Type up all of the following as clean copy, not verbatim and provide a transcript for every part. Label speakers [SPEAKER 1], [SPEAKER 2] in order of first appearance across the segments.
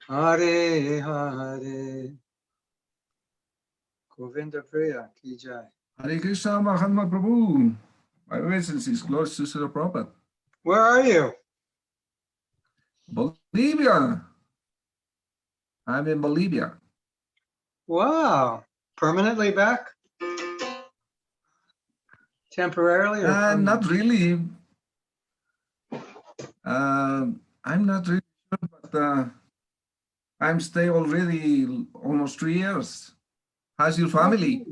[SPEAKER 1] Hare Hare. Govinda Priya Ki Jai.
[SPEAKER 2] Hare Krishna Mahatma Prabhu. My obeisance is close to Srila Prabhupada.
[SPEAKER 1] Where are you?
[SPEAKER 2] Bolivia. I'm in Bolivia.
[SPEAKER 1] Wow. Permanently back? Temporarily or
[SPEAKER 2] Not really. I'm not really sure, but I'm stay already almost 3 years. How's your family?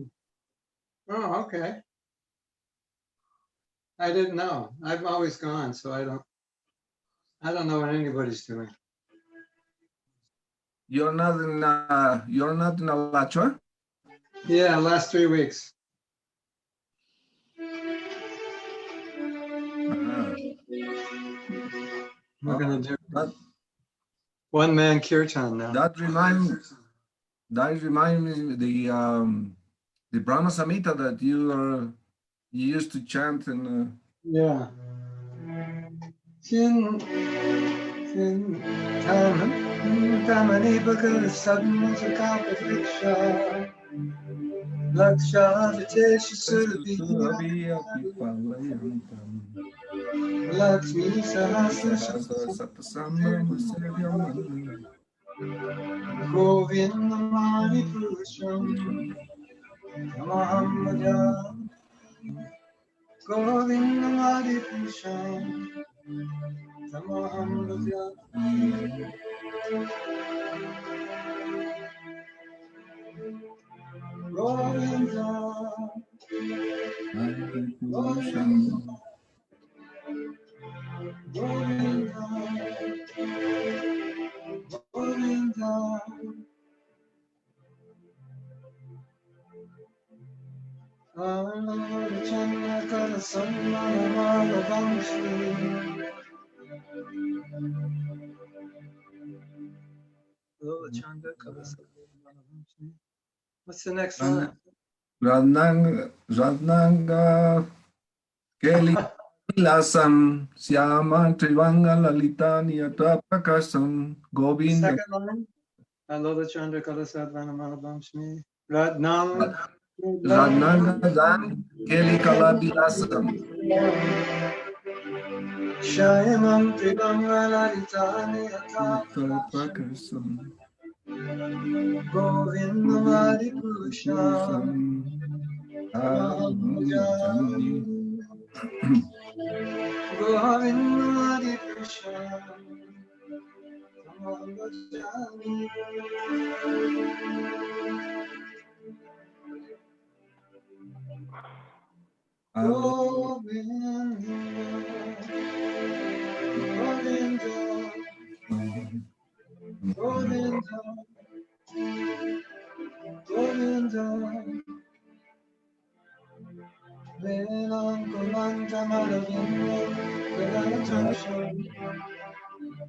[SPEAKER 1] Oh, okay. I didn't know. I've always gone, so I don't know what anybody's doing.
[SPEAKER 2] You're not in Alachua?
[SPEAKER 1] Yeah, last 3 weeks. We're gonna do one man kirtan now.
[SPEAKER 2] That reminds me the Brahma Samhita that you used to chant in.
[SPEAKER 1] Yeah. Chin Tamani Bhagavad Sadhana Laksha Vitesh Surabhi Lakshmi Sahasra Govindamani Purusham Tamaham Bhaja Govindamani Purusham Tamaham Bhaja Govinda Govinda Govinda Chandra Kara Sammana Vamshi What's the next one?
[SPEAKER 2] Radnanga Keli Lasam Syama Trivanga Lalita Niyata Prakasam Govinda.
[SPEAKER 1] Second line. Alola Chandra Kala Sadvana Mahabhamshmi. Radnam.
[SPEAKER 2] Radnanga Dan Keli Kalabilasam
[SPEAKER 1] Shayamam Trivanga Lalitani
[SPEAKER 2] Prakasam
[SPEAKER 1] Govindamadi Purusham Govindamadi Purusham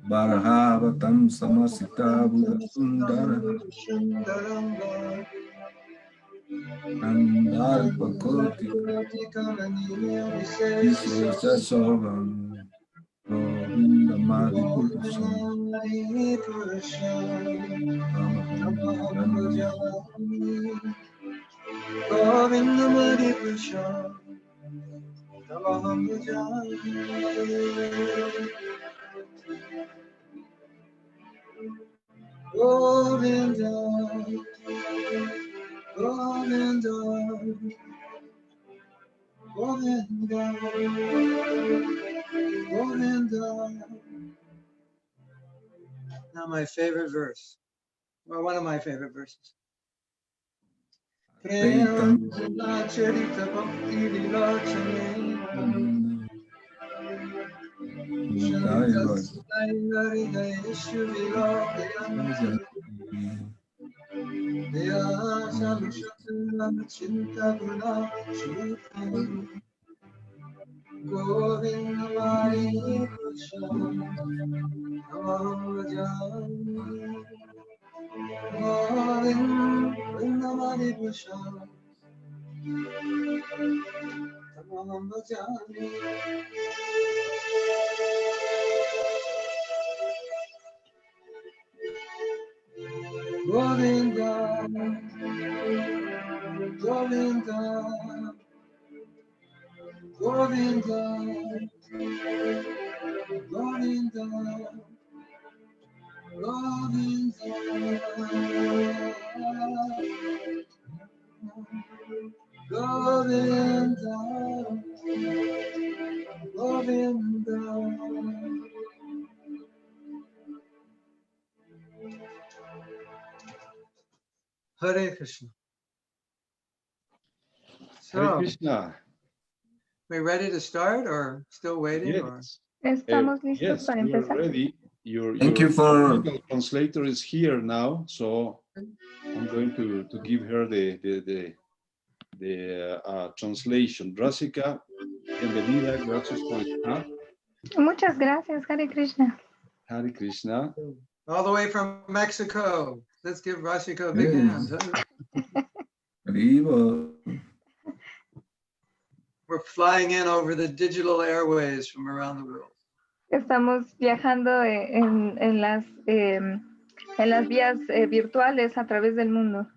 [SPEAKER 2] Bharavatam Samasita Buddha Sundara Andalpakoti Vishesha Sovam Govindamadi
[SPEAKER 1] Govindamadi Purusham Tamaham Bhajami Govinda Govinda Govinda Govinda. Now my favorite verse, or one of my favorite verses. Prem Charita Bhakti Vilachane Shantasaivaridayeshu Vilachane Dea Salushatana Chinta Guna Chutam Govindamari Purusham Tamaham Bhajami Govindamari Purusham Tamaham Bhajami. Govinda, Govinda, Govinda, Govinda, Govinda, Govinda, Govinda. Hare Krishna.
[SPEAKER 3] Hare
[SPEAKER 1] So,
[SPEAKER 3] Krishna.
[SPEAKER 1] we ready to start or still waiting? Or?
[SPEAKER 3] Yes.
[SPEAKER 4] Estamos listos
[SPEAKER 3] Yes,
[SPEAKER 4] para
[SPEAKER 3] we are
[SPEAKER 4] empezar.
[SPEAKER 3] ready. Your
[SPEAKER 2] Thank you for-
[SPEAKER 3] technical translator is here now, so I'm going to give her the translation. Rasika, bienvenida, gracias por estar.
[SPEAKER 4] Muchas gracias, Hare Krishna.
[SPEAKER 3] Hare Krishna.
[SPEAKER 1] All the way from Mexico. Let's give Rasika a big
[SPEAKER 2] Yes.
[SPEAKER 1] hand.
[SPEAKER 2] Arriba.
[SPEAKER 1] We're flying in over the digital airways from around the world.
[SPEAKER 4] Estamos viajando en las vías virtuales a través del mundo.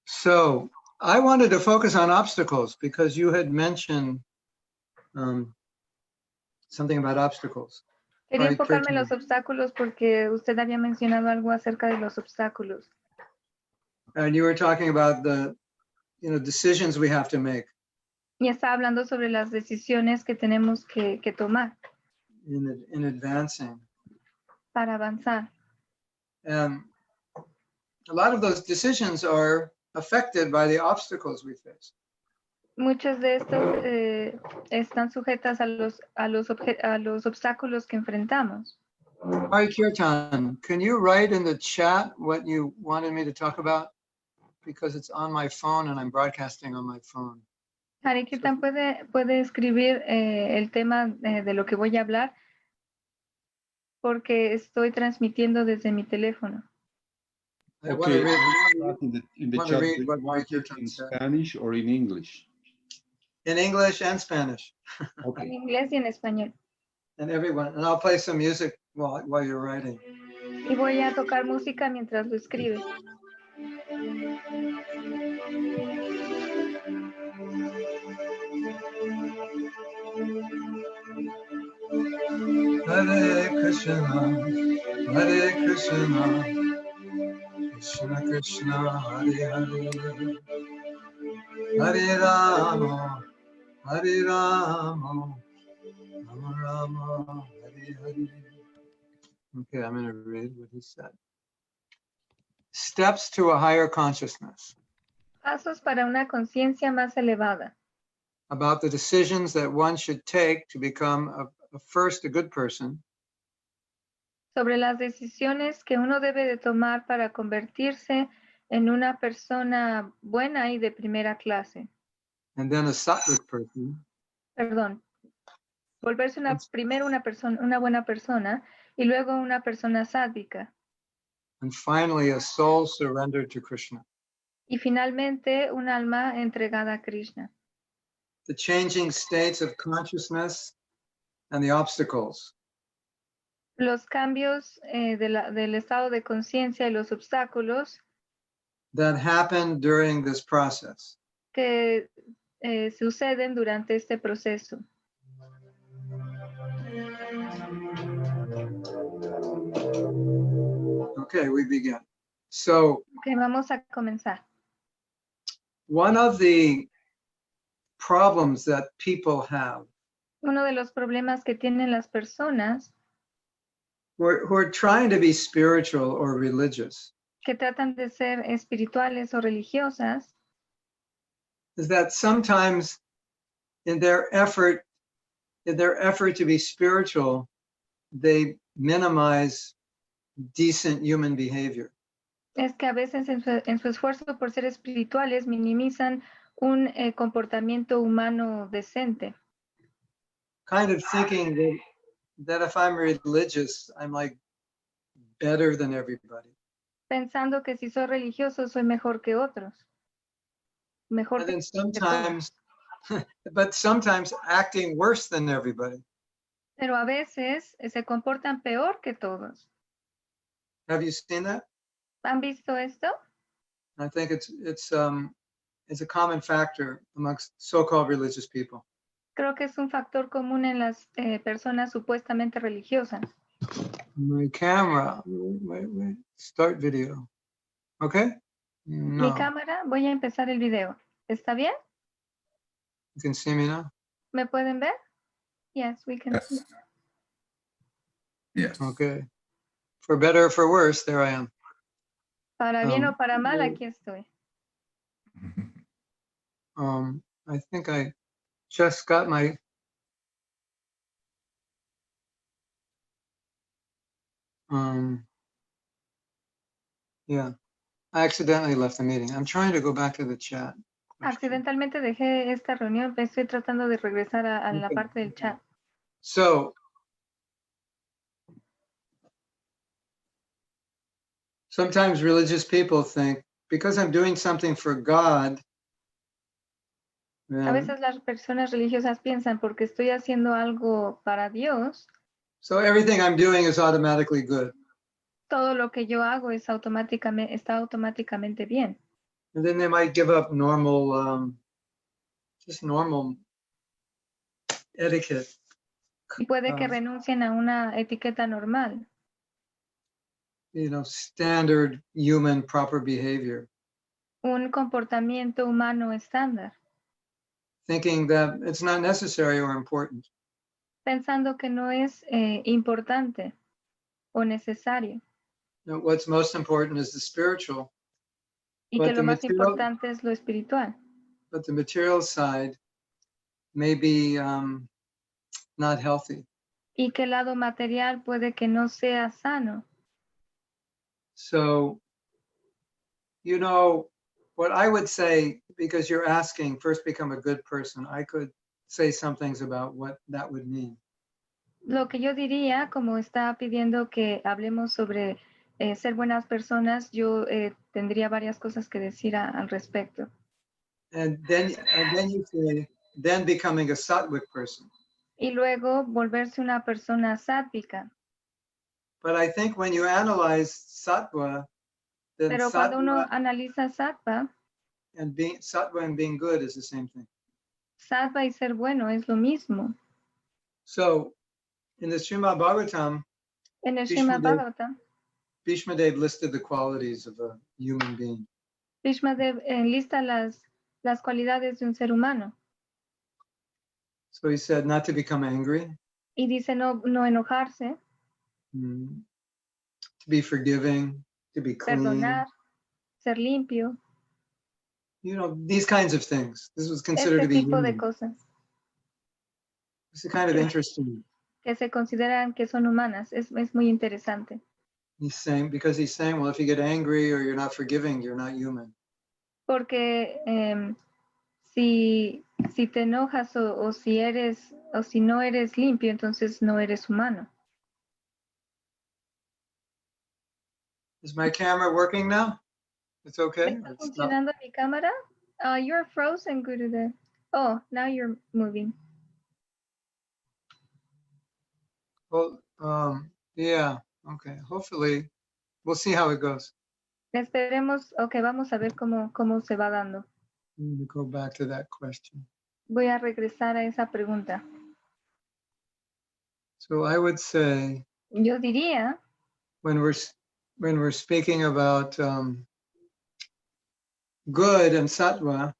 [SPEAKER 1] So I wanted to focus on obstacles because you had mentioned something about obstacles.
[SPEAKER 4] Quería
[SPEAKER 1] Hare
[SPEAKER 4] enfocarme en
[SPEAKER 1] Krishna.
[SPEAKER 4] los obstáculos porque usted había mencionado algo acerca de los obstáculos.
[SPEAKER 1] And you were talking about the decisions we have to make
[SPEAKER 4] Y está hablando sobre las decisiones que tenemos que tomar
[SPEAKER 1] in advancing.
[SPEAKER 4] para avanzar.
[SPEAKER 1] And a lot of those decisions are affected by the obstacles we face.
[SPEAKER 4] Muchas de estas están sujetas a los obstáculos que enfrentamos.
[SPEAKER 1] Hare Kirtan, can you write in the chat what you wanted me to talk about? Because it's on my phone and I'm broadcasting on my phone.
[SPEAKER 4] Hare Kirtan, puede escribir el tema de lo que voy a hablar porque estoy transmitiendo desde mi teléfono.
[SPEAKER 1] I want to
[SPEAKER 3] Okay,
[SPEAKER 1] read,
[SPEAKER 3] in the
[SPEAKER 1] want to
[SPEAKER 3] chat,
[SPEAKER 1] read
[SPEAKER 3] do you
[SPEAKER 1] what
[SPEAKER 3] want
[SPEAKER 1] Hare
[SPEAKER 3] it
[SPEAKER 1] Kirtan
[SPEAKER 3] in
[SPEAKER 1] said.
[SPEAKER 3] Spanish or in English?
[SPEAKER 1] In English and Spanish,
[SPEAKER 4] En
[SPEAKER 3] Okay.
[SPEAKER 4] inglés y en español.
[SPEAKER 1] and everyone, and I'll play some music while you're writing.
[SPEAKER 4] Y voy a tocar música mientras lo escribe.
[SPEAKER 1] Hare Krishna, Hare Krishna, Krishna Krishna, Hare Hare, Hare Rama, Hare Rama, Rama Rama, Hare Hare. Okay, I'm going to read what he said. Steps to a higher consciousness
[SPEAKER 4] Pasos para una conciencia más elevada.
[SPEAKER 1] about the decisions that one should take to become first a good person,
[SPEAKER 4] Sobre las decisiones que uno debe de tomar para convertirse en una persona buena y de primera clase.
[SPEAKER 1] and then a sattvic person,
[SPEAKER 4] Perdón. Volverse primero una buena persona y luego una persona sádvica.
[SPEAKER 1] and finally a soul surrendered to Krishna.
[SPEAKER 4] Y finalmente un alma entregada a Krishna.
[SPEAKER 1] The changing states of consciousness and the obstacles.
[SPEAKER 4] Los cambios del estado de conciencia y los obstáculos
[SPEAKER 1] That happen during this process.
[SPEAKER 4] que suceden durante este proceso.
[SPEAKER 1] Okay, we begin. So
[SPEAKER 4] Ok, vamos a comenzar.
[SPEAKER 1] one of the problems that people have
[SPEAKER 4] Uno de los problemas que tienen las personas
[SPEAKER 1] who are trying to be spiritual or religious
[SPEAKER 4] que tratan de ser espirituales o religiosas
[SPEAKER 1] is that sometimes in their effort to be spiritual, they minimize decent human behavior.
[SPEAKER 4] es que a veces en su esfuerzo por ser espirituales minimizan un comportamiento humano decente,
[SPEAKER 1] Kind of thinking that if I'm religious, I'm like better than everybody.
[SPEAKER 4] pensando que si soy religioso soy mejor que otros. Mejor
[SPEAKER 1] And
[SPEAKER 4] que
[SPEAKER 1] then sometimes, but sometimes acting worse than everybody.
[SPEAKER 4] pero a veces se comportan peor que todos.
[SPEAKER 1] Have you seen that?
[SPEAKER 4] ¿Han visto esto?
[SPEAKER 1] I think it's a common factor amongst so-called religious people.
[SPEAKER 4] Creo que es un factor común en las personas supuestamente religiosas.
[SPEAKER 1] My camera. Wait. Start video. Okay?
[SPEAKER 4] Mi
[SPEAKER 1] No.
[SPEAKER 4] cámara, voy a empezar el video. ¿Está bien?
[SPEAKER 1] You can see me now?
[SPEAKER 4] ¿Me pueden ver? Yes, we can.
[SPEAKER 2] Yes. Yes.
[SPEAKER 1] Okay. For better or for worse, there I am.
[SPEAKER 4] Para bien o para mal, aquí estoy.
[SPEAKER 1] I think I just got my yeah. I accidentally left the meeting. I'm trying to go back to the chat.
[SPEAKER 4] Accidentalmente dejé esta reunión, estoy tratando de regresar a la
[SPEAKER 1] Okay.
[SPEAKER 4] parte del chat.
[SPEAKER 1] So sometimes religious people think because I'm doing something for God,
[SPEAKER 4] A
[SPEAKER 1] then,
[SPEAKER 4] veces las personas religiosas piensan porque estoy haciendo algo para Dios,
[SPEAKER 1] so everything I'm doing is automatically good.
[SPEAKER 4] todo lo que yo hago es está automáticamente bien.
[SPEAKER 1] And then they might give up normal, just normal etiquette.
[SPEAKER 4] Y puede que renuncien a una etiqueta normal,
[SPEAKER 1] Standard human proper behavior,
[SPEAKER 4] un comportamiento humano estándar,
[SPEAKER 1] thinking that it's not necessary or important.
[SPEAKER 4] pensando que no es importante o necesario
[SPEAKER 1] What's most important is the spiritual,
[SPEAKER 4] y
[SPEAKER 1] But
[SPEAKER 4] que lo
[SPEAKER 1] the
[SPEAKER 4] más
[SPEAKER 1] material-
[SPEAKER 4] importante es lo espiritual.
[SPEAKER 1] but the material side may be not healthy.
[SPEAKER 4] Y que el lado material puede que no sea sano.
[SPEAKER 1] So, what I would say, because you're asking, first become a good person, I could say some things about what that would mean.
[SPEAKER 4] Lo que yo diría, como está pidiendo que hablemos sobre ser buenas personas, yo tendría varias cosas que decir al respecto.
[SPEAKER 1] And then you say, then becoming a sattvic person.
[SPEAKER 4] Y luego volverse una persona sátvica.
[SPEAKER 1] But I think when you analyze sattva, then
[SPEAKER 4] Pero cuando uno
[SPEAKER 1] sattva
[SPEAKER 4] analiza sattva
[SPEAKER 1] and being good is the same thing.
[SPEAKER 4] y ser bueno es lo mismo.
[SPEAKER 1] So in the Srimad Bhagavatam,
[SPEAKER 4] En el
[SPEAKER 1] Bhishma
[SPEAKER 4] Srimad
[SPEAKER 1] Dev-
[SPEAKER 4] Bhagavatam,
[SPEAKER 1] Bhishma Dev listed the qualities of a human being.
[SPEAKER 4] Bhishma Dev enlista las cualidades de un ser humano.
[SPEAKER 1] So he said not to become angry,
[SPEAKER 4] Y dice no enojarse,
[SPEAKER 1] to be forgiving, to be clean,
[SPEAKER 4] perdonar, ser limpio,
[SPEAKER 1] these kinds of things. This was considered to be
[SPEAKER 4] tipo de
[SPEAKER 1] human.
[SPEAKER 4] cosas
[SPEAKER 1] It's kind of interesting.
[SPEAKER 4] que se consideran que son humanas. Es muy interesante.
[SPEAKER 1] He's saying, well, if you get angry or you're not forgiving, you're not human.
[SPEAKER 4] Porque si te enojas o si no eres limpio, entonces no eres humano.
[SPEAKER 1] Is my camera working now? It's okay?
[SPEAKER 4] ¿Está funcionando mi cámara? You're frozen, Gurudev. Oh, now you're moving.
[SPEAKER 1] Well, yeah, okay. Hopefully, we'll see how it goes.
[SPEAKER 4] Esperemos, vamos a ver cómo se va dando.
[SPEAKER 1] Let me go back to that question.
[SPEAKER 4] Voy a regresar a esa pregunta.
[SPEAKER 1] So I would say,
[SPEAKER 4] Yo diría,
[SPEAKER 1] when we're speaking about good and sattva,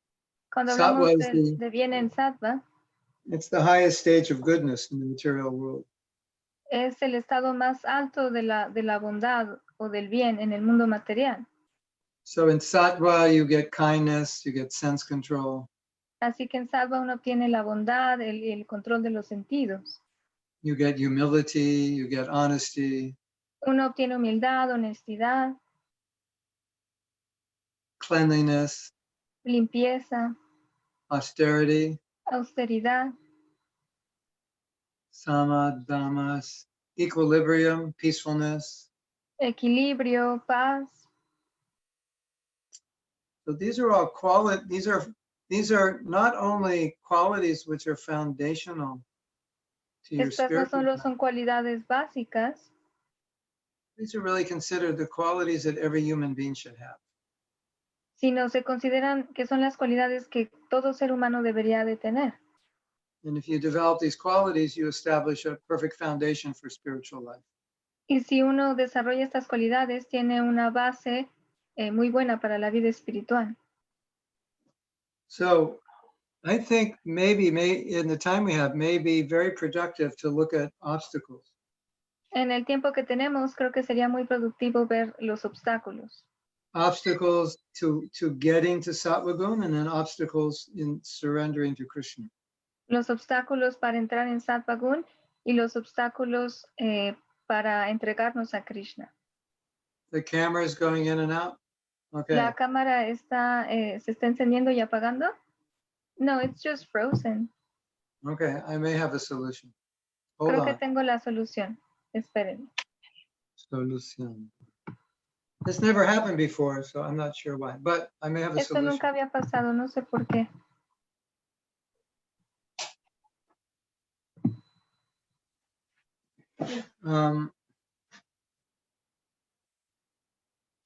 [SPEAKER 4] cuando
[SPEAKER 1] Sattva
[SPEAKER 4] hablamos
[SPEAKER 1] is
[SPEAKER 4] de bien en sattva,
[SPEAKER 1] it's the highest stage of goodness in the material world.
[SPEAKER 4] es el estado más alto de la bondad o del bien en el mundo material.
[SPEAKER 1] So in sattva, you get kindness, you get sense control,
[SPEAKER 4] Así que en sattva uno obtiene la bondad, el control de los sentidos.
[SPEAKER 1] you get humility, you get honesty,
[SPEAKER 4] Uno obtiene humildad, honestidad,
[SPEAKER 1] cleanliness,
[SPEAKER 4] limpieza,
[SPEAKER 1] austerity,
[SPEAKER 4] austeridad,
[SPEAKER 1] sama, damas, equilibrium, peacefulness.
[SPEAKER 4] equilibrio, paz.
[SPEAKER 1] So these are all these are not only qualities which are foundational to your
[SPEAKER 4] Estas no
[SPEAKER 1] spiritual
[SPEAKER 4] solo
[SPEAKER 1] life,
[SPEAKER 4] son cualidades básicas,
[SPEAKER 1] these are really considered the qualities that every human being should have.
[SPEAKER 4] Sino se consideran que son las cualidades que todo ser humano debería de tener.
[SPEAKER 1] And if you develop these qualities, you establish a perfect foundation for spiritual life.
[SPEAKER 4] Y si uno desarrolla estas cualidades, tiene una base muy buena para la vida espiritual.
[SPEAKER 1] So I think maybe in the time we have, may be very productive to look at obstacles.
[SPEAKER 4] En el tiempo que tenemos, creo que sería muy productivo ver los obstáculos.
[SPEAKER 1] Obstacles to getting to Sattva Gun, and then obstacles in surrendering to Krishna.
[SPEAKER 4] Los obstáculos para entrar en Sattva Gun y los obstáculos para entregarnos a Krishna.
[SPEAKER 1] The camera is going in and out. Okay.
[SPEAKER 4] ¿La cámara se está encendiendo y apagando? No, it's just frozen.
[SPEAKER 1] Okay, I may have a solution. Hold
[SPEAKER 4] Creo
[SPEAKER 1] on.
[SPEAKER 4] que tengo la solución. Espérenme.
[SPEAKER 1] Solution. This never happened before, so I'm not sure why, but I may have a
[SPEAKER 4] Esto
[SPEAKER 1] solution.
[SPEAKER 4] nunca había pasado, no sé por qué.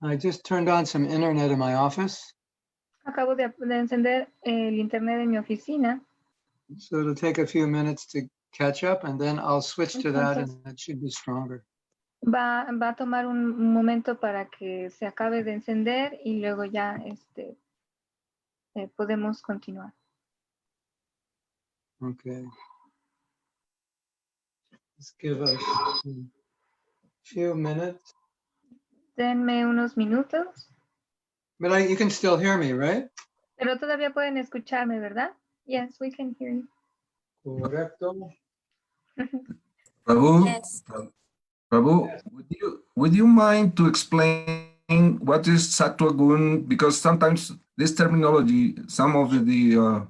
[SPEAKER 1] I just turned on some internet in my office,
[SPEAKER 4] Acabo de encender el internet en mi oficina.
[SPEAKER 1] so it'll take a few minutes to catch up, and then I'll switch to that, and
[SPEAKER 4] Entonces-
[SPEAKER 1] it should be stronger.
[SPEAKER 4] Va a tomar un momento para que se acabe de encender y luego ya podemos continuar.
[SPEAKER 1] Okay. Let's give us a few minutes,
[SPEAKER 4] Denme unos minutos,
[SPEAKER 1] but you can still hear me, right?
[SPEAKER 4] pero todavía pueden escucharme, ¿verdad? Yes, we can hear you.
[SPEAKER 1] Correcto.
[SPEAKER 2] Prabhu,
[SPEAKER 5] Yes.
[SPEAKER 2] Prabhu, would you mind to explain what is Sattva Gun? Because sometimes this terminology, some of the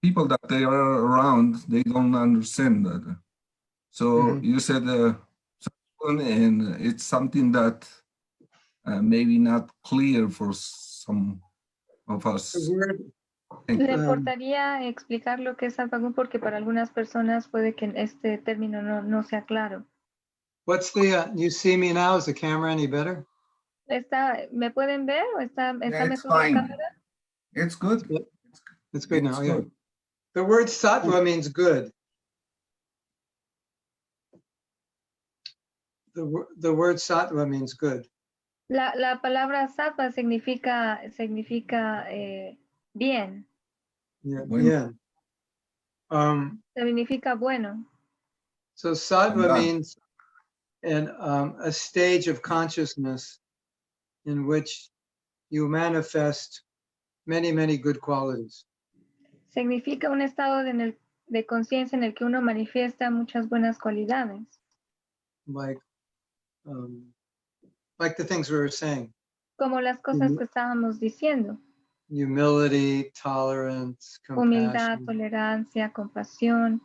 [SPEAKER 2] people that they are around, they don't understand that. So you said Sattva Gun, and it's something that maybe not clear for some of us.
[SPEAKER 1] The word,
[SPEAKER 4] ¿Le importaría explicar lo que es Sattva Gun? Porque para algunas personas puede que este término no sea claro.
[SPEAKER 1] what's the, you see me now? Is the camera any better?
[SPEAKER 4] ¿Me pueden ver o está
[SPEAKER 2] Yeah, it's
[SPEAKER 4] mejor la
[SPEAKER 2] fine.
[SPEAKER 4] cámara?
[SPEAKER 2] It's good.
[SPEAKER 1] It's good now,
[SPEAKER 2] It's
[SPEAKER 1] yeah.
[SPEAKER 2] good.
[SPEAKER 1] The word sattva means good. The word sattva means good.
[SPEAKER 4] La palabra sattva significa bien,
[SPEAKER 1] Yeah.
[SPEAKER 2] Bueno.
[SPEAKER 1] Yeah.
[SPEAKER 4] significa bueno.
[SPEAKER 1] So sattva
[SPEAKER 2] Yeah.
[SPEAKER 1] means a stage of consciousness in which you manifest many, many good qualities.
[SPEAKER 4] Significa un estado de conciencia en el que uno manifiesta muchas buenas cualidades,
[SPEAKER 1] Like the things we were saying.
[SPEAKER 4] como las cosas que estábamos diciendo:
[SPEAKER 1] Humility, tolerance,
[SPEAKER 4] humildad,
[SPEAKER 1] compassion,
[SPEAKER 4] tolerancia, compasión,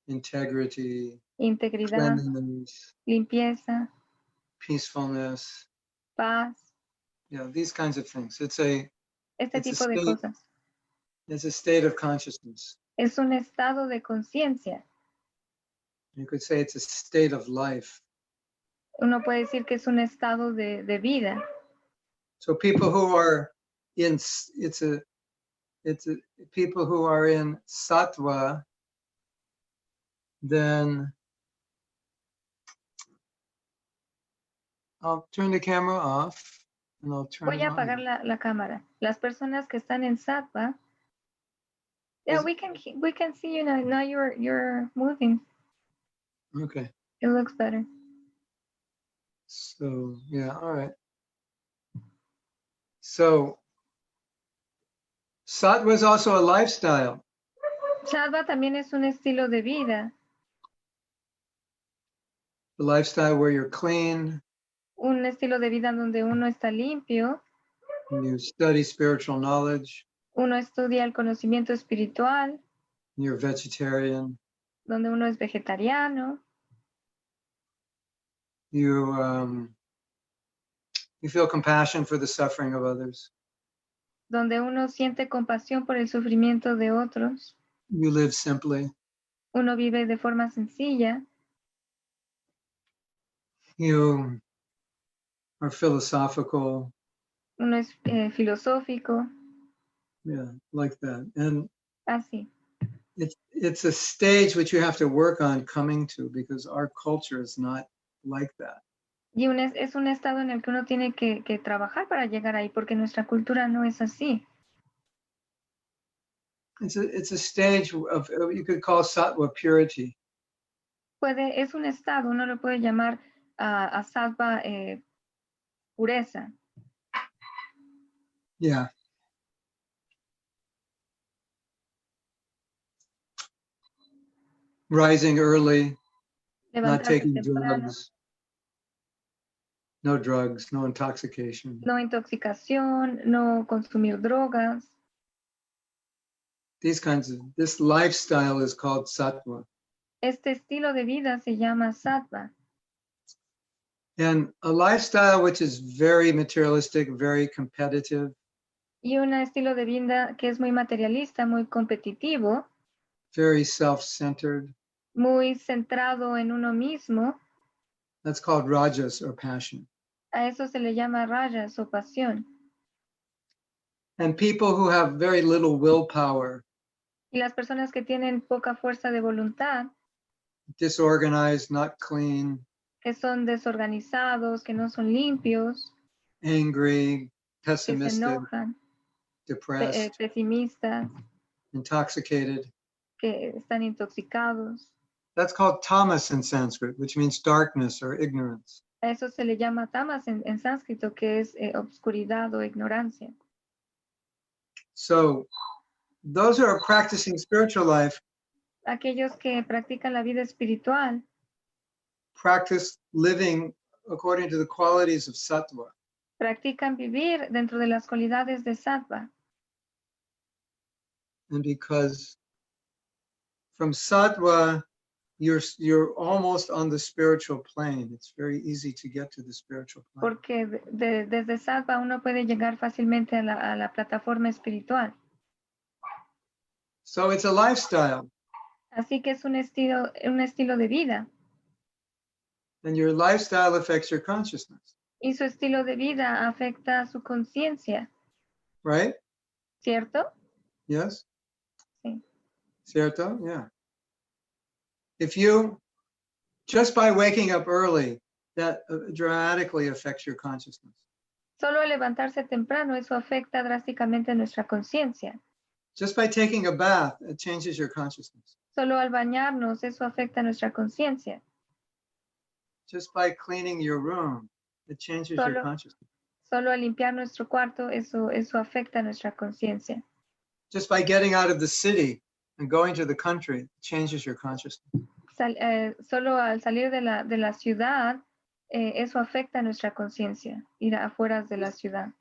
[SPEAKER 1] integrity,
[SPEAKER 4] integridad,
[SPEAKER 1] cleanliness,
[SPEAKER 4] limpieza,
[SPEAKER 1] peacefulness.
[SPEAKER 4] paz,
[SPEAKER 1] These kinds of things. It's
[SPEAKER 4] este
[SPEAKER 1] a
[SPEAKER 4] tipo de
[SPEAKER 1] state.
[SPEAKER 4] cosas.
[SPEAKER 1] It's a state of consciousness.
[SPEAKER 4] Es un estado de conciencia.
[SPEAKER 1] You could say it's a state of life.
[SPEAKER 4] Uno puede decir que es un estado de vida.
[SPEAKER 1] So people who are in people who are in sattva, then I'll turn the camera off and I'll turn
[SPEAKER 4] Voy
[SPEAKER 1] it
[SPEAKER 4] a
[SPEAKER 1] on.
[SPEAKER 4] apagar la cámara. Las personas que están en sattva,
[SPEAKER 1] Is-
[SPEAKER 4] we can see you now. Now you're moving.
[SPEAKER 1] Okay.
[SPEAKER 4] It looks better.
[SPEAKER 1] So all right. So sattva is also a lifestyle.
[SPEAKER 4] Sattva también es un estilo de vida,
[SPEAKER 1] A lifestyle where you're clean,
[SPEAKER 4] un estilo de vida donde uno está limpio,
[SPEAKER 1] you study spiritual knowledge,
[SPEAKER 4] uno estudia el conocimiento espiritual,
[SPEAKER 1] you're vegetarian,
[SPEAKER 4] donde uno es vegetariano,
[SPEAKER 1] you feel compassion for the suffering of others.
[SPEAKER 4] donde uno siente compasión por el sufrimiento de otros,
[SPEAKER 1] You live simply.
[SPEAKER 4] uno vive de forma sencilla,
[SPEAKER 1] you are philosophical.
[SPEAKER 4] Uno es filosófico,
[SPEAKER 1] Yeah, like that. And
[SPEAKER 4] así.
[SPEAKER 1] it's a stage which you have to work on coming to, because our culture is not like that.
[SPEAKER 4] Y es un estado en el que uno tiene que trabajar para llegar ahí, porque nuestra cultura no es así.
[SPEAKER 1] It's a stage of you could call sattva purity.
[SPEAKER 4] Es un estado, uno lo puede llamar a sattva pureza.
[SPEAKER 1] Yeah. Rising early, not
[SPEAKER 4] Levantarse
[SPEAKER 1] taking
[SPEAKER 4] temprano,
[SPEAKER 1] drugs, no intoxication.
[SPEAKER 4] no intoxicación, no consumir drogas.
[SPEAKER 1] This lifestyle is called sattva.
[SPEAKER 4] Este estilo de vida se llama sattva.
[SPEAKER 1] And a lifestyle which is very materialistic, very competitive,
[SPEAKER 4] Y un estilo de vida que es muy materialista, muy competitivo,
[SPEAKER 1] very self-centered,
[SPEAKER 4] muy centrado en uno mismo,
[SPEAKER 1] that's called rajas or passion.
[SPEAKER 4] a eso se le llama rajas o pasión.
[SPEAKER 1] And people who have very little willpower,
[SPEAKER 4] Y las personas que tienen poca fuerza de voluntad,
[SPEAKER 1] disorganized, not clean,
[SPEAKER 4] que son desorganizados, que no son limpios,
[SPEAKER 1] angry,
[SPEAKER 4] que se
[SPEAKER 1] pessimistic,
[SPEAKER 4] enojan,
[SPEAKER 1] depressed,
[SPEAKER 4] pesimistas,
[SPEAKER 1] intoxicated.
[SPEAKER 4] que están intoxicados.
[SPEAKER 1] That's called tamas in Sanskrit, which means darkness or ignorance.
[SPEAKER 4] A eso se le llama tamas en sánscrito, que es obscuridad o ignorancia.
[SPEAKER 1] So those who are practicing spiritual life
[SPEAKER 4] Aquellos que practican la vida espiritual
[SPEAKER 1] practice living according to the qualities of sattva.
[SPEAKER 4] practican vivir dentro de las cualidades de sattva.
[SPEAKER 1] And because from sattva, you're almost on the spiritual plane. It's very easy to get to the spiritual plane.
[SPEAKER 4] Porque desde sattva uno puede llegar fácilmente a la plataforma espiritual.
[SPEAKER 1] So it's a lifestyle,
[SPEAKER 4] Así que es un estilo de vida.
[SPEAKER 1] and your lifestyle affects your consciousness,
[SPEAKER 4] Y su estilo de vida afecta a su conciencia,
[SPEAKER 1] right?
[SPEAKER 4] ¿cierto?
[SPEAKER 1] Yes?
[SPEAKER 4] Sí.
[SPEAKER 1] Cierto? Yeah. If you, just by waking up early, that dramatically affects your consciousness.
[SPEAKER 4] Solo al levantarse temprano, eso afecta drásticamente nuestra conciencia.
[SPEAKER 1] Just by taking a bath, it changes your consciousness.
[SPEAKER 4] Solo al bañarnos, eso afecta nuestra conciencia.
[SPEAKER 1] Just by cleaning your room, it changes your consciousness.
[SPEAKER 4] Solo al limpiar nuestro cuarto, eso afecta nuestra conciencia.
[SPEAKER 1] Just by getting out of the city and going to the country, it changes your consciousness.
[SPEAKER 4] Solo al salir de la ciudad, eso afecta nuestra conciencia, ir afuera de la ciudad.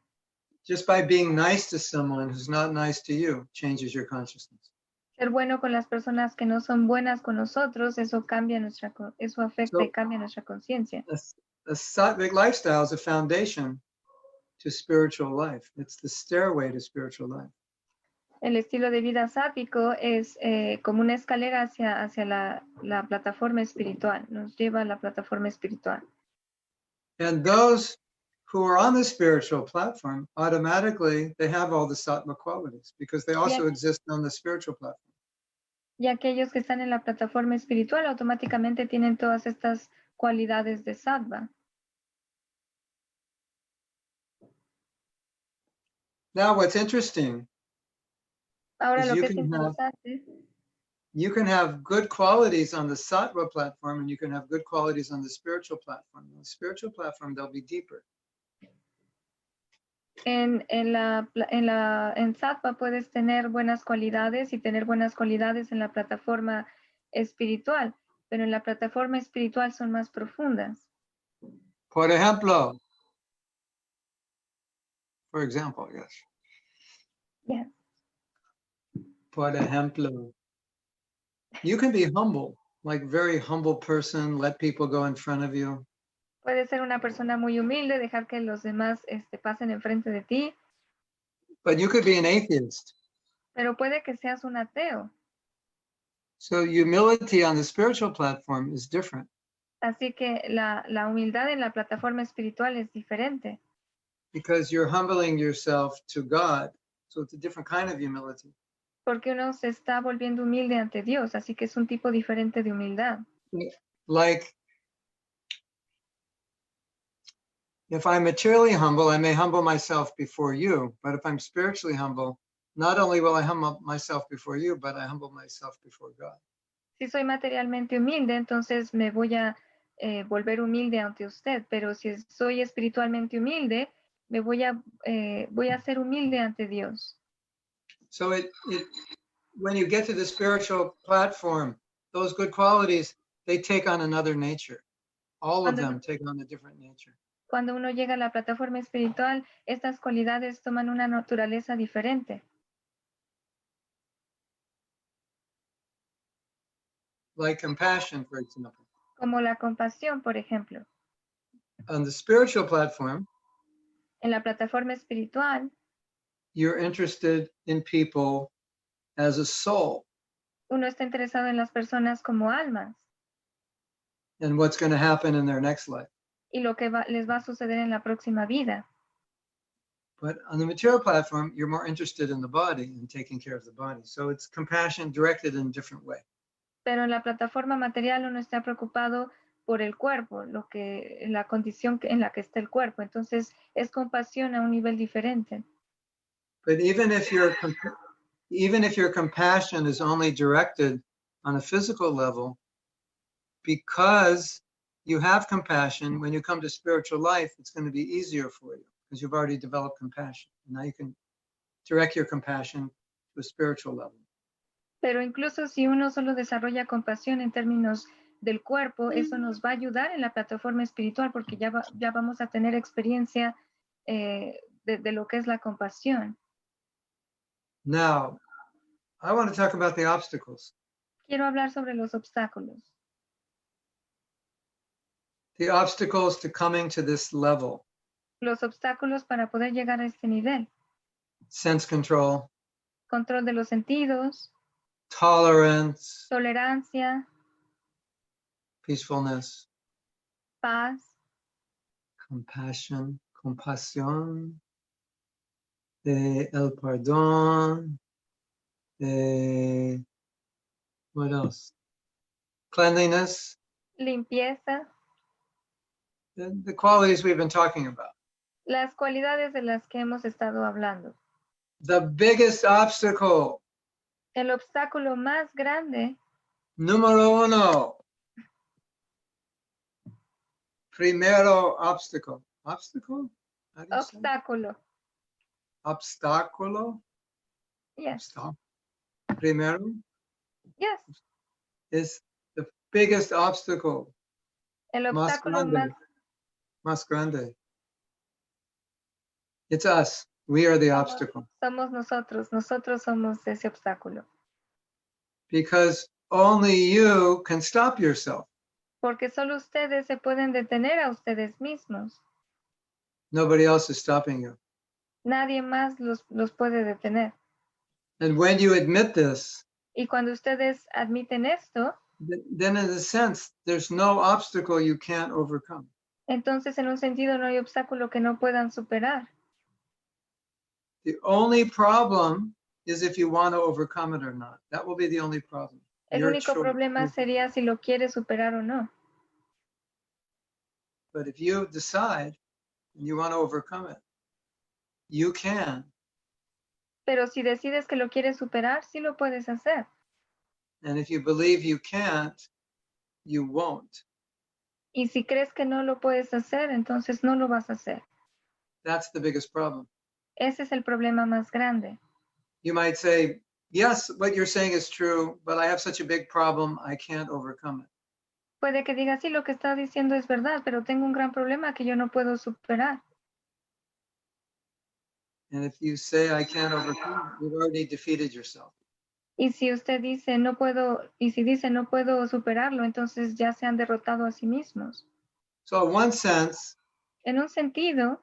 [SPEAKER 1] Just by being nice to someone who's not nice to you, changes your consciousness.
[SPEAKER 4] Ser bueno con las personas que no son buenas con nosotros, eso afecta y cambia nuestra conciencia.
[SPEAKER 1] A sattvic lifestyle is a foundation to spiritual life. It's the stairway to spiritual life.
[SPEAKER 4] El estilo de vida sátvico es como una escalera hacia la plataforma espiritual, nos lleva a la plataforma espiritual.
[SPEAKER 1] And those who are on the spiritual platform, automatically they have all the sattva qualities because they also exist on the spiritual platform.
[SPEAKER 4] Y aquellos que están en la plataforma espiritual automáticamente tienen todas estas cualidades de sattva.
[SPEAKER 1] Now what's interesting
[SPEAKER 4] Ahora
[SPEAKER 1] is
[SPEAKER 4] lo que es interesante,
[SPEAKER 1] you can have good qualities on the sattva platform and you can have good qualities on the spiritual platform. On the spiritual platform, they'll be deeper.
[SPEAKER 4] en sattva puedes tener buenas cualidades y tener buenas cualidades en la plataforma espiritual, pero en la plataforma espiritual son más profundas.
[SPEAKER 1] For example, yes.
[SPEAKER 4] Yes.
[SPEAKER 1] Por ejemplo, you can be humble, like very humble person, let people go in front of you.
[SPEAKER 4] Puedes ser una persona muy humilde, dejar que los demás pasen enfrente de ti.
[SPEAKER 1] But you could be an atheist.
[SPEAKER 4] Pero puede que seas un ateo.
[SPEAKER 1] So humility on the spiritual platform is different.
[SPEAKER 4] Así que la humildad en la plataforma espiritual es diferente.
[SPEAKER 1] because you're humbling yourself to God. So it's a different kind of humility.
[SPEAKER 4] Porque uno se está volviendo humilde ante Dios, así que es un tipo diferente de humildad.
[SPEAKER 1] Like, if I'm materially humble, I may humble myself before you. But if I'm spiritually humble, not only will I humble myself before you, but I humble myself before God.
[SPEAKER 4] Si soy materialmente humilde, entonces me voy a volver humilde ante usted. Pero si soy espiritualmente humilde, voy a ser humilde ante Dios.
[SPEAKER 1] So when you get to the spiritual platform, those good qualities, they take on another nature. All of them take on a different nature.
[SPEAKER 4] Cuando uno llega a la plataforma espiritual, estas cualidades toman una naturaleza diferente.
[SPEAKER 1] Like compassion, for example.
[SPEAKER 4] Como la compasión, por ejemplo.
[SPEAKER 1] On the spiritual platform,
[SPEAKER 4] en la plataforma espiritual,
[SPEAKER 1] you're interested in people as a soul
[SPEAKER 4] uno está interesado en las personas como almas
[SPEAKER 1] and what's going to happen in their next life.
[SPEAKER 4] y lo que les va a suceder en la próxima vida.
[SPEAKER 1] But on the material platform, you're more interested in the body and taking care of the body. So it's compassion directed in a different way.
[SPEAKER 4] Pero en la plataforma material uno está preocupado por el cuerpo, la condición en la que está el cuerpo. Entonces es compasión a un nivel diferente.
[SPEAKER 1] But even if your compassion is only directed on a physical level, because you have compassion, when you come to spiritual life, it's going to be easier for you because you've already developed compassion. And now you can direct your compassion to a spiritual level.
[SPEAKER 4] Pero incluso si uno solo desarrolla compasión en términos del cuerpo, eso nos va a ayudar en la plataforma espiritual porque ya vamos a tener experiencia de lo que es la compasión.
[SPEAKER 1] Now, I want to talk about the obstacles.
[SPEAKER 4] Quiero hablar sobre los obstáculos.
[SPEAKER 1] The obstacles to coming to this level.
[SPEAKER 4] Los obstáculos para poder llegar a este nivel.
[SPEAKER 1] Sense control.
[SPEAKER 4] Control de los sentidos.
[SPEAKER 1] Tolerance.
[SPEAKER 4] Tolerancia.
[SPEAKER 1] Peacefulness.
[SPEAKER 4] Paz.
[SPEAKER 1] Compassion. Compasión. El perdón. What else? Cleanliness.
[SPEAKER 4] Limpieza.
[SPEAKER 1] The qualities we've been talking about.
[SPEAKER 4] Las cualidades de las que hemos estado hablando.
[SPEAKER 1] The biggest obstacle.
[SPEAKER 4] El obstáculo más grande.
[SPEAKER 1] Número uno. Primero obstacle. Obstacle?
[SPEAKER 4] Obstáculo.
[SPEAKER 1] Obstáculo?
[SPEAKER 4] Yes.
[SPEAKER 1] Primero?
[SPEAKER 4] Yes.
[SPEAKER 1] Is the biggest obstacle.
[SPEAKER 4] El obstáculo
[SPEAKER 1] más grande. It's us. We are the obstacle.
[SPEAKER 4] Somos nosotros. Nosotros somos ese obstáculo.
[SPEAKER 1] Because only you can stop yourself.
[SPEAKER 4] Porque solo ustedes se pueden detener a ustedes mismos.
[SPEAKER 1] Nobody else is stopping you.
[SPEAKER 4] Nadie más los puede detener.
[SPEAKER 1] And when you admit this,
[SPEAKER 4] y cuando ustedes admiten esto,
[SPEAKER 1] then in a sense, there's no obstacle you can't overcome.
[SPEAKER 4] Entonces, en un sentido, no hay obstáculo que no puedan superar.
[SPEAKER 1] The only problem is if you want to overcome it or not. That will be the only problem.
[SPEAKER 4] El único problema sería si lo quieres superar o no.
[SPEAKER 1] But if you decide and you want to overcome it, you can.
[SPEAKER 4] Pero si decides que lo quieres superar, sí lo puedes hacer.
[SPEAKER 1] And if you believe you can't, you won't.
[SPEAKER 4] Y si crees que no lo puedes hacer, entonces no lo vas a hacer.
[SPEAKER 1] That's the biggest problem.
[SPEAKER 4] Ese es el problema más grande.
[SPEAKER 1] You might say, yes, what you're saying is true, but I have such a big problem, I can't overcome it.
[SPEAKER 4] Puede que diga, sí, lo que está diciendo es verdad, pero tengo un gran problema que yo no puedo superar.
[SPEAKER 1] And if you say, I can't overcome it, you've already defeated yourself.
[SPEAKER 4] Y si usted dice, no puedo, y si dice, no puedo superarlo, entonces ya se han derrotado a sí mismos.
[SPEAKER 1] So in one sense,
[SPEAKER 4] en un sentido,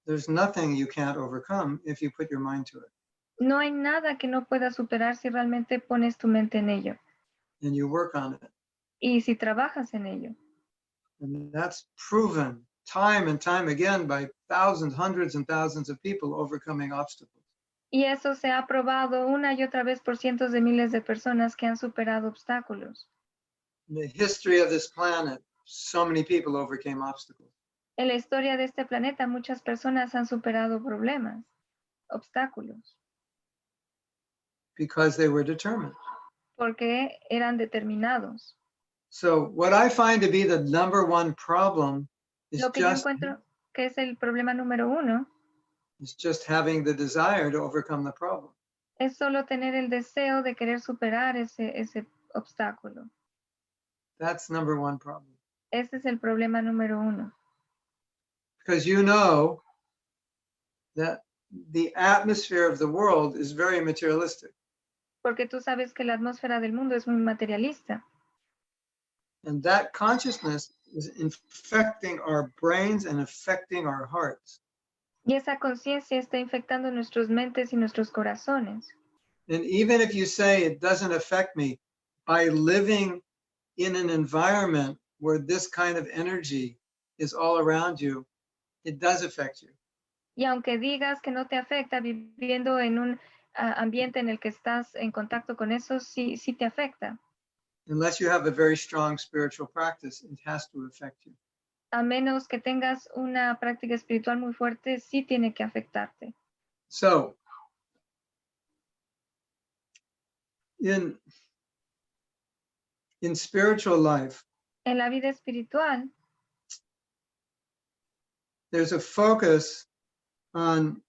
[SPEAKER 1] there's nothing you can't overcome if you put your mind to it.
[SPEAKER 4] No hay nada que no puedas superar si realmente pones tu mente en ello.
[SPEAKER 1] And you work on it.
[SPEAKER 4] Y si trabajas en ello.
[SPEAKER 1] And that's proven time and time again by thousands, hundreds and thousands of people overcoming obstacles.
[SPEAKER 4] Y eso se ha probado una y otra vez por cientos de miles de personas que han superado obstáculos.
[SPEAKER 1] In the history of this planet, so many people overcame obstacles.
[SPEAKER 4] En la historia de este planeta, muchas personas han superado problemas, obstáculos,
[SPEAKER 1] Because they were determined.
[SPEAKER 4] porque eran determinados.
[SPEAKER 1] So what I find to be the number one problem is
[SPEAKER 4] Lo que yo
[SPEAKER 1] just
[SPEAKER 4] encuentro que es el problema número uno
[SPEAKER 1] having the desire to overcome the problem.
[SPEAKER 4] es solo tener el deseo de querer superar ese obstáculo.
[SPEAKER 1] That's number one problem.
[SPEAKER 4] Ese es el problema número uno.
[SPEAKER 1] Because you know that the atmosphere of the world is very materialistic.
[SPEAKER 4] Porque tú sabes que la atmósfera del mundo es muy materialista.
[SPEAKER 1] And that consciousness is infecting our brains and affecting our hearts.
[SPEAKER 4] Y esa conciencia está infectando nuestras mentes y nuestros corazones.
[SPEAKER 1] And even if you say it doesn't affect me, by living in an environment where this kind of energy is all around you, it does affect you.
[SPEAKER 4] Y aunque digas que no te afecta, viviendo en un ambiente en el que estás en contacto con eso, sí te afecta.
[SPEAKER 1] Unless you have a very strong spiritual practice, it has to affect you.
[SPEAKER 4] A menos que tengas una práctica espiritual muy fuerte, sí tiene que afectarte.
[SPEAKER 1] So, in spiritual life,
[SPEAKER 4] En la vida espiritual
[SPEAKER 1] there's a focus on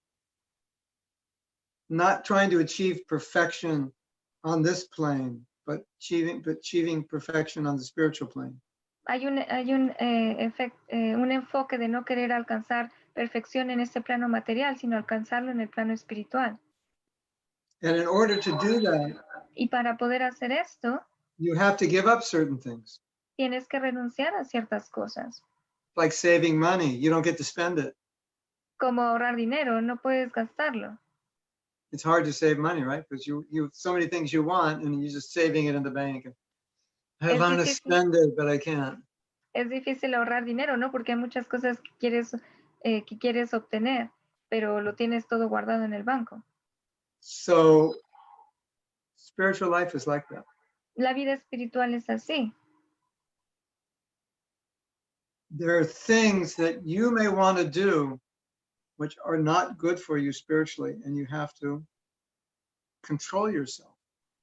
[SPEAKER 1] not trying to achieve perfection on this plane, but achieving perfection on the spiritual plane.
[SPEAKER 4] hay un enfoque de no querer alcanzar perfección en este plano material, sino alcanzarlo en el plano espiritual.
[SPEAKER 1] And in order to do that,
[SPEAKER 4] Y para poder hacer esto,
[SPEAKER 1] you have to give up certain things,
[SPEAKER 4] tienes que renunciar a ciertas cosas,
[SPEAKER 1] like saving money. You don't get to spend it.
[SPEAKER 4] como ahorrar dinero, no puedes gastarlo.
[SPEAKER 1] It's hard to save money, right? Because you have so many things you want, and you're just saving it in the bank. I
[SPEAKER 4] Es
[SPEAKER 1] want to
[SPEAKER 4] difícil.
[SPEAKER 1] spend it, but I can't.
[SPEAKER 4] Es difícil ahorrar dinero, ¿no? Porque hay muchas cosas que quieres obtener, pero lo tienes todo guardado en el banco.
[SPEAKER 1] So spiritual life is like that.
[SPEAKER 4] La vida espiritual es así.
[SPEAKER 1] There are things that you may want to do which are not good for you spiritually, and you have to control yourself.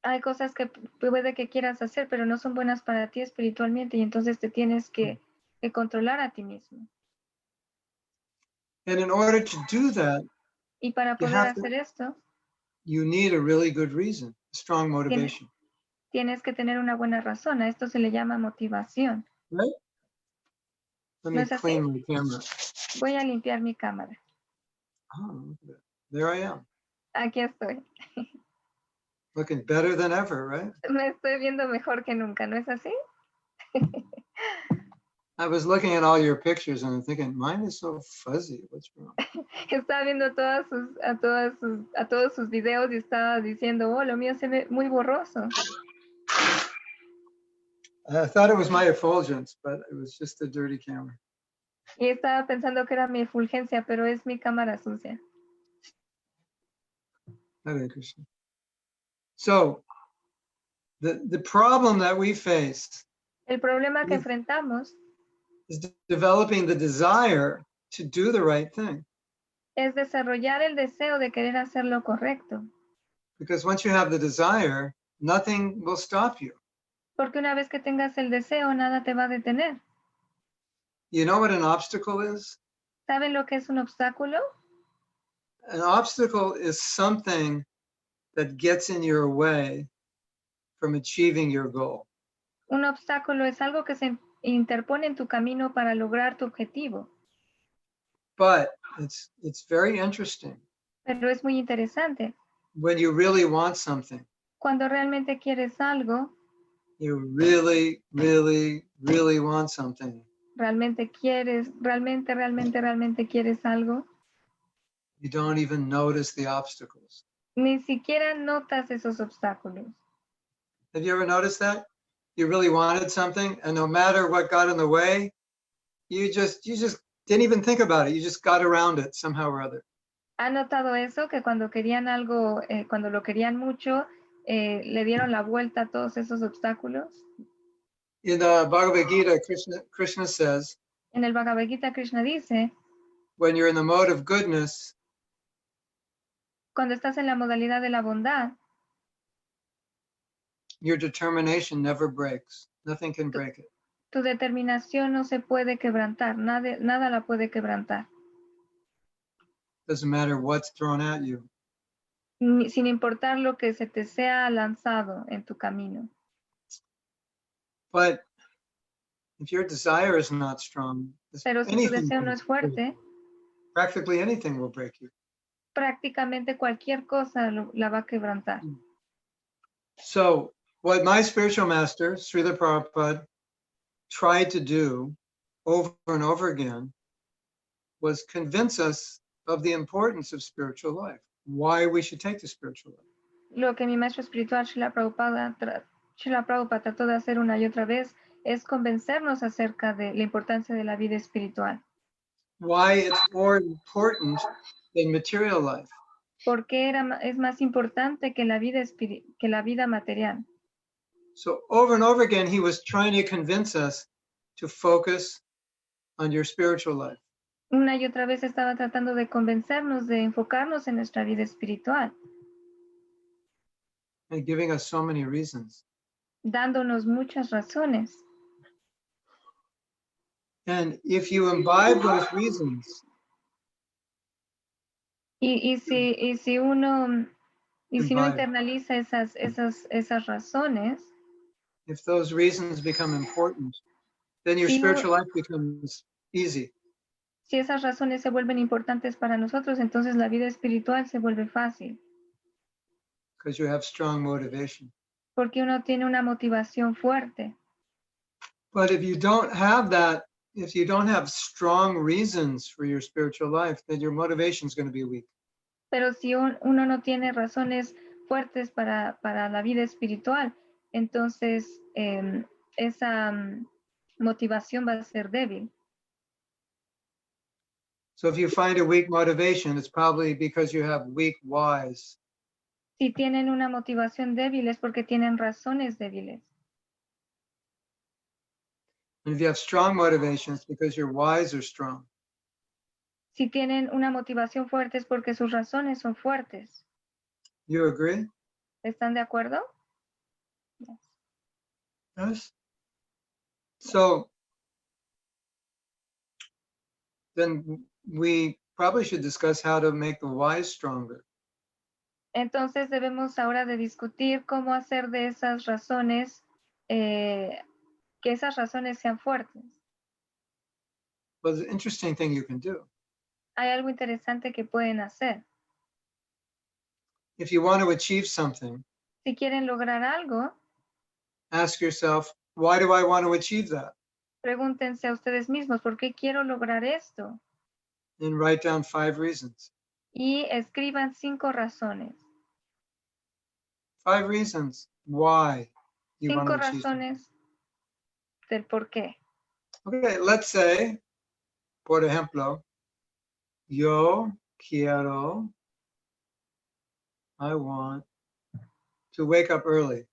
[SPEAKER 4] Hay cosas que puede que quieras hacer, pero no son buenas para ti espiritualmente, y entonces te tienes que controlar a ti mismo.
[SPEAKER 1] And in order to do that,
[SPEAKER 4] Y para
[SPEAKER 1] You
[SPEAKER 4] poder
[SPEAKER 1] have to-
[SPEAKER 4] hacer esto,
[SPEAKER 1] you need a really good reason, strong motivation.
[SPEAKER 4] tienes que tener una buena razón. A esto se le llama motivación.
[SPEAKER 1] Right? Let
[SPEAKER 4] ¿No
[SPEAKER 1] me
[SPEAKER 4] es así?
[SPEAKER 1] clean my camera.
[SPEAKER 4] Voy a limpiar mi cámara.
[SPEAKER 1] Oh, look at that. There I am,
[SPEAKER 4] Aquí estoy.
[SPEAKER 1] looking better than ever, right?
[SPEAKER 4] Me estoy viendo mejor que nunca, ¿no es así?
[SPEAKER 1] I was looking at all your pictures and I'm thinking, mine is so fuzzy. What's wrong?
[SPEAKER 4] Estaba viendo a todos sus videos y estaba diciendo, oh, lo mío se ve muy borroso.
[SPEAKER 1] I thought it was my effulgence, but it was just a dirty camera.
[SPEAKER 4] Y estaba pensando que era mi efulgencia, pero es mi cámara sucia.
[SPEAKER 1] Hare Krishna. So the problem that we face
[SPEAKER 4] El problema que
[SPEAKER 1] Sí.
[SPEAKER 4] enfrentamos
[SPEAKER 1] is developing the desire to do the right thing.
[SPEAKER 4] es desarrollar el deseo de querer hacer lo correcto.
[SPEAKER 1] Because once you have the desire, nothing will stop you.
[SPEAKER 4] Porque una vez que tengas el deseo, nada te va a detener.
[SPEAKER 1] You know what an obstacle is?
[SPEAKER 4] ¿Saben lo que es un obstáculo?
[SPEAKER 1] An obstacle is something that gets in your way from achieving your goal.
[SPEAKER 4] Un obstáculo es algo que se interpone en tu camino para lograr tu objetivo.
[SPEAKER 1] But it's very interesting
[SPEAKER 4] Pero es muy interesante.
[SPEAKER 1] when you really want something.
[SPEAKER 4] Cuando realmente quieres algo,
[SPEAKER 1] You really, really, really want something.
[SPEAKER 4] realmente quieres algo,
[SPEAKER 1] You don't even notice the obstacles.
[SPEAKER 4] ni siquiera notas esos obstáculos.
[SPEAKER 1] Have you ever noticed that? You really wanted something, and no matter what got in the way, you just didn't even think about it. You just got around it somehow or other.
[SPEAKER 4] ¿Ha notado eso? Que cuando querían algo, cuando lo querían mucho, le dieron la vuelta a todos esos obstáculos.
[SPEAKER 1] In the Bhagavad Gita, Krishna says,
[SPEAKER 4] En el Bhagavad Gita, Krishna dice,
[SPEAKER 1] when you're in the mode of goodness,
[SPEAKER 4] cuando estás en la modalidad de la bondad,
[SPEAKER 1] your determination never breaks. Nothing can break it.
[SPEAKER 4] tu determinación no se puede quebrantar, nada la puede quebrantar,
[SPEAKER 1] Doesn't matter what's thrown at you.
[SPEAKER 4] sin importar lo que se te sea lanzado en tu camino.
[SPEAKER 1] But if your desire is not strong,
[SPEAKER 4] Pero si tu deseo no es fuerte,
[SPEAKER 1] practically anything will break you.
[SPEAKER 4] prácticamente cualquier cosa la va a quebrantar.
[SPEAKER 1] So what my spiritual master, Srila Prabhupada, tried to do over and over again was convince us of the importance of spiritual life, why we should take the spiritual life.
[SPEAKER 4] Lo que mi maestro espiritual, Srila Prabhupada trató de hacer una y otra vez es convencernos acerca de la importancia de la vida espiritual.
[SPEAKER 1] Why it's more important than material life.
[SPEAKER 4] Porque es más importante que la vida material.
[SPEAKER 1] So over and over again, he was trying to convince us to focus on your spiritual life.
[SPEAKER 4] Una y otra vez estaba tratando de convencernos de enfocarnos en nuestra vida espiritual,
[SPEAKER 1] And giving us so many reasons.
[SPEAKER 4] dándonos muchas razones.
[SPEAKER 1] And if you imbibe those reasons,
[SPEAKER 4] Y si uno
[SPEAKER 1] Imbibe.
[SPEAKER 4] internaliza esas razones,
[SPEAKER 1] if those reasons become important, then your
[SPEAKER 4] Si no-
[SPEAKER 1] spiritual life becomes easy.
[SPEAKER 4] si esas razones se vuelven importantes para nosotros, entonces la vida espiritual se vuelve fácil,
[SPEAKER 1] Because you have strong motivation.
[SPEAKER 4] porque uno tiene una motivación fuerte.
[SPEAKER 1] But if you don't have that, if you don't have strong reasons for your spiritual life, then your motivation is going to be weak.
[SPEAKER 4] Pero si uno no tiene razones fuertes para la vida espiritual, entonces esa motivación va a ser débil.
[SPEAKER 1] So if you find a weak motivation, it's probably because you have weak whys.
[SPEAKER 4] Si tienen una motivación débil es porque tienen razones débiles.
[SPEAKER 1] And if you have strong motivation, it's because your whys are strong.
[SPEAKER 4] Si tienen una motivación fuerte es porque sus razones son fuertes.
[SPEAKER 1] You agree?
[SPEAKER 4] ¿Están de acuerdo?
[SPEAKER 1] Yes. So then we probably should discuss how to make the whys stronger.
[SPEAKER 4] Entonces debemos ahora de discutir cómo hacer de esas razones, que esas razones sean fuertes.
[SPEAKER 1] Well, there's an interesting thing you can do.
[SPEAKER 4] Hay algo interesante que pueden hacer.
[SPEAKER 1] If you want to achieve something,
[SPEAKER 4] Si quieren lograr algo,
[SPEAKER 1] ask yourself, why do I want to achieve that?
[SPEAKER 4] pregúntense a ustedes mismos, ¿por qué quiero lograr esto?
[SPEAKER 1] And write down 5 reasons.
[SPEAKER 4] Y escriban 5 razones.
[SPEAKER 1] 5 reasons why you want
[SPEAKER 4] 5
[SPEAKER 1] to achieve something.
[SPEAKER 4] razones del por qué.
[SPEAKER 1] Okay, let's say, por ejemplo, yo quiero, I want to wake up early.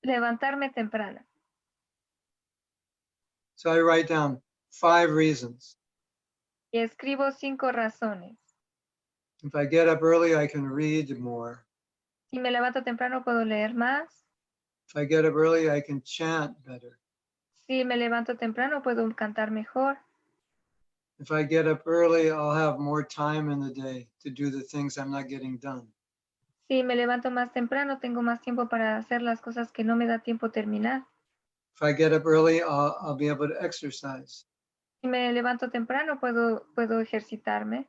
[SPEAKER 4] Levantarme temprano.
[SPEAKER 1] So I write down 5 reasons.
[SPEAKER 4] Y escribo 5 razones.
[SPEAKER 1] If I get up early, I can read more.
[SPEAKER 4] Si me levanto temprano, puedo leer más.
[SPEAKER 1] If I get up early, I can chant better.
[SPEAKER 4] Si me levanto temprano, puedo cantar mejor.
[SPEAKER 1] If I get up early, I'll have more time in the day to do the things I'm not getting done.
[SPEAKER 4] Si me levanto más temprano, tengo más tiempo para hacer las cosas que no me da tiempo terminar.
[SPEAKER 1] If I get up early, I'll be able to exercise.
[SPEAKER 4] Si me levanto temprano, puedo ejercitarme.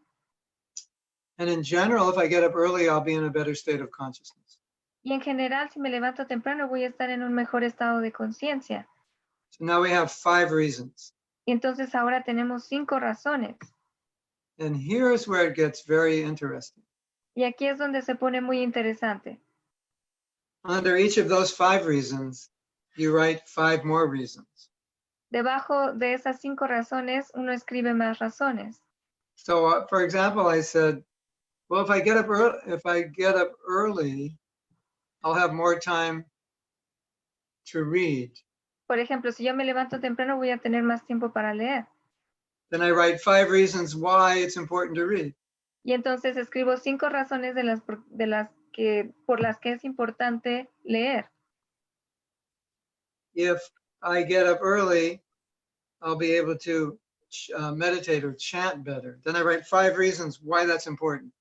[SPEAKER 1] And in general, if I get up early, I'll be in a better state of consciousness.
[SPEAKER 4] Y en general, si me levanto temprano, voy a estar en un mejor estado de conciencia.
[SPEAKER 1] So now we have 5 reasons.
[SPEAKER 4] Y entonces ahora tenemos 5 razones.
[SPEAKER 1] And here's where it gets very interesting.
[SPEAKER 4] Y aquí es donde se pone muy interesante.
[SPEAKER 1] Under each of those 5 reasons, you write 5 more reasons.
[SPEAKER 4] Debajo de esas 5 razones, uno escribe más razones.
[SPEAKER 1] So, for example, I said, well, if I get up early, I'll have more time to read.
[SPEAKER 4] Por ejemplo, si yo me levanto temprano, voy a tener más tiempo para leer.
[SPEAKER 1] Then I write 5 reasons why it's important to read.
[SPEAKER 4] Y entonces escribo 5 razones por las que es importante leer.
[SPEAKER 1] If I get up early, I'll be able to meditate or chant better. Then I write 5 reasons why that's important.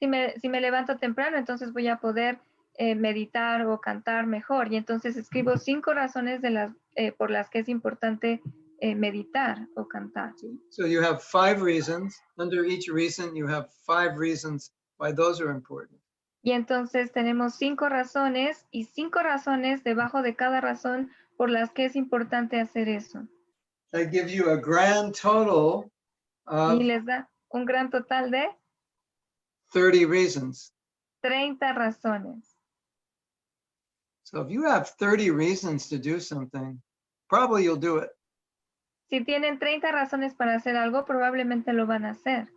[SPEAKER 4] Si me levanto temprano, entonces voy a poder meditar o cantar mejor. Y entonces escribo 5 razones por las que es importante meditar o cantar.
[SPEAKER 1] So you have 5 reasons. Under each reason, you have 5 reasons why those are important.
[SPEAKER 4] Y entonces tenemos 5 razones y 5 razones debajo de cada razón por las que es importante hacer eso.
[SPEAKER 1] That gives you a grand total of
[SPEAKER 4] Y les da un gran total de
[SPEAKER 1] 30 reasons.
[SPEAKER 4] 30 razones.
[SPEAKER 1] So if you have 30 reasons to do something, probably you'll do it.
[SPEAKER 4] Si tienen 30 razones para hacer algo, probablemente lo van a hacer.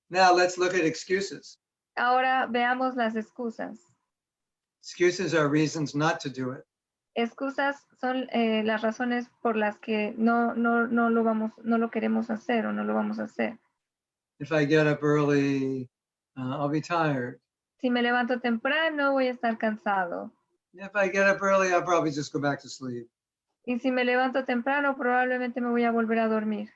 [SPEAKER 1] Now let's look at excuses.
[SPEAKER 4] Ahora veamos las excusas.
[SPEAKER 1] Excuses are reasons not to do it.
[SPEAKER 4] Excusas son las razones por las que no lo queremos hacer o no lo vamos a hacer.
[SPEAKER 1] If I get up early, I'll be tired.
[SPEAKER 4] Si me levanto temprano, voy a estar cansado.
[SPEAKER 1] If I get up early, I'll probably just go back to sleep.
[SPEAKER 4] Y si me levanto temprano, probablemente me voy a volver a dormir.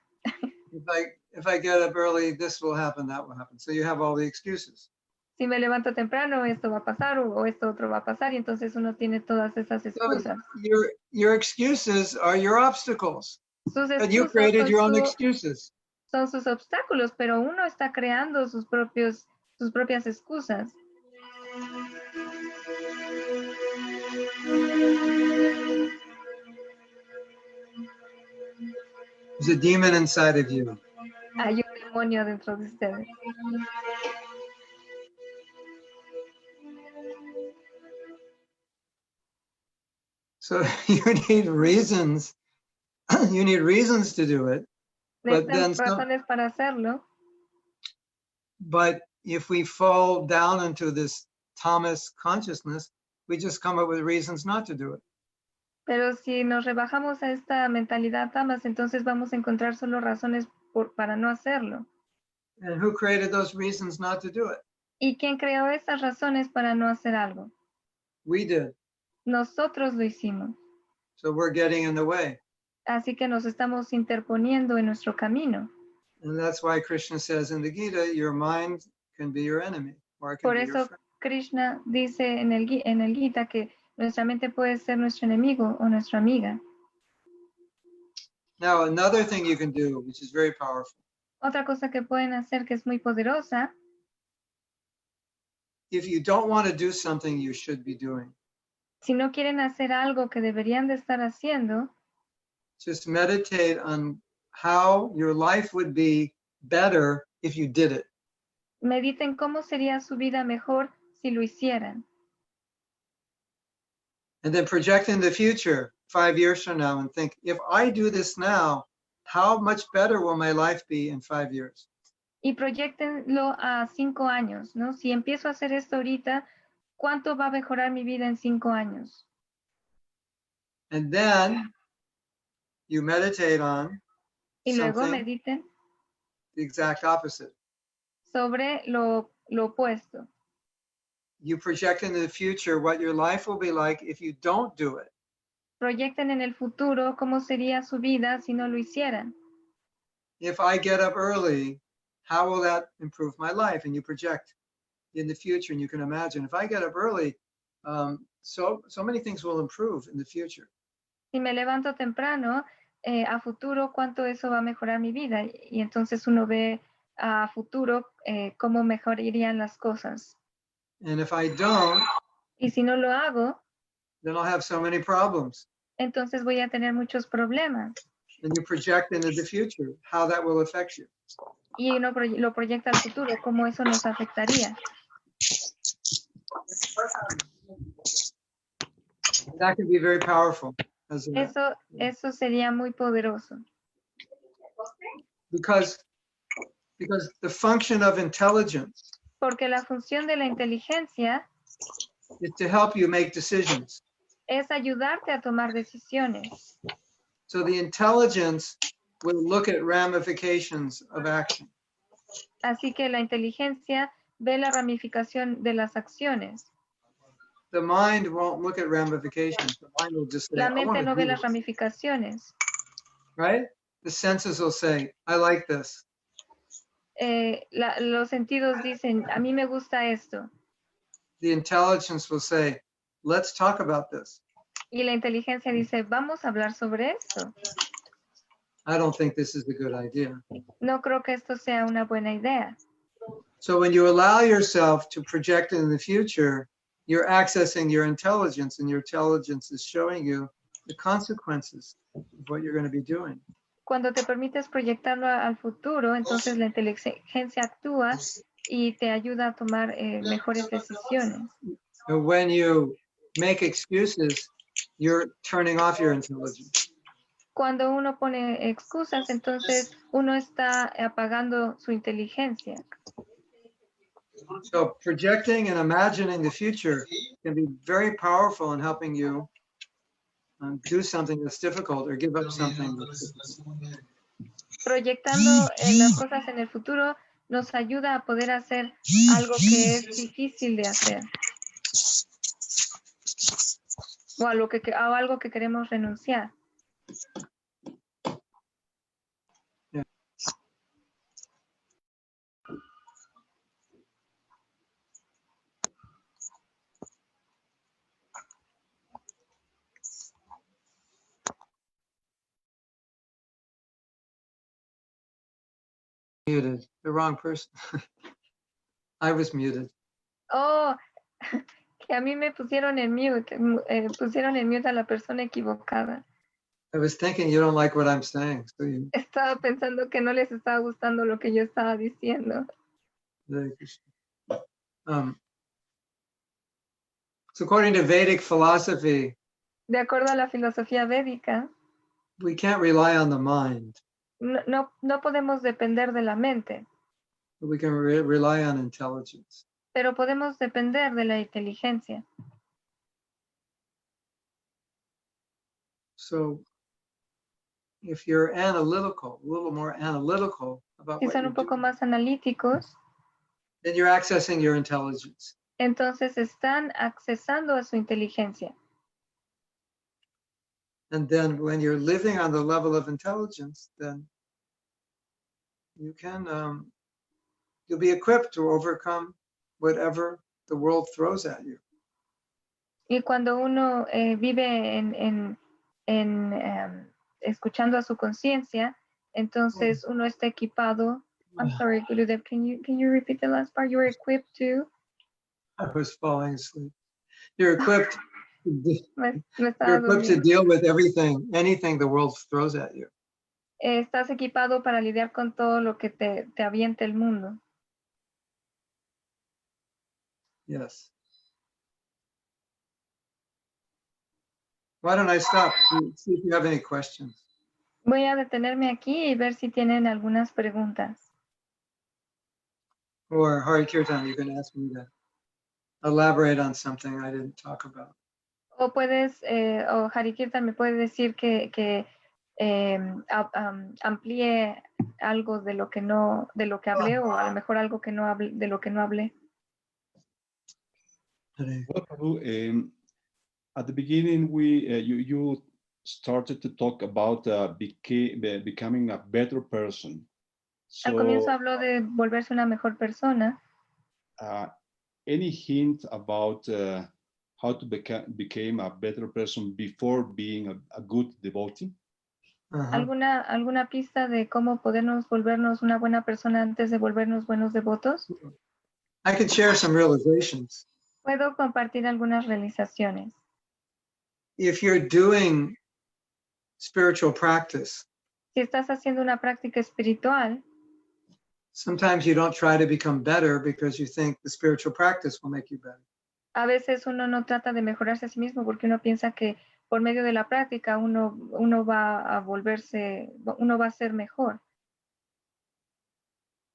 [SPEAKER 1] If I get up early, this will happen, that will happen. So you have all the excuses.
[SPEAKER 4] Si me levanto temprano, esto va a pasar o esto otro va a pasar. Y entonces uno tiene todas esas excusas.
[SPEAKER 1] So your excuses are your obstacles.
[SPEAKER 4] Sus
[SPEAKER 1] But you
[SPEAKER 4] excusas
[SPEAKER 1] created your own
[SPEAKER 4] son
[SPEAKER 1] excuses.
[SPEAKER 4] sus obstáculos, pero uno está creando sus propias excusas.
[SPEAKER 1] There's a demon inside of you.
[SPEAKER 4] Hay un demonio dentro de ustedes.
[SPEAKER 1] So you need reasons. You need reasons to do it. But then
[SPEAKER 4] Necesitan razones para hacerlo.
[SPEAKER 1] But if we fall down into this Thomas consciousness, we just come up with reasons not to do it.
[SPEAKER 4] Pero si nos rebajamos a esta mentalidad tamas, entonces vamos a encontrar solo razones para no hacerlo.
[SPEAKER 1] And who created those reasons not to do it?
[SPEAKER 4] ¿Y quién creó esas razones para no hacer algo?
[SPEAKER 1] We did.
[SPEAKER 4] Nosotros lo hicimos.
[SPEAKER 1] So we're getting in the way.
[SPEAKER 4] Así que nos estamos interponiendo en nuestro camino.
[SPEAKER 1] And that's why Krishna says in the Gita, your mind can be your enemy. Or it can
[SPEAKER 4] Por
[SPEAKER 1] be your
[SPEAKER 4] eso
[SPEAKER 1] friend.
[SPEAKER 4] Krishna dice en el Gita que nuestra mente puede ser nuestro enemigo o nuestra amiga.
[SPEAKER 1] Now, another thing you can do, which is very powerful,
[SPEAKER 4] Otra cosa que pueden hacer que es muy poderosa,
[SPEAKER 1] if you don't want to do something you should be doing,
[SPEAKER 4] si no quieren hacer algo que deberían de estar haciendo,
[SPEAKER 1] just meditate on how your life would be better if you did it.
[SPEAKER 4] mediten cómo sería su vida mejor si lo hicieran.
[SPEAKER 1] And then project in the future 5 years from now and think, if I do this now, how much better will my life be in 5 years?
[SPEAKER 4] Y proyectenlo a 5 años, ¿no? Si empiezo a hacer esto ahorita, ¿cuánto va a mejorar mi vida en 5 años?
[SPEAKER 1] And then you meditate on
[SPEAKER 4] Y luego
[SPEAKER 1] something
[SPEAKER 4] mediten
[SPEAKER 1] the exact opposite.
[SPEAKER 4] sobre lo opuesto.
[SPEAKER 1] You project into the future what your life will be like if you don't do it.
[SPEAKER 4] Proyecten en el futuro cómo sería su vida si no lo hicieran.
[SPEAKER 1] If I get up early, how will that improve my life? And you project in the future, and you can imagine, if I get up early, so many things will improve in the future.
[SPEAKER 4] Si me levanto temprano, a futuro, ¿cuánto eso va a mejorar mi vida? Y entonces uno ve a futuro cómo mejorarían las cosas.
[SPEAKER 1] And if I don't,
[SPEAKER 4] Y si no lo hago,
[SPEAKER 1] then I'll have so many problems.
[SPEAKER 4] entonces voy a tener muchos problemas.
[SPEAKER 1] And you project into the future how that will affect you.
[SPEAKER 4] Y uno lo proyecta al futuro, cómo eso nos afectaría.
[SPEAKER 1] That can be very powerful. as a,
[SPEAKER 4] Eso sería muy poderoso.
[SPEAKER 1] because the function of intelligence
[SPEAKER 4] Porque la función de la inteligencia
[SPEAKER 1] is to help you make decisions.
[SPEAKER 4] es ayudarte a tomar decisiones.
[SPEAKER 1] So the intelligence will look at ramifications of action.
[SPEAKER 4] Así que la inteligencia ve la ramificación de las acciones.
[SPEAKER 1] The mind won't look at ramifications. The mind will just say,
[SPEAKER 4] La
[SPEAKER 1] I want
[SPEAKER 4] mente
[SPEAKER 1] to
[SPEAKER 4] no ve
[SPEAKER 1] do
[SPEAKER 4] las
[SPEAKER 1] this,
[SPEAKER 4] ramificaciones.
[SPEAKER 1] right? The senses will say, I like this.
[SPEAKER 4] Los sentidos dicen, a mí me gusta esto.
[SPEAKER 1] The intelligence will say, let's talk about this.
[SPEAKER 4] Y la inteligencia dice, vamos a hablar sobre esto.
[SPEAKER 1] I don't think this is a good idea.
[SPEAKER 4] No creo que esto sea una buena idea.
[SPEAKER 1] So when you allow yourself to project in the future, you're accessing your intelligence, and your intelligence is showing you the consequences of what you're going to be doing.
[SPEAKER 4] Cuando te permites proyectarlo al futuro, entonces la inteligencia actúa y te ayuda a tomar mejores decisiones.
[SPEAKER 1] And when you make excuses, you're turning off your intelligence.
[SPEAKER 4] Cuando uno pone excusas, entonces uno está apagando su inteligencia.
[SPEAKER 1] So projecting and imagining the future can be very powerful in helping you do something that's difficult or give up something that's difficult.
[SPEAKER 4] Proyectando las cosas en el futuro nos ayuda a poder hacer algo que es difícil de hacer. O a algo que queremos renunciar.
[SPEAKER 1] Yeah. Muted, the wrong person. I was muted.
[SPEAKER 4] Oh, que a mí me pusieron en mute, a la persona equivocada.
[SPEAKER 1] I was thinking you don't like what I'm saying. So you,
[SPEAKER 4] Estaba pensando que no les estaba gustando lo que yo estaba diciendo.
[SPEAKER 1] So according to Vedic philosophy,
[SPEAKER 4] De acuerdo a la filosofía védica,
[SPEAKER 1] we can't rely on the mind,
[SPEAKER 4] no podemos depender de la mente,
[SPEAKER 1] but we can rely on intelligence.
[SPEAKER 4] pero podemos depender de la inteligencia.
[SPEAKER 1] So if you're analytical, a little more analytical about
[SPEAKER 4] Si
[SPEAKER 1] what
[SPEAKER 4] son
[SPEAKER 1] you're
[SPEAKER 4] un poco
[SPEAKER 1] doing,
[SPEAKER 4] más analíticos,
[SPEAKER 1] then you're accessing your intelligence.
[SPEAKER 4] entonces están accesando a su inteligencia.
[SPEAKER 1] And then when you're living on the level of intelligence, then you can, you'll be equipped to overcome whatever the world throws at you.
[SPEAKER 4] Y cuando uno vive escuchando a su conciencia, entonces uno está equipado. I'm sorry, Gurudev, can you repeat the last part? You're equipped to.
[SPEAKER 1] I was falling asleep. You're equipped.
[SPEAKER 4] Me estaba
[SPEAKER 1] You're equipped to
[SPEAKER 4] durmiendo.
[SPEAKER 1] deal with anything the world throws at you.
[SPEAKER 4] Estás equipado para lidiar con todo lo que te avienta el mundo.
[SPEAKER 1] Yes. Why don't I stop? See if you have any questions.
[SPEAKER 4] Voy a detenerme aquí y ver si tienen algunas preguntas.
[SPEAKER 1] Or Hari Kirtan, you can ask me to elaborate on something I didn't talk about.
[SPEAKER 4] O puedes, o Harikirtan me puede decir que amplíe algo de lo que hablé, o a lo mejor algo que no hablé, de lo que no hablé.
[SPEAKER 3] Well, Prabhu, at the beginning, you started to talk about becoming a better person.
[SPEAKER 4] Al comienzo habló de volverse una mejor persona.
[SPEAKER 3] Any hint about how to become a better person before being a good devotee?
[SPEAKER 4] ¿Alguna pista de cómo volvernos una buena persona antes de volvernos buenos devotos?
[SPEAKER 1] I can share some realizations.
[SPEAKER 4] Puedo compartir algunas realizaciones.
[SPEAKER 1] If you're doing spiritual practice,
[SPEAKER 4] Si estás haciendo una práctica espiritual,
[SPEAKER 1] sometimes you don't try to become better because you think the spiritual practice will make you better.
[SPEAKER 4] a veces uno no trata de mejorarse a sí mismo porque uno piensa que por medio de la práctica uno va a ser mejor.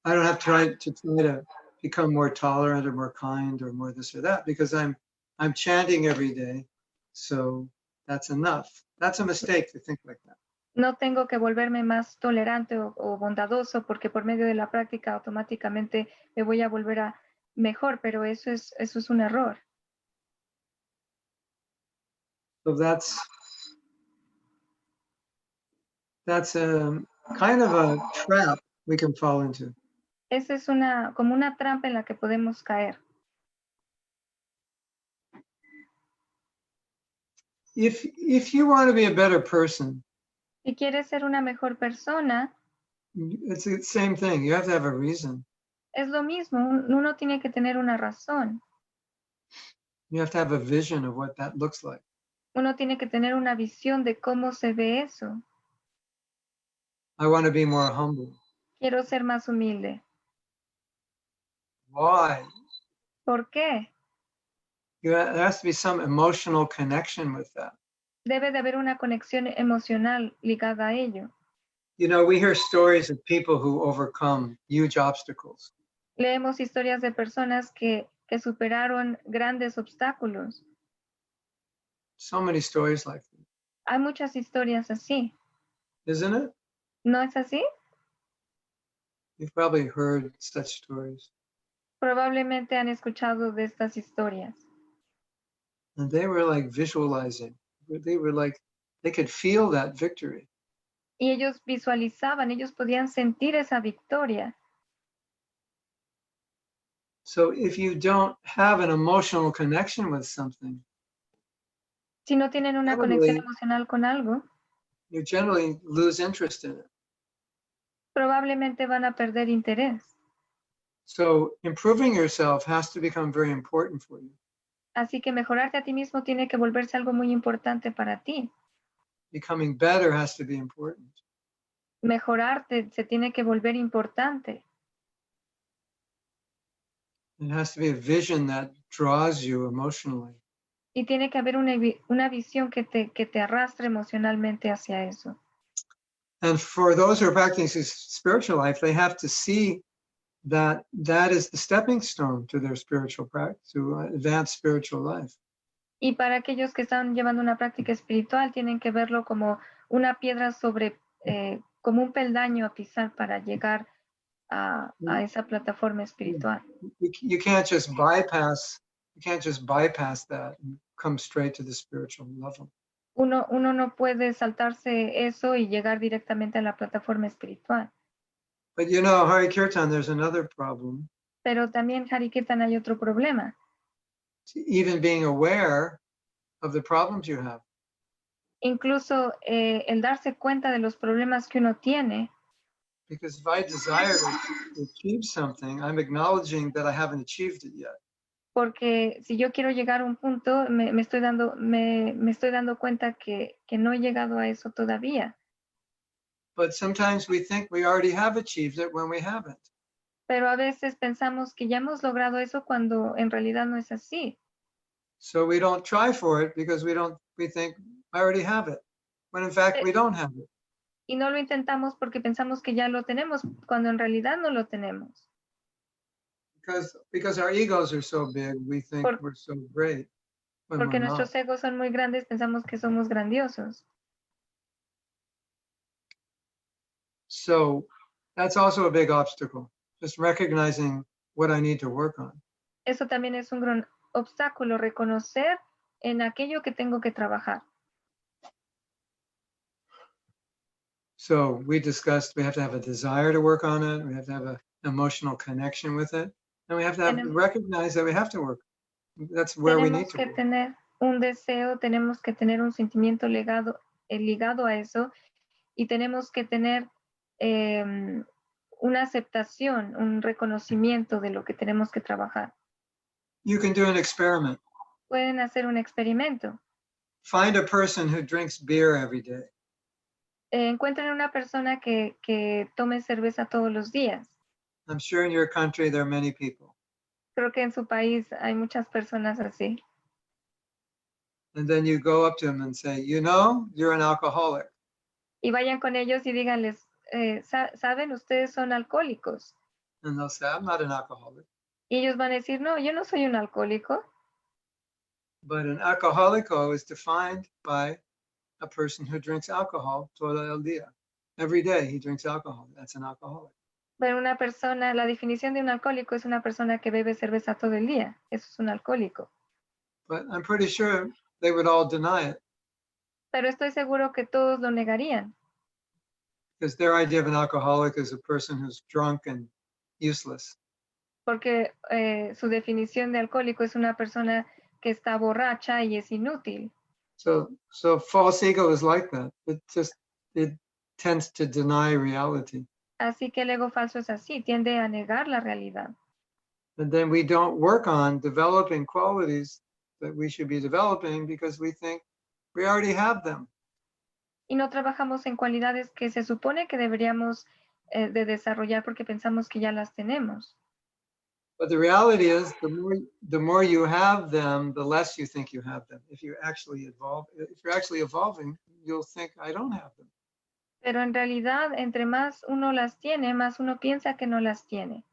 [SPEAKER 1] I don't have to try to become more tolerant or more kind or more this or that because I'm chanting every day. So that's enough. That's a mistake to think like that.
[SPEAKER 4] No tengo que volverme más tolerante o bondadoso porque por medio de la práctica automáticamente me voy a volver a mejor, pero eso es un error.
[SPEAKER 1] So that's a kind of a trap we can fall into.
[SPEAKER 4] Esa es como una trampa en la que podemos caer.
[SPEAKER 1] If you want to be a better person,
[SPEAKER 4] Si quieres ser una mejor persona,
[SPEAKER 1] it's the same thing. You have to have a reason.
[SPEAKER 4] es lo mismo, uno tiene que tener una razón.
[SPEAKER 1] You have to have a vision of what that looks like.
[SPEAKER 4] Uno tiene que tener una visión de cómo se ve eso.
[SPEAKER 1] I want to be more humble.
[SPEAKER 4] Quiero ser más humilde.
[SPEAKER 1] Why?
[SPEAKER 4] ¿Por qué?
[SPEAKER 1] There has to be some emotional connection with that.
[SPEAKER 4] Debe de haber una conexión emocional ligada a ello.
[SPEAKER 1] You know, we hear stories of people who overcome huge obstacles.
[SPEAKER 4] Leemos historias de personas que superaron grandes obstáculos.
[SPEAKER 1] So many stories like that.
[SPEAKER 4] Hay muchas historias así.
[SPEAKER 1] Isn't it?
[SPEAKER 4] ¿No es así?
[SPEAKER 1] You've probably heard such stories.
[SPEAKER 4] Probablemente han escuchado de estas historias.
[SPEAKER 1] And they were like visualizing. They were like, they could feel that victory.
[SPEAKER 4] Y ellos visualizaban, ellos podían sentir esa victoria.
[SPEAKER 1] So if you don't have an emotional connection with something,
[SPEAKER 4] Si no tienen una conexión emocional con algo,
[SPEAKER 1] you generally lose interest in it.
[SPEAKER 4] probablemente van a perder interés.
[SPEAKER 1] So improving yourself has to become very important for you.
[SPEAKER 4] Así que mejorarte a ti mismo tiene que volverse algo muy importante para ti.
[SPEAKER 1] Becoming better has to be important.
[SPEAKER 4] Mejorarte se tiene que volver importante.
[SPEAKER 1] It has to be a vision that draws you emotionally.
[SPEAKER 4] Y tiene que haber una visión que te arrastre emocionalmente hacia eso.
[SPEAKER 1] And for those who are practicing spiritual life, they have to see that that is the stepping stone to their spiritual practice, to advance spiritual life.
[SPEAKER 4] Y para aquellos que están llevando una práctica espiritual, tienen que verlo como una piedra como un peldaño a pisar para llegar a esa plataforma espiritual.
[SPEAKER 1] You can't just bypass that and come straight to the spiritual level.
[SPEAKER 4] Uno no puede saltarse eso y llegar directamente a la plataforma espiritual.
[SPEAKER 1] But you know, Hari Kirtan, there's another problem.
[SPEAKER 4] Pero también, Hari Kirtan, hay otro problema.
[SPEAKER 1] Even being aware of the problems you have.
[SPEAKER 4] Incluso el darse cuenta de los problemas que uno tiene.
[SPEAKER 1] Because if I desire to achieve something, I'm acknowledging that I haven't achieved it yet.
[SPEAKER 4] Porque si yo quiero llegar a un punto, me estoy dando cuenta que no he llegado a eso todavía.
[SPEAKER 1] But sometimes we think we already have achieved it when we haven't.
[SPEAKER 4] Pero a veces pensamos que ya hemos logrado eso cuando en realidad no es así.
[SPEAKER 1] So we don't try for it because we think I already have it, when in fact we don't have it.
[SPEAKER 4] Y no lo intentamos porque pensamos que ya lo tenemos cuando en realidad no lo tenemos.
[SPEAKER 1] Because our egos are so big, we think we're so great.
[SPEAKER 4] Porque nuestros egos son muy grandes, pensamos que somos grandiosos.
[SPEAKER 1] So that's also a big obstacle, just recognizing what I need to work on.
[SPEAKER 4] Eso también es un gran obstáculo, reconocer en aquello que tengo que trabajar.
[SPEAKER 1] So we discussed we have to have a desire to work on it, we have to have an emotional connection with it, and we have to recognize that we have to work. That's where we need to work.
[SPEAKER 4] Tenemos que tener un deseo, tenemos que tener un sentimiento ligado a eso, y tenemos que tener una aceptación, un reconocimiento de lo que tenemos que trabajar.
[SPEAKER 1] You can do an experiment.
[SPEAKER 4] Pueden hacer un experimento.
[SPEAKER 1] Find a person who drinks beer every day.
[SPEAKER 4] Encuentren una persona que tome cerveza todos los días.
[SPEAKER 1] I'm sure in your country there are many people.
[SPEAKER 4] Creo que en su país hay muchas personas así.
[SPEAKER 1] And then you go up to them and say, you know, you're an alcoholic.
[SPEAKER 4] Y vayan con ellos y díganles, ¿saben? Ustedes son alcohólicos.
[SPEAKER 1] And they'll say, I'm not an alcoholic.
[SPEAKER 4] Y ellos van a decir, no, yo no soy un alcohólico.
[SPEAKER 1] But an alcohólico is defined by a person who drinks alcohol todo el día. Every day he drinks alcohol. That's an alcoholic.
[SPEAKER 4] Pero una persona, la definición de un alcohólico es una persona que bebe cerveza todo el día. Eso es un alcohólico.
[SPEAKER 1] But I'm pretty sure they would all deny it,
[SPEAKER 4] Pero estoy seguro que todos lo negarían.
[SPEAKER 1] because their idea of an alcoholic is a person who's drunk and useless.
[SPEAKER 4] Porque su definición de alcohólico es una persona que está borracha y es inútil.
[SPEAKER 1] So false ego is like that. It tends to deny reality.
[SPEAKER 4] Así que el ego falso es así, tiende a negar la realidad.
[SPEAKER 1] And then we don't work on developing qualities that we should be developing because we think we already have them.
[SPEAKER 4] Y no trabajamos en cualidades que se supone que deberíamos de desarrollar porque pensamos que ya las tenemos.
[SPEAKER 1] But the reality is, the more you have them, the less you think you have them. If you're actually evolving, you'll think, I don't have them.
[SPEAKER 4] Pero en realidad, entre más uno las tiene, más uno piensa que no las tiene.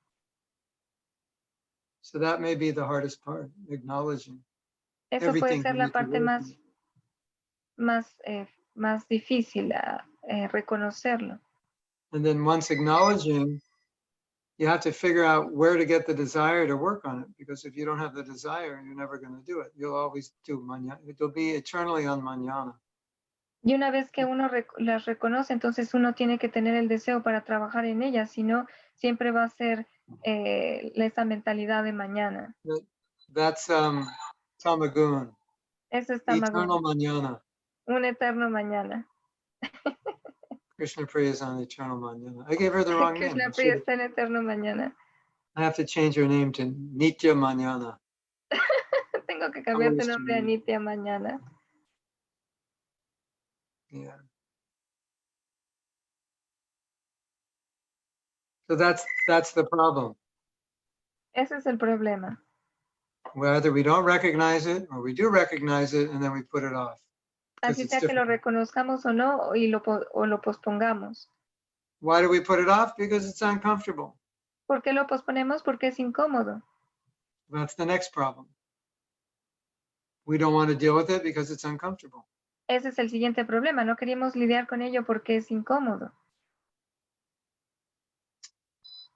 [SPEAKER 1] So that may be the hardest part, acknowledging.
[SPEAKER 4] Eso puede
[SPEAKER 1] Everything
[SPEAKER 4] ser
[SPEAKER 1] you
[SPEAKER 4] la
[SPEAKER 1] need to
[SPEAKER 4] parte
[SPEAKER 1] work on.
[SPEAKER 4] más difícil, reconocerlo.
[SPEAKER 1] And then once acknowledging, you have to figure out where to get the desire to work on it. Because if you don't have the desire, you're never going to do it. You'll always do mañana. It'll be eternally on mañana.
[SPEAKER 4] Y una vez que uno las reconoce, entonces uno tiene que tener el deseo para trabajar en ellas, si no, siempre va a ser esa mentalidad de mañana.
[SPEAKER 1] That's tamagun,
[SPEAKER 4] Eso está
[SPEAKER 1] eternal
[SPEAKER 4] maduro,
[SPEAKER 1] mañana.
[SPEAKER 4] un eterno mañana.
[SPEAKER 1] Krishna Priya is on eternal mañana. I gave her the wrong name.
[SPEAKER 4] Krishna Priya está en eterno mañana.
[SPEAKER 1] I have to change her name to Nitya Mañana.
[SPEAKER 4] Tengo que cambiar tu
[SPEAKER 1] Always
[SPEAKER 4] nombre a
[SPEAKER 1] to-
[SPEAKER 4] Nitya mañana.
[SPEAKER 1] Yeah. So that's the problem.
[SPEAKER 4] Ese es el problema.
[SPEAKER 1] Whether we don't recognize it or we do recognize it and then we put it off. Because
[SPEAKER 4] Así
[SPEAKER 1] it's
[SPEAKER 4] sea que lo
[SPEAKER 1] difficult.
[SPEAKER 4] reconozcamos o no, o lo pospongamos.
[SPEAKER 1] Why do we put it off? Because it's uncomfortable.
[SPEAKER 4] ¿Por qué lo posponemos? Porque es incómodo.
[SPEAKER 1] That's the next problem. We don't want to deal with it because it's uncomfortable.
[SPEAKER 4] Ese es el siguiente problema. No queríamos lidiar con ello porque es incómodo.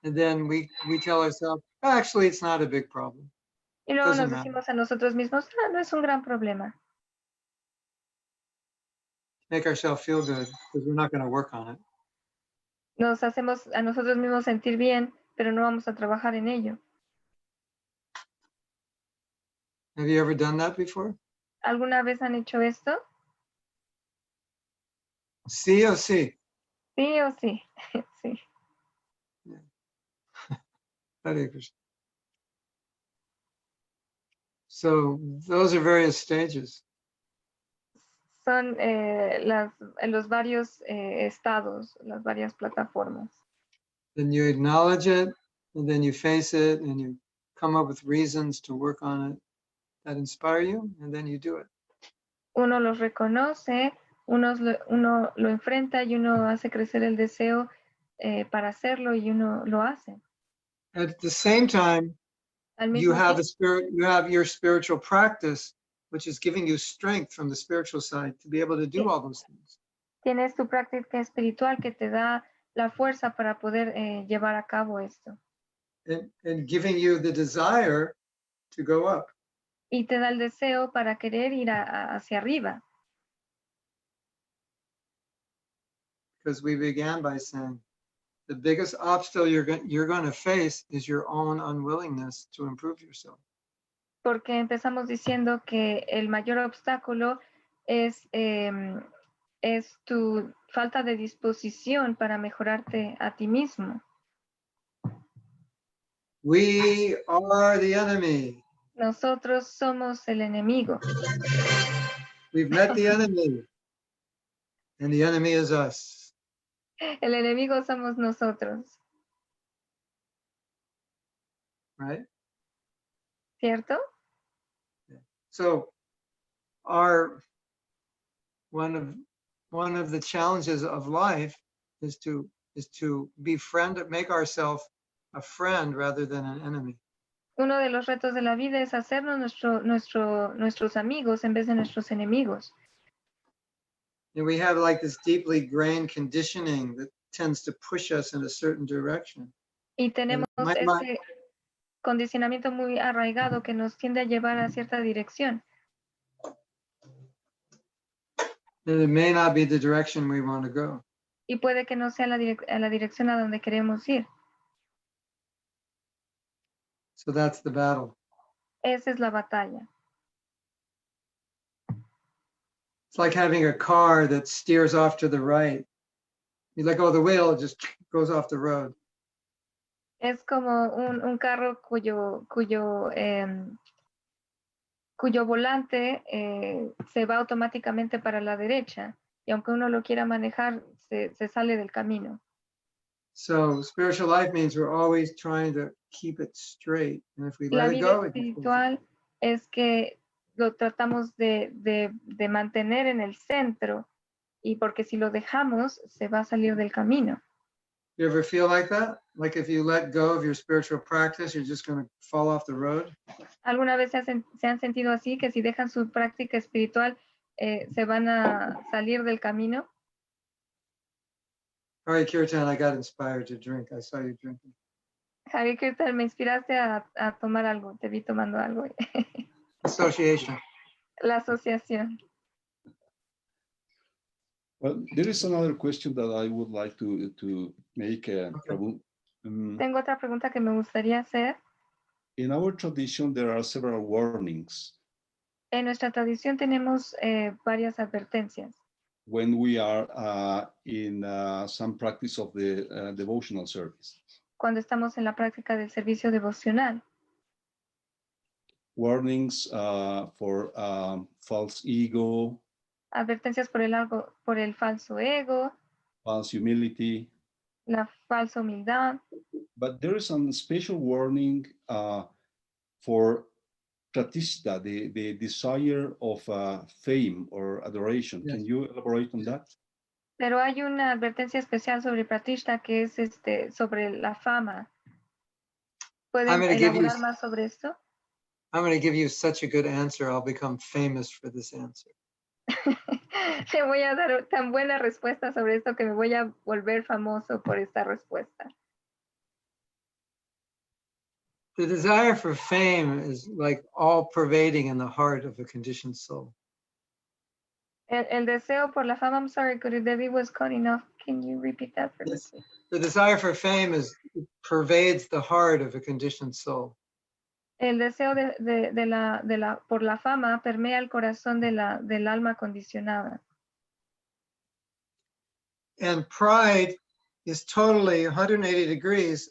[SPEAKER 1] And then we tell ourselves, actually, it's not a big problem.
[SPEAKER 4] Y luego
[SPEAKER 1] Doesn't
[SPEAKER 4] nos
[SPEAKER 1] matter.
[SPEAKER 4] decimos a nosotros mismos, no es un gran problema.
[SPEAKER 1] Make ourselves feel good because we're not going to work on it.
[SPEAKER 4] Nos hacemos a nosotros mismos sentir bien, pero no vamos a trabajar en ello.
[SPEAKER 1] Have you ever done that before?
[SPEAKER 4] ¿Alguna vez han hecho esto?
[SPEAKER 1] Sí o sí?
[SPEAKER 4] Sí o sí. Sí.
[SPEAKER 1] Hare Krishna. So those are various stages.
[SPEAKER 4] Son los varios estados, las varias plataformas.
[SPEAKER 1] Then you acknowledge it, and then you face it, and you come up with reasons to work on it that inspire you, and then you do it.
[SPEAKER 4] Uno los reconoce, uno lo enfrenta y uno hace crecer el deseo para hacerlo y uno lo hace.
[SPEAKER 1] At the same time,
[SPEAKER 4] Al
[SPEAKER 1] you
[SPEAKER 4] mismo
[SPEAKER 1] have
[SPEAKER 4] tiempo,
[SPEAKER 1] you have your spiritual practice, which is giving you strength from the spiritual side to be able to do
[SPEAKER 4] Sí.
[SPEAKER 1] all those things.
[SPEAKER 4] tienes tu práctica espiritual que te da la fuerza para poder llevar a cabo esto.
[SPEAKER 1] And giving you the desire to go up.
[SPEAKER 4] Y te da el deseo para querer ir hacia arriba.
[SPEAKER 1] Because we began by saying the biggest obstacle you're going to face is your own unwillingness to improve yourself.
[SPEAKER 4] Porque empezamos diciendo que el mayor obstáculo es tu falta de disposición para mejorarte a ti mismo.
[SPEAKER 1] We are the enemy.
[SPEAKER 4] Nosotros somos el enemigo.
[SPEAKER 1] We've met the enemy, and the enemy is us.
[SPEAKER 4] El enemigo somos nosotros,
[SPEAKER 1] Right?
[SPEAKER 4] ¿cierto?
[SPEAKER 1] So our one of the challenges of life is to make ourselves a friend rather than an enemy.
[SPEAKER 4] Uno de los retos de la vida es hacernos nuestros amigos en vez de nuestros enemigos.
[SPEAKER 1] And we have like this deeply grained conditioning that tends to push us in a certain direction.
[SPEAKER 4] Y tenemos
[SPEAKER 1] my-
[SPEAKER 4] este condicionamiento muy arraigado que nos tiende a llevar a cierta dirección.
[SPEAKER 1] And it may not be the direction we want to go.
[SPEAKER 4] Y puede que no sea la dirección a donde queremos ir.
[SPEAKER 1] So that's the battle.
[SPEAKER 4] Esa es la batalla.
[SPEAKER 1] It's like having a car that steers off to the right. You let go of the wheel, it just goes off the road.
[SPEAKER 4] Es como un carro cuyo volante se va automáticamente para la derecha y aunque uno lo quiera manejar, se sale del camino.
[SPEAKER 1] So spiritual life means we're always trying to keep it straight. And if we
[SPEAKER 4] La
[SPEAKER 1] let it
[SPEAKER 4] vida
[SPEAKER 1] go, it goes.
[SPEAKER 4] espiritual es que lo tratamos de mantener en el centro y porque si lo dejamos, se va a salir del camino.
[SPEAKER 1] You ever feel like that? Like if you let go of your spiritual practice, you're just going to fall off the road?
[SPEAKER 4] ¿Alguna vez se han sentido así, que si dejan su práctica espiritual, se van a salir del camino?
[SPEAKER 1] Hare Kirtan, I got inspired to drink. I saw you drinking.
[SPEAKER 4] Javier Kirtan, me inspiraste a tomar algo, te vi tomando algo.
[SPEAKER 1] Association.
[SPEAKER 4] La asociación.
[SPEAKER 3] Well, there is another question that I would like to make, Prabhu.
[SPEAKER 4] Tengo otra pregunta que me gustaría hacer.
[SPEAKER 3] In our tradition, there are several warnings
[SPEAKER 4] En nuestra tradición tenemos varias advertencias.
[SPEAKER 3] when we are in some practice of the devotional service.
[SPEAKER 4] Cuando estamos en la práctica del servicio devocional.
[SPEAKER 3] Warnings for false ego,
[SPEAKER 4] Advertencias por el falso ego,
[SPEAKER 3] false humility.
[SPEAKER 4] la falsa humildad.
[SPEAKER 3] But there is some special warning for pratishta, the desire of fame or adoration.
[SPEAKER 1] Yes.
[SPEAKER 3] Can you elaborate on that?
[SPEAKER 4] Pero hay una advertencia especial sobre pratishta que es sobre la fama. ¿Pueden elaborar más sobre esto?
[SPEAKER 1] I'm going to give you such a good answer. I'll become famous for this answer.
[SPEAKER 4] Le voy a dar tan buena respuesta sobre esto que me voy a volver famoso por esta respuesta.
[SPEAKER 1] The desire for fame is like all pervading in the heart of a conditioned soul.
[SPEAKER 4] El deseo por la fama, I'm sorry, Debbie was cutting off. Can you repeat that for me?
[SPEAKER 1] Yes. The desire for fame pervades the heart of a conditioned soul.
[SPEAKER 4] El deseo por la fama permea el corazón del alma condicionada.
[SPEAKER 1] And pride is totally 180 degrees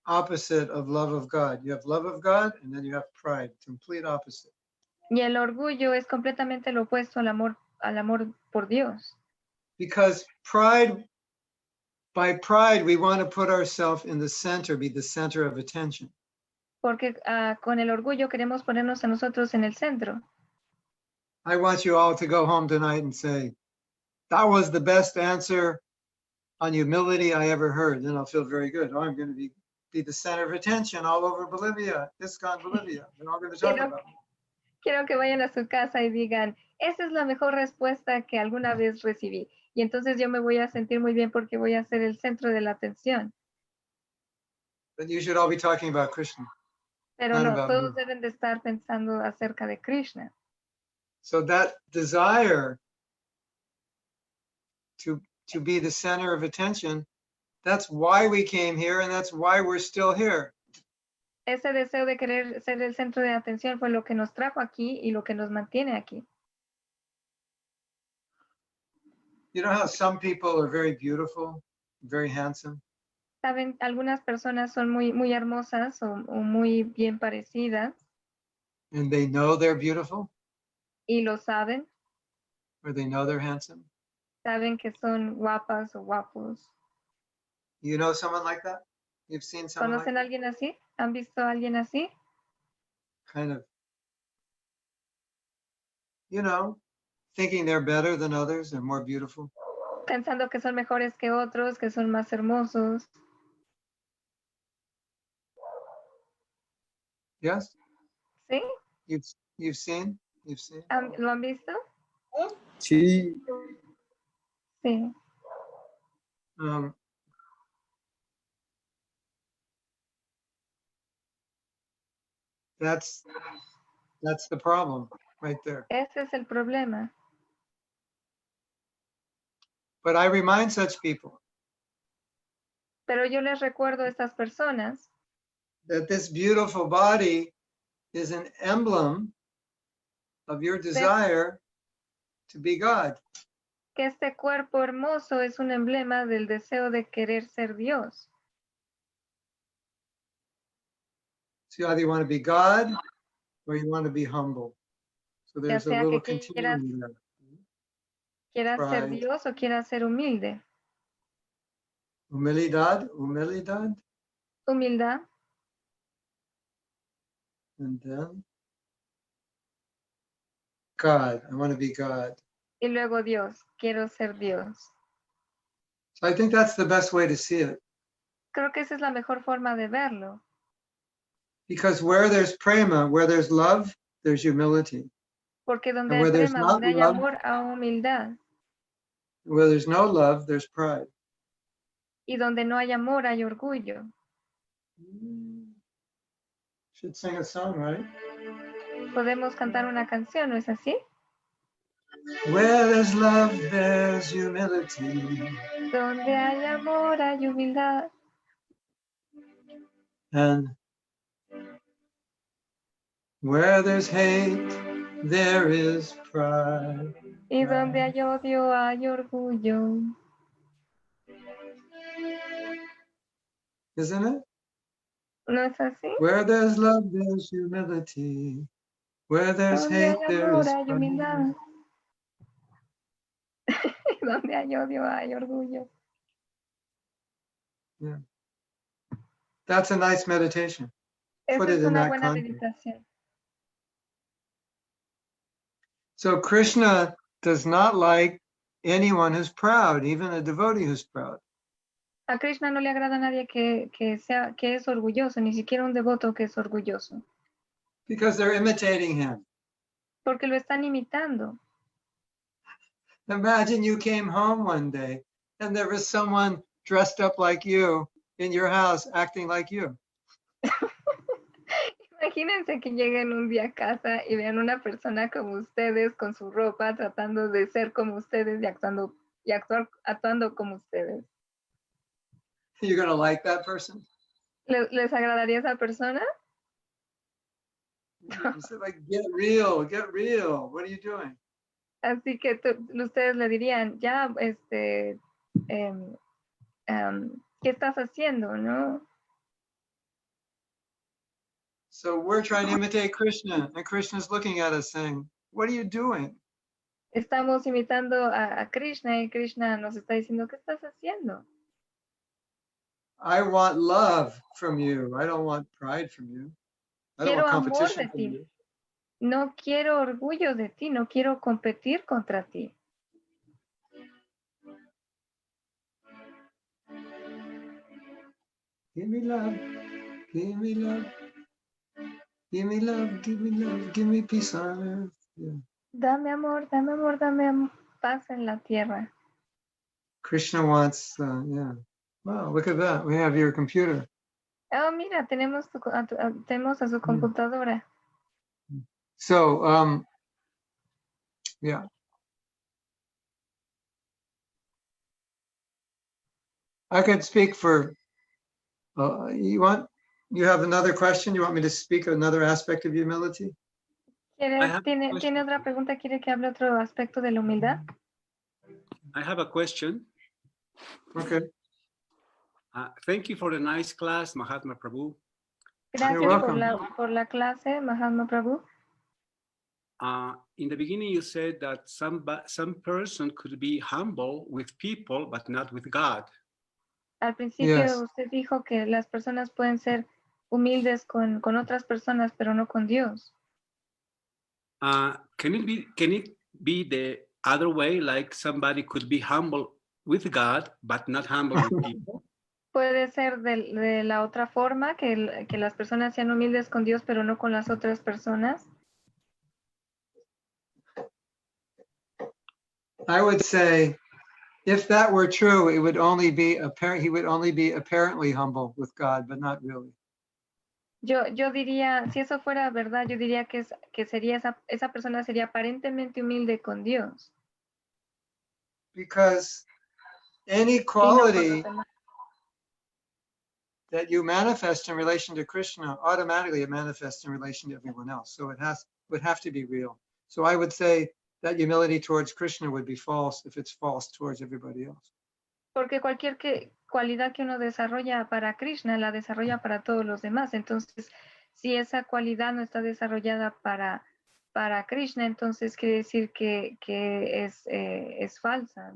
[SPEAKER 1] opposite of love of God. You have love of God and then you have pride, complete opposite.
[SPEAKER 4] Y el orgullo es completamente lo opuesto al amor por Dios.
[SPEAKER 1] Because by pride, we want to put ourselves in the center, be the center of attention.
[SPEAKER 4] Porque con el orgullo queremos ponernos a nosotros en el centro.
[SPEAKER 1] I want you all to go home tonight and say, that was the best answer on humility I ever heard. Then I'll feel very good. Oh, I'm going to be the center of attention all over Bolivia, ISKCON Bolivia. They're all going to talk about me.
[SPEAKER 4] Quiero que vayan a su casa y digan, esa es la mejor respuesta que alguna vez recibí. Y entonces yo me voy a sentir muy bien porque voy a ser el centro de la atención.
[SPEAKER 1] But you should all be talking about Krishna.
[SPEAKER 4] Pero
[SPEAKER 1] Not
[SPEAKER 4] no,
[SPEAKER 1] about
[SPEAKER 4] todos
[SPEAKER 1] me.
[SPEAKER 4] deben de estar pensando acerca de Krishna.
[SPEAKER 1] So that desire to be the center of attention, that's why we came here and that's why we're still here.
[SPEAKER 4] Ese deseo de querer ser el centro de atención fue lo que nos trajo aquí y lo que nos mantiene aquí.
[SPEAKER 1] You know how some people are very beautiful, very handsome?
[SPEAKER 4] Saben, algunas personas son muy hermosas o muy bien parecidas
[SPEAKER 1] And they know they're beautiful,
[SPEAKER 4] y lo saben.
[SPEAKER 1] or they know they're handsome.
[SPEAKER 4] Saben que son guapas o guapos.
[SPEAKER 1] You know someone like that? You've seen someone like
[SPEAKER 4] ¿Conocen a
[SPEAKER 1] that?
[SPEAKER 4] alguien así? ¿Han visto a alguien así?
[SPEAKER 1] Kind of, you know, thinking they're better than others, they're more beautiful.
[SPEAKER 4] Pensando que son mejores que otros, que son más hermosos.
[SPEAKER 1] Yes?
[SPEAKER 4] ¿Sí?
[SPEAKER 1] You've seen? You've seen?
[SPEAKER 4] ¿Lo han visto?
[SPEAKER 3] Sí.
[SPEAKER 4] Sí.
[SPEAKER 1] That's the problem right there.
[SPEAKER 4] Ese es el problema.
[SPEAKER 1] But I remind such people
[SPEAKER 4] Pero yo les recuerdo a estas personas
[SPEAKER 1] that this beautiful body is an emblem of your desire to be God.
[SPEAKER 4] que este cuerpo hermoso es un emblema del deseo de querer ser Dios.
[SPEAKER 1] So either you want to be God or you want to be humble. So there's a
[SPEAKER 4] sea
[SPEAKER 1] little
[SPEAKER 4] que
[SPEAKER 1] continuum there.
[SPEAKER 4] Quieras ser
[SPEAKER 1] Pride.
[SPEAKER 4] Dios o quieras ser humilde.
[SPEAKER 1] Humildad,
[SPEAKER 4] Humildad.
[SPEAKER 1] and then God. I want to be God.
[SPEAKER 4] Y luego Dios. Quiero ser Dios.
[SPEAKER 1] So I think that's the best way to see it.
[SPEAKER 4] Creo que esa es la mejor forma de verlo.
[SPEAKER 1] Because where there's prema, where there's love, there's humility.
[SPEAKER 4] Porque donde
[SPEAKER 1] And
[SPEAKER 4] hay
[SPEAKER 1] where there's
[SPEAKER 4] prema,
[SPEAKER 1] not
[SPEAKER 4] donde hay
[SPEAKER 1] love,
[SPEAKER 4] amor, hay humildad.
[SPEAKER 1] where there's no love, there's pride.
[SPEAKER 4] Y donde no hay amor, hay orgullo.
[SPEAKER 1] Should sing a song, right?
[SPEAKER 4] Podemos cantar una canción, ¿no es así?
[SPEAKER 1] Where there's love, there's humility.
[SPEAKER 4] Donde hay amor, hay humildad.
[SPEAKER 1] And where there's hate, there is pride.
[SPEAKER 4] Y donde hay odio, hay orgullo.
[SPEAKER 1] Isn't it?
[SPEAKER 4] ¿No es así?
[SPEAKER 1] Where there's love, there's humility. Where there's
[SPEAKER 4] Donde
[SPEAKER 1] hate,
[SPEAKER 4] hay
[SPEAKER 1] there
[SPEAKER 4] amor,
[SPEAKER 1] is
[SPEAKER 4] hay
[SPEAKER 1] pride.
[SPEAKER 4] humildad. Donde hay odio, hay orgullo.
[SPEAKER 1] Yeah. That's a nice meditation. Put
[SPEAKER 4] Esa
[SPEAKER 1] it
[SPEAKER 4] es
[SPEAKER 1] in
[SPEAKER 4] una
[SPEAKER 1] that
[SPEAKER 4] buena
[SPEAKER 1] context.
[SPEAKER 4] meditación.
[SPEAKER 1] So Krishna does not like anyone who's proud, even a devotee who's proud.
[SPEAKER 4] A Krishna no le agrada a nadie que es orgulloso, ni siquiera un devoto que es orgulloso,
[SPEAKER 1] Because they're imitating him.
[SPEAKER 4] porque lo están imitando.
[SPEAKER 1] Imagine you came home one day and there was someone dressed up like you in your house acting like you.
[SPEAKER 4] Imagínense que lleguen un día a casa y vean una persona como ustedes con su ropa tratando de ser como ustedes y actuando como ustedes.
[SPEAKER 1] You're going to like that person?
[SPEAKER 4] ¿Les agradaría esa persona?
[SPEAKER 1] You said, like, get real, get real. What are you doing?
[SPEAKER 4] Así que ustedes le dirían, ya, ¿qué estás haciendo, no?
[SPEAKER 1] So we're trying to imitate Krishna, and Krishna's looking at us saying, what are you doing?
[SPEAKER 4] Estamos imitando a Krishna y Krishna nos está diciendo, ¿qué estás haciendo?
[SPEAKER 1] I want love from you. I don't want pride from you. I don't
[SPEAKER 4] Quiero
[SPEAKER 1] want
[SPEAKER 4] amor
[SPEAKER 1] competition
[SPEAKER 4] de
[SPEAKER 1] from
[SPEAKER 4] ti.
[SPEAKER 1] you.
[SPEAKER 4] No quiero orgullo de ti, no quiero competir contra ti.
[SPEAKER 1] Give me love, give me love, give me love, give me love, give me peace on earth. Yeah.
[SPEAKER 4] Dame amor, dame amor, dame paz en la tierra.
[SPEAKER 1] Krishna wants, yeah. Wow, look at that. We have your computer.
[SPEAKER 4] Oh, mira, tenemos a su computadora.
[SPEAKER 1] So, yeah. I could speak for, you have another question? You want me to speak another aspect of humility?
[SPEAKER 4] ¿Tiene otra pregunta? ¿Quiere que hable otro aspecto de la humildad?
[SPEAKER 5] I have a question.
[SPEAKER 1] Okay.
[SPEAKER 5] Thank you for the nice class, Mahatma Prabhu.
[SPEAKER 4] Gracias por la clase, Mahatma Prabhu.
[SPEAKER 5] In the beginning, you said that some person could be humble with people, but not with God.
[SPEAKER 4] Al principio
[SPEAKER 1] Yes.
[SPEAKER 4] usted dijo que las personas pueden ser humildes con otras personas, pero no con Dios.
[SPEAKER 5] Can it be the other way, like somebody could be humble with God, but not humble with people?
[SPEAKER 4] Puede ser de la otra forma, que las personas sean humildes con Dios, pero no con las otras personas.
[SPEAKER 1] I would say, if that were true, it would only be apparent. He would only be apparently humble with God, but not really.
[SPEAKER 4] Yo diría, si eso fuera verdad, yo diría que sería esa persona sería aparentemente humilde con Dios.
[SPEAKER 1] Because any
[SPEAKER 4] Y no con los
[SPEAKER 1] quality
[SPEAKER 4] demás.
[SPEAKER 1] that you manifest in relation to Krishna, automatically it manifests in relation to everyone else. So it would have to be real. So I would say that humility towards Krishna would be false if it's false towards everybody else.
[SPEAKER 4] Porque cualquier cualidad que uno desarrolla para Krishna, la desarrolla para todos los demás. Entonces, si esa cualidad no está desarrollada para Krishna, entonces quiere decir que es falsa.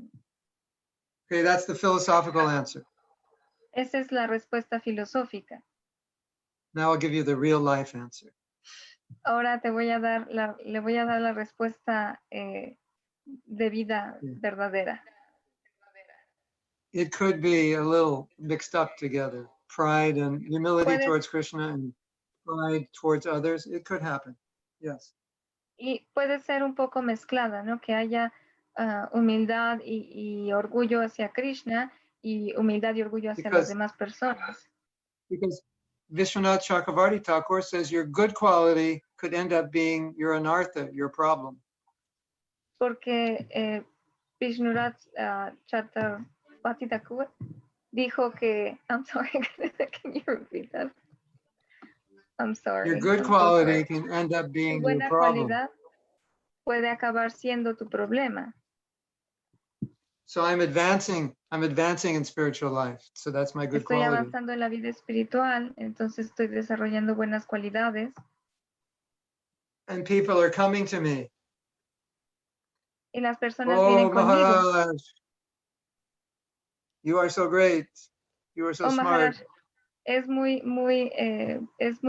[SPEAKER 1] Okay, that's the philosophical answer.
[SPEAKER 4] Esa es la respuesta filosófica.
[SPEAKER 1] Now I'll give you the real life answer.
[SPEAKER 4] Ahora le voy a dar la respuesta de vida verdadera.
[SPEAKER 1] It could be a little mixed up together. Pride and humility towards Krishna and pride towards others. It could happen. Yes.
[SPEAKER 4] Y puede ser un poco mezclada, ¿no? Que haya humildad y orgullo hacia Krishna y humildad y orgullo hacia las demás personas.
[SPEAKER 1] Because Vishwanath Chakravarti Thakur says your good quality could end up being your anartha, your problem.
[SPEAKER 4] Porque Vishwanath Chakravarti Thakur dijo que, I'm sorry, can you repeat that? I'm sorry.
[SPEAKER 1] Your good quality can end up being your
[SPEAKER 4] Buena
[SPEAKER 1] problem.
[SPEAKER 4] cualidad puede acabar siendo tu problema.
[SPEAKER 1] So I'm advancing in spiritual life. So that's my good
[SPEAKER 4] Estoy
[SPEAKER 1] quality.
[SPEAKER 4] avanzando en la vida espiritual, entonces estoy desarrollando buenas cualidades.
[SPEAKER 1] And people are coming to me.
[SPEAKER 4] Y las personas
[SPEAKER 1] Oh,
[SPEAKER 4] vienen conmigo.
[SPEAKER 1] Maharaj, you are so great. You are so
[SPEAKER 4] Oh,
[SPEAKER 1] smart.
[SPEAKER 4] Maharaj, es muy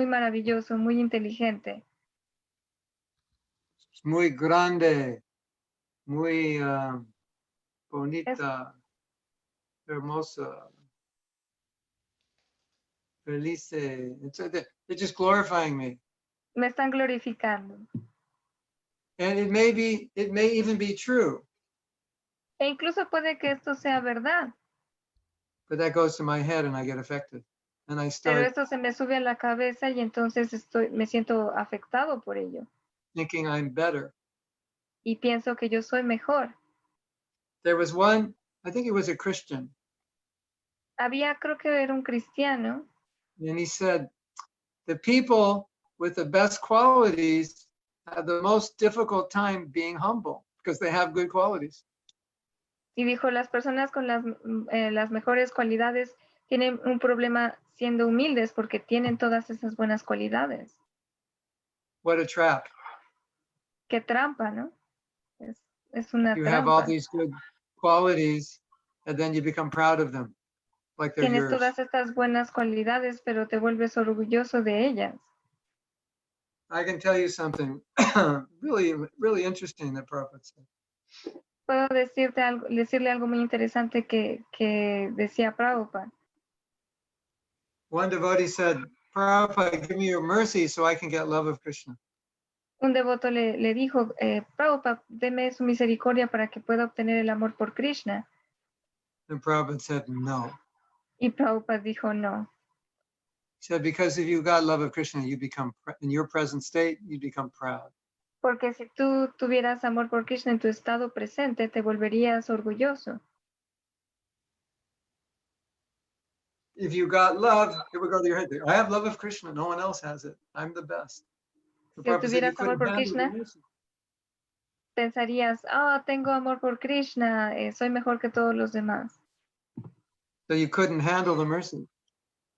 [SPEAKER 4] maravilloso, muy inteligente.
[SPEAKER 1] Muy grande, muy bonita, hermosa, felice. They're just glorifying me.
[SPEAKER 4] Me están glorificando.
[SPEAKER 1] And it may even be true,
[SPEAKER 4] E incluso puede que esto sea verdad,
[SPEAKER 1] but that goes to my head and I get affected. And I
[SPEAKER 4] pero
[SPEAKER 1] start
[SPEAKER 4] esto se me sube a la cabeza y entonces me siento afectado por ello.
[SPEAKER 1] thinking I'm better.
[SPEAKER 4] Y pienso que yo soy mejor.
[SPEAKER 1] There was one, I think he was a Christian,
[SPEAKER 4] Creo que era un cristiano,
[SPEAKER 1] and he said, the people with the best qualities have the most difficult time being humble because they have good qualities.
[SPEAKER 4] y dijo, las personas con las mejores cualidades tienen un problema siendo humildes porque tienen todas esas buenas cualidades.
[SPEAKER 1] What a trap.
[SPEAKER 4] Qué trampa, ¿no? Es una
[SPEAKER 1] You have all
[SPEAKER 4] trampa.
[SPEAKER 1] these good qualities and then you become proud of them, like they're
[SPEAKER 4] Tienes
[SPEAKER 1] yours.
[SPEAKER 4] todas estas buenas cualidades, pero te vuelves orgulloso de ellas.
[SPEAKER 1] I can tell you something really, really interesting that Prabhupada said.
[SPEAKER 4] Puedo decirle algo muy interesante que decía Prabhupada.
[SPEAKER 1] One devotee said, Prabhupada, give me your mercy so I can get love of Krishna.
[SPEAKER 4] Un devoto le dijo, Prabhupada, deme su misericordia para que pueda obtener el amor por Krishna.
[SPEAKER 1] And Prabhupada said, no.
[SPEAKER 4] Y Prabhupada dijo, no.
[SPEAKER 1] He said, because if you got love of Krishna, you become, in your present state, you become proud.
[SPEAKER 4] Porque si tú tuvieras amor por Krishna en tu estado presente, te volverías orgulloso.
[SPEAKER 1] If you got love, it would go to your head. I have love of Krishna. No one else has it. I'm the best. So
[SPEAKER 4] Si
[SPEAKER 1] Prabhupada said, you
[SPEAKER 4] tuvieras amor
[SPEAKER 1] couldn't
[SPEAKER 4] por
[SPEAKER 1] handle
[SPEAKER 4] Krishna,
[SPEAKER 1] the mercy.
[SPEAKER 4] pensarías, tengo amor por Krishna, soy mejor que todos los demás.
[SPEAKER 1] So you couldn't handle the mercy.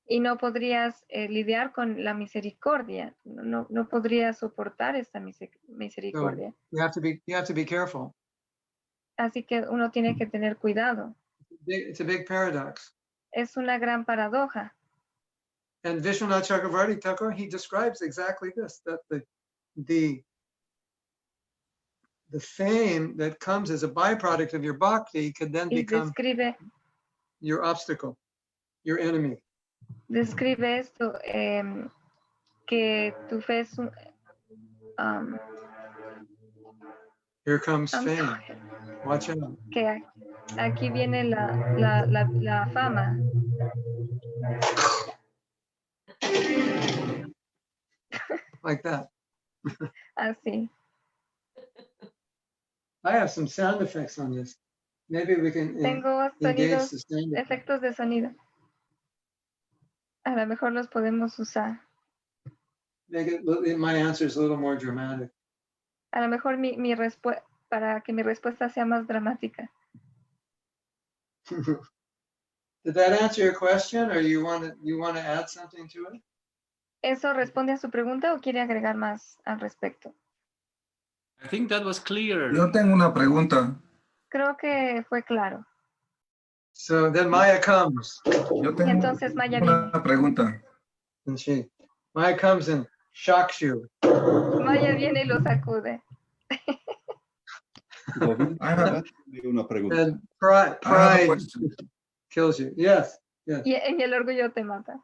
[SPEAKER 4] Y no podrías lidiar con la misericordia, no podrías soportar esta misericordia.
[SPEAKER 1] So you have to be careful.
[SPEAKER 4] Así que uno tiene que tener cuidado.
[SPEAKER 1] It's a big paradox.
[SPEAKER 4] Es una gran paradoja.
[SPEAKER 1] And Vishwanath Chakravarti Thakur, he describes exactly this, that the the fame that comes as a byproduct of your bhakti could then
[SPEAKER 4] Y
[SPEAKER 1] become
[SPEAKER 4] describe
[SPEAKER 1] your obstacle, your enemy.
[SPEAKER 4] esto, que tu fe es un...
[SPEAKER 1] Here comes
[SPEAKER 4] I'm
[SPEAKER 1] fame.
[SPEAKER 4] sorry,
[SPEAKER 1] Watch out.
[SPEAKER 4] que aquí viene la fama.
[SPEAKER 1] Like that.
[SPEAKER 4] Así.
[SPEAKER 1] I have some sound effects on this. Maybe we can
[SPEAKER 4] Tengo
[SPEAKER 1] engage
[SPEAKER 4] sonidos,
[SPEAKER 1] the sound effects.
[SPEAKER 4] efectos de sonido. A lo mejor los podemos usar.
[SPEAKER 1] Make it, my answer is a little more dramatic.
[SPEAKER 4] A lo mejor mi respuesta, para que mi respuesta sea más dramática.
[SPEAKER 1] Did that answer your question, or you want to add something to it?
[SPEAKER 4] ¿Eso responde a su pregunta o quiere agregar más al respecto?
[SPEAKER 5] I think that was clear.
[SPEAKER 2] Yo tengo una pregunta.
[SPEAKER 4] Creo que fue claro.
[SPEAKER 1] So then Maya comes,
[SPEAKER 2] Yo
[SPEAKER 4] Y
[SPEAKER 2] tengo
[SPEAKER 4] entonces Maya
[SPEAKER 2] una
[SPEAKER 4] viene.
[SPEAKER 2] pregunta.
[SPEAKER 1] and Maya comes and shocks you.
[SPEAKER 4] Maya viene y lo sacude.
[SPEAKER 3] Govind,
[SPEAKER 2] I have-
[SPEAKER 3] una pregunta.
[SPEAKER 1] And pride,
[SPEAKER 2] I have a
[SPEAKER 1] pride
[SPEAKER 2] question.
[SPEAKER 1] kills you. Yes.
[SPEAKER 4] Y el orgullo te mata.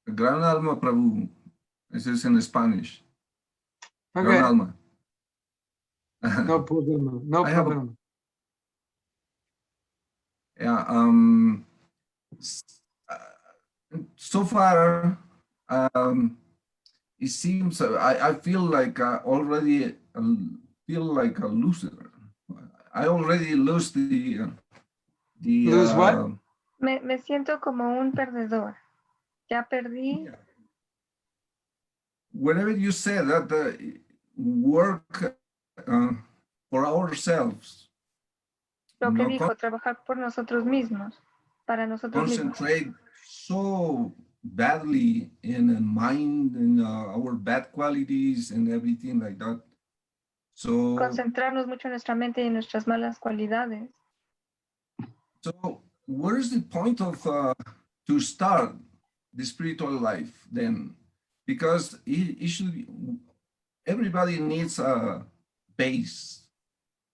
[SPEAKER 2] Gran alma Prabhu. Ese es en Spanish. Gran
[SPEAKER 1] Okay.
[SPEAKER 2] alma.
[SPEAKER 1] No problema. No
[SPEAKER 2] I have a-
[SPEAKER 1] problema.
[SPEAKER 2] Yeah. So far, it seems I feel like I already feel like a loser. I already lose the
[SPEAKER 1] Lose what?
[SPEAKER 4] Me siento como un perdedor. Ya perdí.
[SPEAKER 2] Whenever you say that work for ourselves,
[SPEAKER 4] Lo que
[SPEAKER 2] no
[SPEAKER 4] dijo, trabajar por nosotros mismos, para nosotros mismos.
[SPEAKER 2] concentrate so badly in the mind and our bad qualities and everything like that. So,
[SPEAKER 4] Concentrarnos mucho en nuestra mente y en nuestras malas cualidades.
[SPEAKER 2] so where's the point of to start the spiritual life then? Because it should, everybody needs a base.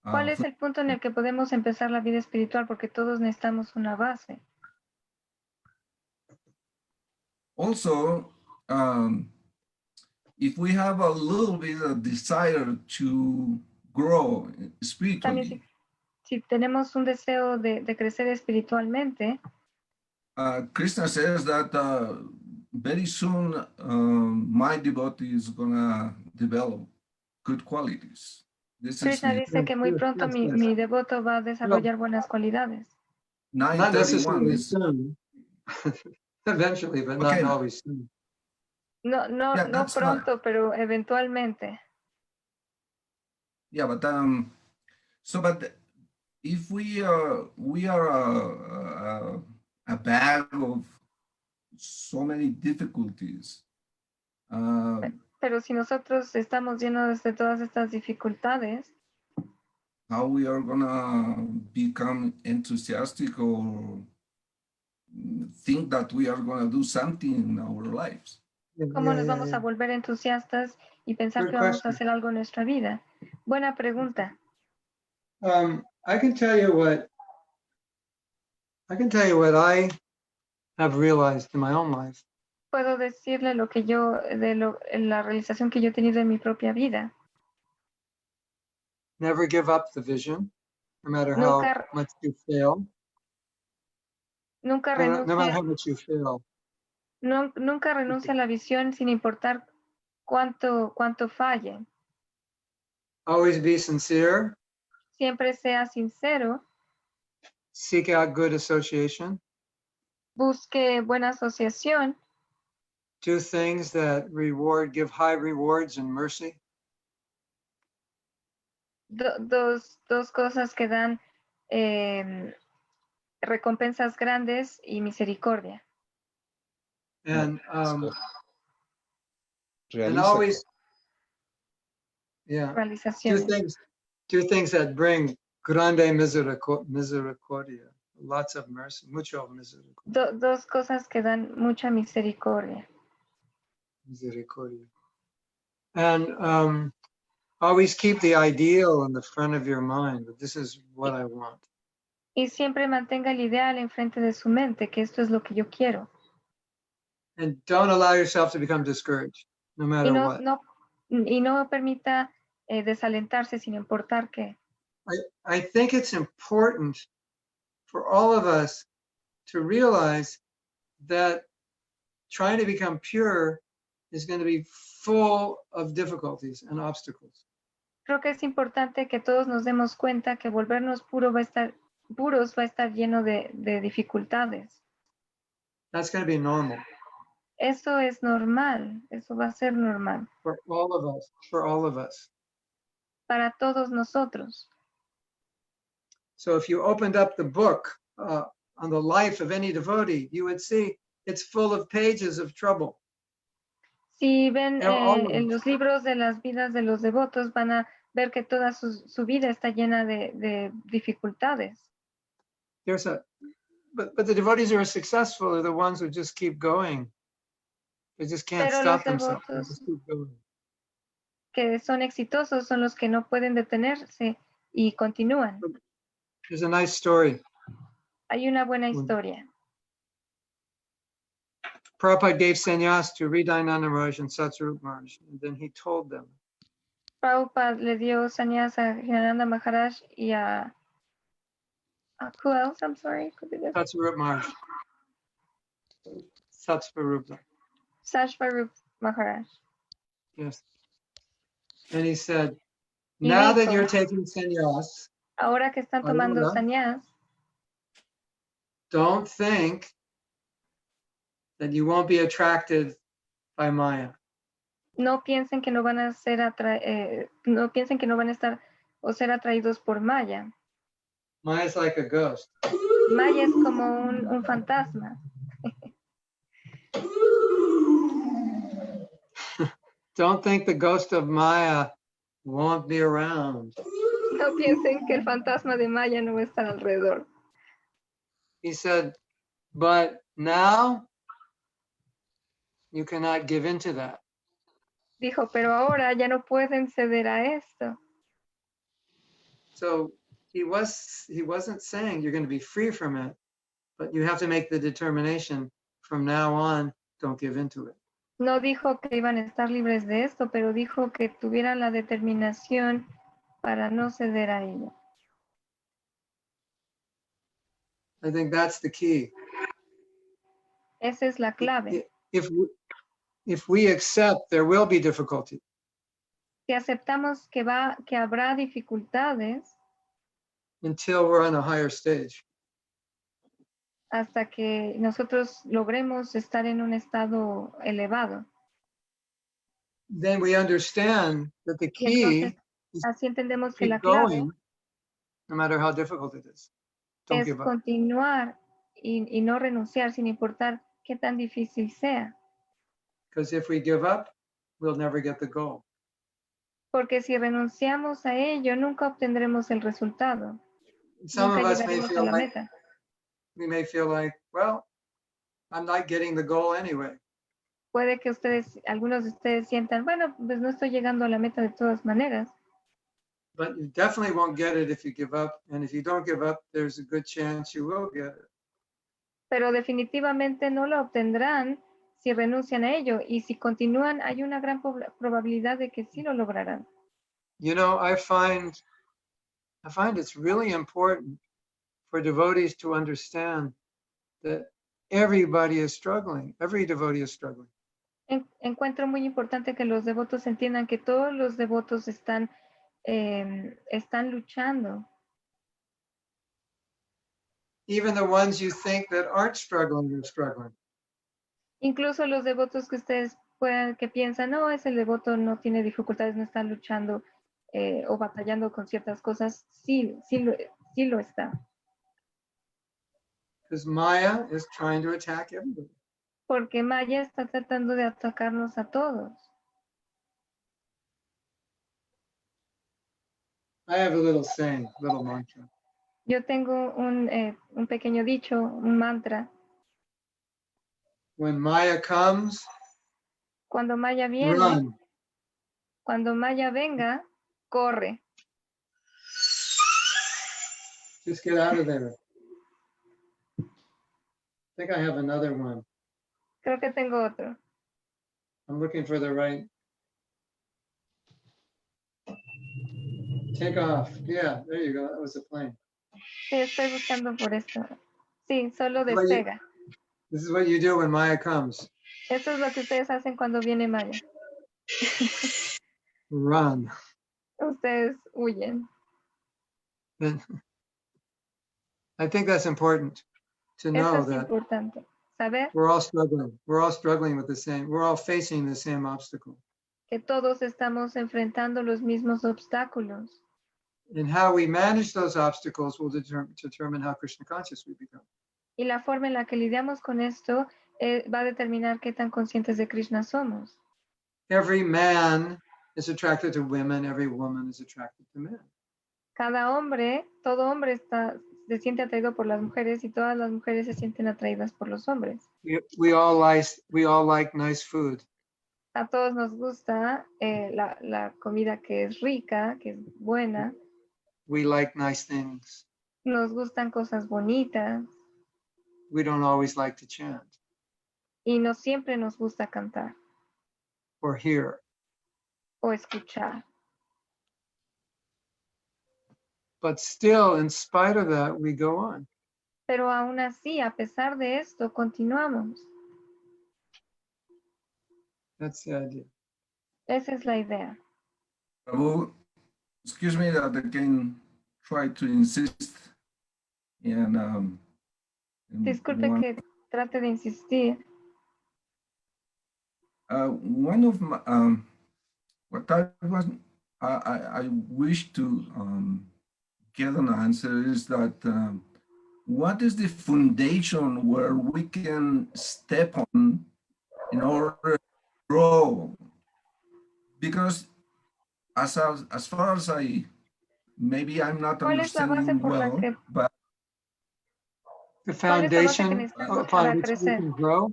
[SPEAKER 4] ¿Cuál es el punto en el que podemos empezar la vida espiritual? Porque todos necesitamos una base.
[SPEAKER 2] Also, if we have a little bit of desire to grow spiritually,
[SPEAKER 4] También si tenemos un deseo de crecer espiritualmente,
[SPEAKER 2] Krishna says that very soon my devotee is gonna develop good qualities. This is
[SPEAKER 4] Krishna dice que muy pronto mi devoto va a desarrollar buenas cualidades.
[SPEAKER 1] Not
[SPEAKER 2] 9:31
[SPEAKER 1] necessarily
[SPEAKER 2] is
[SPEAKER 1] soon. Eventually, but
[SPEAKER 2] Okay.
[SPEAKER 1] not always soon.
[SPEAKER 4] No
[SPEAKER 2] Yeah, that's
[SPEAKER 4] pronto, pero eventualmente.
[SPEAKER 2] yeah, but but if we are a bag of so many difficulties.
[SPEAKER 4] Pero si nosotros estamos llenos de todas estas dificultades,
[SPEAKER 2] How we are gonna become enthusiastic or think that we are gonna do something in our lives?
[SPEAKER 4] ¿cómo nos vamos a volver entusiastas y pensar
[SPEAKER 1] Good
[SPEAKER 4] que vamos a
[SPEAKER 1] question.
[SPEAKER 4] hacer algo en nuestra vida? Buena pregunta.
[SPEAKER 1] I can tell you what I have realized in my own life.
[SPEAKER 4] Puedo decirle lo que la realización que yo he tenido en mi propia vida.
[SPEAKER 1] Never give up the vision, no matter
[SPEAKER 4] Nunca-
[SPEAKER 1] how much you fail.
[SPEAKER 4] Nunca
[SPEAKER 1] No matter how
[SPEAKER 4] renuncia,
[SPEAKER 1] much you fail.
[SPEAKER 4] nunca renuncia a la visión sin importar cuánto falle.
[SPEAKER 1] Always be sincere.
[SPEAKER 4] Siempre sea sincero,
[SPEAKER 1] Seek out good association.
[SPEAKER 4] busque buena asociación,
[SPEAKER 1] Do things that give high rewards and mercy.
[SPEAKER 4] dos cosas que dan recompensas grandes y misericordia.
[SPEAKER 1] And
[SPEAKER 3] Realiza
[SPEAKER 1] always, yeah,
[SPEAKER 4] Realizaciones.
[SPEAKER 1] do things that bring grande misericordia, lots of mercy, mucho misericordia.
[SPEAKER 4] Dos cosas que dan mucha misericordia.
[SPEAKER 1] Misericordia. And Always keep the ideal in the front of your mind. This is what I want.
[SPEAKER 4] Y siempre mantenga el ideal enfrente de su mente, que esto es lo que yo quiero.
[SPEAKER 1] And don't allow yourself to become discouraged, no
[SPEAKER 4] Y
[SPEAKER 1] matter
[SPEAKER 4] no,
[SPEAKER 1] what.
[SPEAKER 4] no permita desalentarse sin importar qué.
[SPEAKER 1] I think it's important for all of us to realize that trying to become pure is going to be full of difficulties and obstacles.
[SPEAKER 4] Creo que es importante que todos nos demos cuenta que volvernos puros va a estar lleno de dificultades.
[SPEAKER 1] That's going to be normal
[SPEAKER 4] Eso es normal, eso va a ser normal
[SPEAKER 1] for all of us, for all of us.
[SPEAKER 4] para todos nosotros.
[SPEAKER 1] So if you opened up the book on the life of any devotee, you would see it's full of pages of trouble.
[SPEAKER 4] Si ven
[SPEAKER 1] They're all of
[SPEAKER 4] en
[SPEAKER 1] us.
[SPEAKER 4] los libros de las vidas de los devotos, van a ver que toda su vida está llena de dificultades.
[SPEAKER 1] But the devotees who are successful are the ones who just keep going. They just can't
[SPEAKER 4] Pero
[SPEAKER 1] stop
[SPEAKER 4] los
[SPEAKER 1] themselves. They
[SPEAKER 4] devotos
[SPEAKER 1] just keep going.
[SPEAKER 4] que son exitosos son los que no pueden detenerse y continúan.
[SPEAKER 1] There's a nice story.
[SPEAKER 4] Hay una buena historia.
[SPEAKER 1] Prabhupada gave sannyas to Hridayananda Maharaj and Satsarup Maharaj, and then he told them,
[SPEAKER 4] Prabhupada le dio sannyas a Hridayananda Maharaj y a who else? I'm sorry. Could be this.
[SPEAKER 1] Satsarup Maharaj. Satsvarupa,
[SPEAKER 4] Sashvarup Maharaj.
[SPEAKER 1] yes. And he said,
[SPEAKER 4] Y
[SPEAKER 1] now that
[SPEAKER 4] dijo,
[SPEAKER 1] you're taking sannyas,
[SPEAKER 4] ahora que están tomando
[SPEAKER 1] Ayuda.
[SPEAKER 4] sannyas,
[SPEAKER 1] don't think that you won't be attracted by Maya.
[SPEAKER 4] no piensen que no van a ser no piensen que no van a estar o ser atraídos por Maya.
[SPEAKER 1] Maya is like a ghost.
[SPEAKER 4] Maya es como un fantasma.
[SPEAKER 1] Don't think the ghost of Maya won't be around.
[SPEAKER 4] No piensen que el fantasma de Maya no va a estar alrededor.
[SPEAKER 1] He said, but now you cannot give in to that.
[SPEAKER 4] Dijo, pero ahora ya no pueden ceder a esto.
[SPEAKER 1] So he wasn't saying you're going to be free from it, but you have to make the determination from now on, don't give in to it.
[SPEAKER 4] No dijo que iban a estar libres de esto, pero dijo que tuvieran la determinación para no ceder a ello.
[SPEAKER 1] I think that's the key.
[SPEAKER 4] Esa es la clave.
[SPEAKER 1] If we accept there will be difficulty,
[SPEAKER 4] Si aceptamos que habrá dificultades
[SPEAKER 1] until we're on a higher stage.
[SPEAKER 4] hasta que nosotros logremos estar en un estado elevado.
[SPEAKER 1] Then we understand that the
[SPEAKER 4] Y
[SPEAKER 1] key
[SPEAKER 4] entonces,
[SPEAKER 1] is
[SPEAKER 4] así entendemos
[SPEAKER 1] to
[SPEAKER 4] que la
[SPEAKER 1] keep
[SPEAKER 4] clave
[SPEAKER 1] going, no matter how difficult it is. Don't
[SPEAKER 4] es
[SPEAKER 1] give up.
[SPEAKER 4] continuar y no renunciar sin importar qué tan difícil sea.
[SPEAKER 1] Because if we give up, we'll never get the goal.
[SPEAKER 4] Porque si renunciamos a ello, nunca obtendremos el resultado.
[SPEAKER 1] Some
[SPEAKER 4] Nunca
[SPEAKER 1] of us may
[SPEAKER 4] llegaremos a
[SPEAKER 1] feel
[SPEAKER 4] la
[SPEAKER 1] like,
[SPEAKER 4] meta.
[SPEAKER 1] we may feel like, well, I'm not getting the goal anyway.
[SPEAKER 4] Puede que algunos de ustedes sientan, bueno, pues no estoy llegando a la meta de todas maneras.
[SPEAKER 1] But you definitely won't get it if you give up. And if you don't give up, there's a good chance you will get it.
[SPEAKER 4] Pero definitivamente no lo obtendrán si renuncian a ello. Y si continúan, hay una gran probabilidad de que sí lo lograrán.
[SPEAKER 1] You know, I find it's really important for devotees to understand that everybody is struggling. Every devotee is struggling.
[SPEAKER 4] Encuentro muy importante que los devotos entiendan que todos los devotos están luchando.
[SPEAKER 1] Even the ones you think that aren't struggling are struggling.
[SPEAKER 4] Incluso los devotos que ustedes que piensan, no, ese devoto no tiene dificultades, no está luchando o batallando con ciertas cosas, sí lo está.
[SPEAKER 1] Because Maya is trying to attack everybody.
[SPEAKER 4] Porque Maya está tratando de atacarnos a todos.
[SPEAKER 1] I have a little saying, little mantra.
[SPEAKER 4] Yo tengo un pequeño dicho, un mantra.
[SPEAKER 1] When Maya comes,
[SPEAKER 4] Cuando Maya viene,
[SPEAKER 1] run.
[SPEAKER 4] cuando Maya venga, corre.
[SPEAKER 1] Just get out of there. I think I have another one.
[SPEAKER 4] Creo que tengo otro.
[SPEAKER 1] I'm looking for the right. Take off. Yeah, there you go. That was the plane.
[SPEAKER 4] Sí, estoy buscando por esto. Sí, solo
[SPEAKER 1] Oye.
[SPEAKER 4] despega.
[SPEAKER 1] This is what you do when Maya comes.
[SPEAKER 4] Eso es lo que ustedes hacen cuando viene Maya.
[SPEAKER 1] Run.
[SPEAKER 4] Ustedes huyen.
[SPEAKER 1] I think that's important to
[SPEAKER 4] Eso
[SPEAKER 1] know
[SPEAKER 4] es
[SPEAKER 1] that
[SPEAKER 4] importante. Saber
[SPEAKER 1] we're all struggling. We're all struggling with the same. We're all facing the same obstacle.
[SPEAKER 4] que todos estamos enfrentando los mismos obstáculos.
[SPEAKER 1] And how we manage those obstacles will determine how Krishna conscious we become.
[SPEAKER 4] Y la forma en la que lidiamos con esto va a determinar qué tan conscientes de Krishna somos.
[SPEAKER 1] Every man is attracted to women. Every woman is attracted to men.
[SPEAKER 4] Cada hombre, todo hombre se siente atraído por las mujeres y todas las mujeres se sienten atraídas por los hombres.
[SPEAKER 1] We all like nice food.
[SPEAKER 4] A todos nos gusta la comida que es rica, que es buena.
[SPEAKER 1] We like nice things.
[SPEAKER 4] Nos gustan cosas bonitas
[SPEAKER 1] We don't always like to chant
[SPEAKER 4] y no siempre nos gusta cantar
[SPEAKER 1] or hear.
[SPEAKER 4] o escuchar.
[SPEAKER 1] But still, in spite of that, we go on.
[SPEAKER 4] Pero aún así, a pesar de esto, continuamos.
[SPEAKER 1] That's the idea.
[SPEAKER 4] Esa es la idea.
[SPEAKER 2] Prabhu, excuse me that I can try to insist in
[SPEAKER 4] Disculpe
[SPEAKER 2] one,
[SPEAKER 4] que trate de insistir.
[SPEAKER 2] one of my what I wish to get an answer is that what is the foundation where we can step on in order to grow? Because as far as maybe I'm not
[SPEAKER 4] ¿Cuál es la base
[SPEAKER 2] understanding
[SPEAKER 4] por la
[SPEAKER 2] well,
[SPEAKER 4] que
[SPEAKER 2] but
[SPEAKER 1] The
[SPEAKER 4] ¿Cuál es la base que
[SPEAKER 1] foundation
[SPEAKER 4] necesitamos
[SPEAKER 1] upon
[SPEAKER 4] para
[SPEAKER 1] which we
[SPEAKER 4] crecer?
[SPEAKER 1] can grow.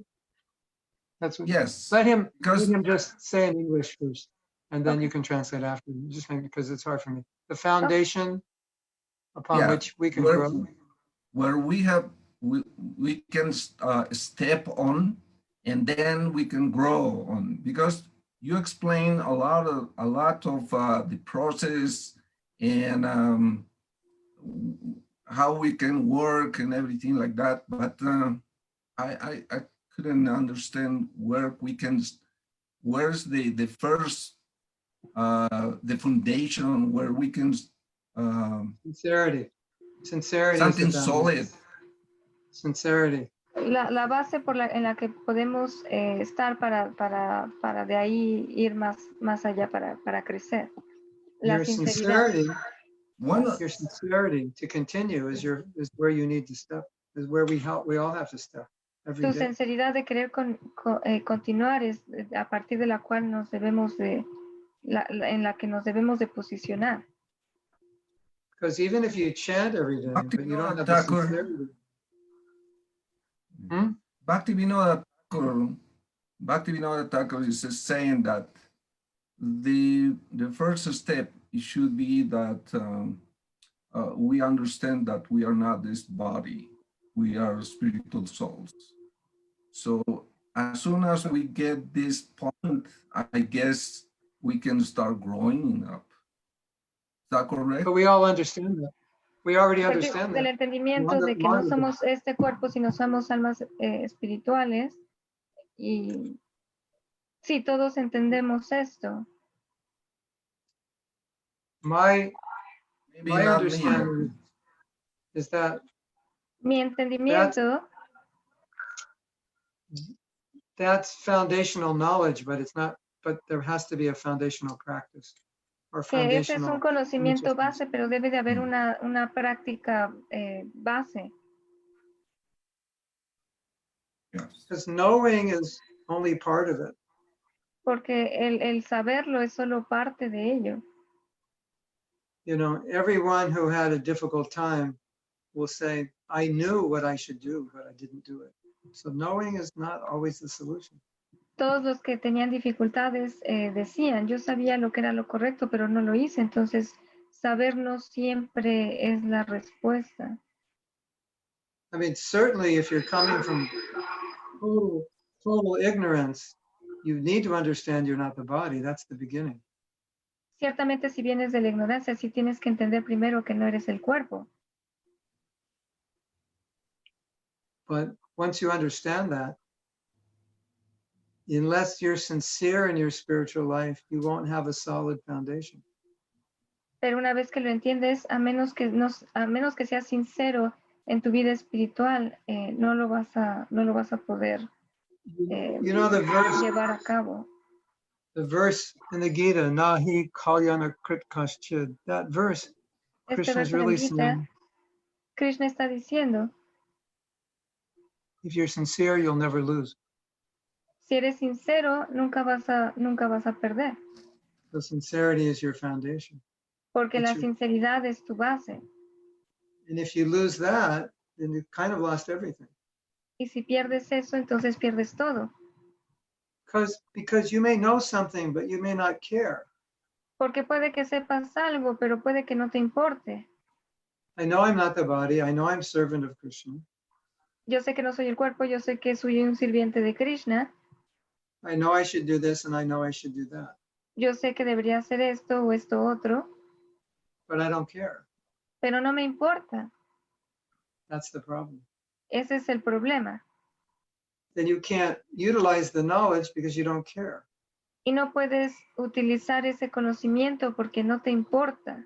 [SPEAKER 1] That's what.
[SPEAKER 2] yes,
[SPEAKER 1] Let him
[SPEAKER 2] because
[SPEAKER 1] just say in English first, and then
[SPEAKER 4] Okay.
[SPEAKER 1] you can translate after. Just maybe because it's hard for me. The foundation upon
[SPEAKER 2] Yeah,
[SPEAKER 1] which we can
[SPEAKER 2] where-
[SPEAKER 1] grow.
[SPEAKER 2] where we can step on and then we can grow on, because you explain a lot of the process and how we can work and everything like that, but I couldn't understand where's the first the foundation where we can
[SPEAKER 1] Sincerity. Sincerity. is the
[SPEAKER 2] something
[SPEAKER 1] foundation.
[SPEAKER 2] solid.
[SPEAKER 1] Sincerity.
[SPEAKER 4] La base en la que podemos estar para de ahí ir más allá para crecer. La
[SPEAKER 1] Your
[SPEAKER 4] sinceridad.
[SPEAKER 1] sincerity.
[SPEAKER 2] One,
[SPEAKER 1] Your sincerity to continue is where you need to step. Is where we all have to step every
[SPEAKER 4] Tu
[SPEAKER 1] day.
[SPEAKER 4] sinceridad de querer continuar es a partir de la cual nos debemos en la que nos debemos de posicionar.
[SPEAKER 1] Because even if you chant every day, but you don't have the
[SPEAKER 2] Thakur.
[SPEAKER 1] sincerity. Hmm?
[SPEAKER 2] Bhaktivinoda Thakur is saying that the first step it should be that we understand that we are not this body, we are spiritual souls. So as soon as we get this point, I guess we can start growing up. Is that correct?
[SPEAKER 1] But we all understand that. We already
[SPEAKER 4] A partir
[SPEAKER 1] understand
[SPEAKER 4] del
[SPEAKER 1] that.
[SPEAKER 4] entendimiento de que no somos este cuerpo, sino somos almas espirituales. Y sí, todos entendemos esto.
[SPEAKER 1] My
[SPEAKER 2] Maybe
[SPEAKER 1] my
[SPEAKER 2] not me.
[SPEAKER 1] understanding is that
[SPEAKER 4] Mi entendimiento
[SPEAKER 1] that's foundational knowledge, but it's not. But there has to be a foundational practice or
[SPEAKER 4] que ese es
[SPEAKER 1] foundational.
[SPEAKER 4] un conocimiento
[SPEAKER 1] consciousness.
[SPEAKER 4] base, pero debe de haber una práctica base.
[SPEAKER 2] Yes.
[SPEAKER 1] Because knowing is only part of it.
[SPEAKER 4] Porque el saberlo es solo parte de ello.
[SPEAKER 1] You know, everyone who had a difficult time will say, I knew what I should do, but I didn't do it. So knowing is not always the solution.
[SPEAKER 4] Todos los que tenían dificultades decían, yo sabía lo que era lo correcto, pero no lo hice. Entonces, saber no siempre es la respuesta.
[SPEAKER 1] I mean, certainly if you're coming from total ignorance, you need to understand you're not the body. That's the beginning.
[SPEAKER 4] Ciertamente, si vienes de la ignorancia, sí tienes que entender primero que no eres el cuerpo.
[SPEAKER 1] But once you understand that, unless you're sincere in your spiritual life, you won't have a solid foundation.
[SPEAKER 4] Pero una vez que lo entiendes, a menos que seas sincero en tu vida espiritual, no lo vas a poder
[SPEAKER 1] You know the verse,
[SPEAKER 4] llevar a cabo.
[SPEAKER 1] the verse in the Gita, Nahi Kalyana Krit Kaschid. That verse,
[SPEAKER 4] Este
[SPEAKER 1] Krishna is
[SPEAKER 4] verso
[SPEAKER 1] really
[SPEAKER 4] del Gita,
[SPEAKER 1] saying,
[SPEAKER 4] Krishna está diciendo,
[SPEAKER 1] if you're sincere, you'll never lose.
[SPEAKER 4] si eres sincero, nunca vas a perder,
[SPEAKER 1] So sincerity is your foundation.
[SPEAKER 4] porque la
[SPEAKER 1] It's your-
[SPEAKER 4] sinceridad es tu base.
[SPEAKER 1] And if you lose that, then you've kind of lost everything.
[SPEAKER 4] Y si pierdes eso, entonces pierdes todo.
[SPEAKER 1] Because you may know something, but you may not care.
[SPEAKER 4] Porque puede que sepas algo, pero puede que no te importe.
[SPEAKER 1] I know I'm not the body. I know I'm servant of Krishna.
[SPEAKER 4] Yo sé que no soy el cuerpo, yo sé que soy un sirviente de Krishna.
[SPEAKER 1] I know I should do this and I know I should do that,
[SPEAKER 4] Yo sé que debería hacer esto o esto otro,
[SPEAKER 1] but I don't care.
[SPEAKER 4] pero no me importa.
[SPEAKER 1] That's the problem.
[SPEAKER 4] Ese es el problema.
[SPEAKER 1] Then you can't utilize the knowledge because you don't care.
[SPEAKER 4] Y no puedes utilizar ese conocimiento porque no te importa.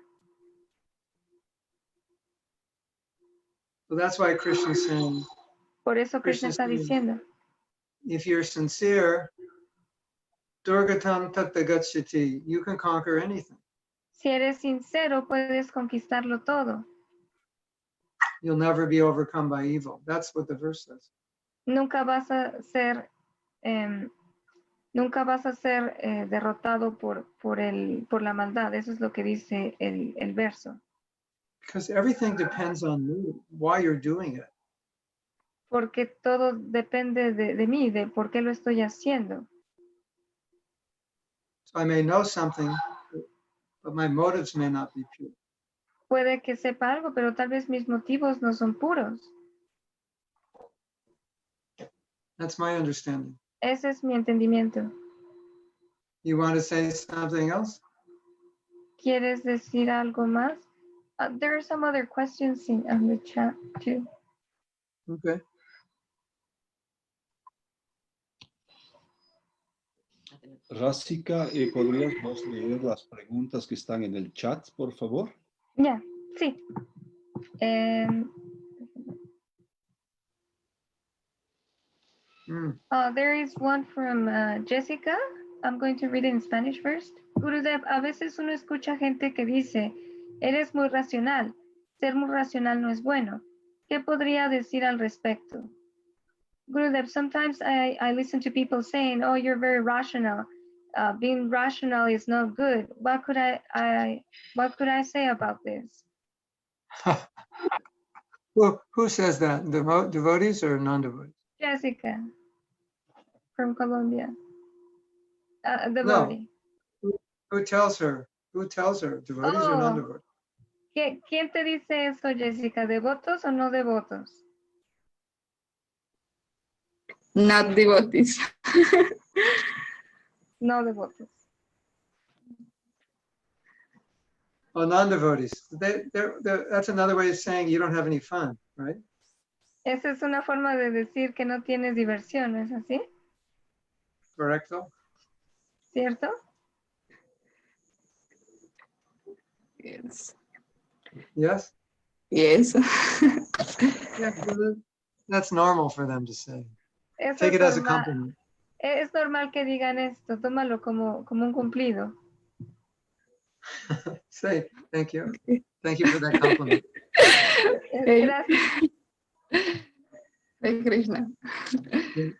[SPEAKER 1] So that's why Krishna is saying,
[SPEAKER 4] Por eso Krishna
[SPEAKER 1] Krishna
[SPEAKER 4] está
[SPEAKER 1] says,
[SPEAKER 4] diciendo,
[SPEAKER 1] if you're sincere, Durgatam Tattagacchati, you can conquer anything.
[SPEAKER 4] si eres sincero, puedes conquistarlo todo.
[SPEAKER 1] You'll never be overcome by evil. That's what the verse says.
[SPEAKER 4] Nunca vas a ser, derrotado por la maldad. Eso es lo que dice el verso.
[SPEAKER 1] Because everything depends on you, why you're doing it.
[SPEAKER 4] Porque todo depende de mí, de por qué lo estoy haciendo.
[SPEAKER 1] So I may know something, but my motives may not be pure.
[SPEAKER 4] Puede que sepa algo, pero tal vez mis motivos no son puros.
[SPEAKER 1] That's my understanding.
[SPEAKER 4] Ese es mi entendimiento.
[SPEAKER 1] You want to say something else?
[SPEAKER 4] ¿Quieres decir algo más? There are some other questions on the chat too.
[SPEAKER 1] Okay.
[SPEAKER 3] Rásika, ¿podrías vos leer las preguntas que están en el chat, por favor?
[SPEAKER 4] Ya, sí. There is one from Jessica. I'm going to read it in Spanish first. Gurudev, a veces uno escucha gente que dice, eres muy racional. Ser muy racional no es bueno. ¿Qué podría decir al respecto? Gurudev, sometimes I listen to people saying, oh, you're very rational. Being rational is not good. What could I say about this?
[SPEAKER 1] Who says that? Devotees or non-devotees?
[SPEAKER 4] Jessica from Colombia.
[SPEAKER 1] No.
[SPEAKER 4] Devotee.
[SPEAKER 1] Who tells her? Who tells her? Devotees or
[SPEAKER 4] Oh.
[SPEAKER 1] non-devotees?
[SPEAKER 4] ¿Quién te dice eso, Jessica? ¿Devotos o no devotos?
[SPEAKER 6] Not devotees.
[SPEAKER 4] No devotos.
[SPEAKER 1] Oh, non-devotees. That's another way of saying you don't have any fun, right?
[SPEAKER 4] Esa es una forma de decir que no tienes diversión, ¿es así?
[SPEAKER 1] Correcto?
[SPEAKER 4] ¿Cierto?
[SPEAKER 6] Yes.
[SPEAKER 1] Yes?
[SPEAKER 6] Yes.
[SPEAKER 1] Yeah, that's normal for them to say.
[SPEAKER 4] Eso
[SPEAKER 1] Take
[SPEAKER 4] es
[SPEAKER 1] it as a
[SPEAKER 4] normal.
[SPEAKER 1] compliment.
[SPEAKER 4] Es normal que digan esto, tómalo como un cumplido.
[SPEAKER 1] Say, thank you. Thank you for that compliment.
[SPEAKER 4] Gracias.
[SPEAKER 6] Hare Krishna.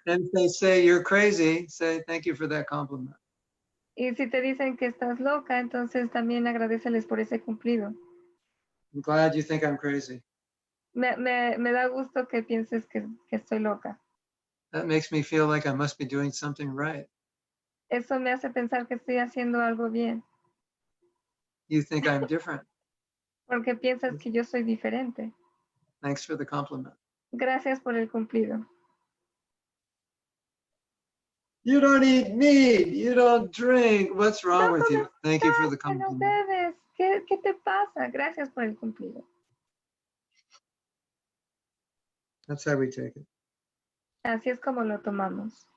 [SPEAKER 1] And if they say you're crazy, say thank you for that compliment.
[SPEAKER 4] Y si te dicen que estás loca, entonces también agradeceles por ese cumplido.
[SPEAKER 1] I'm glad you think I'm crazy.
[SPEAKER 4] Me da gusto que pienses que estoy loca.
[SPEAKER 1] That makes me feel like I must be doing something right.
[SPEAKER 4] Eso me hace pensar que estoy haciendo algo bien,
[SPEAKER 1] You think I'm different.
[SPEAKER 4] porque piensas que yo soy diferente.
[SPEAKER 1] Thanks for the compliment.
[SPEAKER 4] Gracias por el cumplido.
[SPEAKER 1] You don't eat meat. You don't drink. What's wrong
[SPEAKER 4] No
[SPEAKER 1] with you?
[SPEAKER 4] comes
[SPEAKER 1] Thank you for the
[SPEAKER 4] carne, no
[SPEAKER 1] compliment.
[SPEAKER 4] bebes. ¿Qué te pasa? Gracias por el cumplido.
[SPEAKER 1] That's how we take it.
[SPEAKER 4] Así es como lo tomamos.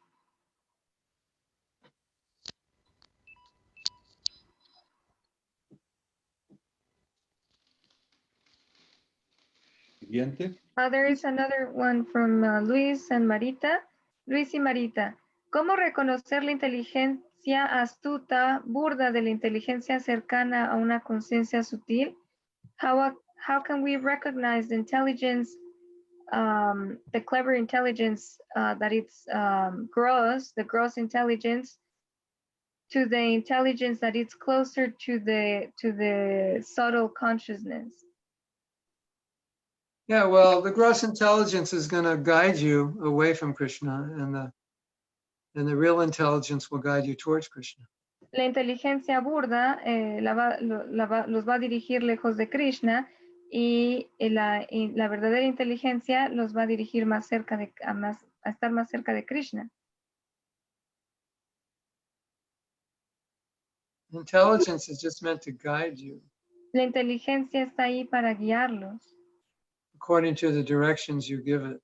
[SPEAKER 3] Siguiente.
[SPEAKER 4] There is another one from Luis and Marita. Luis y Marita. ¿Cómo reconocer la inteligencia astuta, burda de la inteligencia cercana a una conciencia sutil? How can we recognize the intelligence, the clever intelligence that it's gross, the gross intelligence, to the intelligence that it's closer to the subtle consciousness?
[SPEAKER 1] Yeah, well, the gross intelligence is going to guide you away from Krishna, and the real intelligence will guide you towards Krishna.
[SPEAKER 4] La inteligencia burda los va a dirigir lejos de Krishna y la verdadera inteligencia los va a dirigir más cerca a estar más cerca de Krishna.
[SPEAKER 1] Intelligence is just meant to guide you
[SPEAKER 4] La inteligencia está ahí para guiarlos
[SPEAKER 1] according to the directions you give it.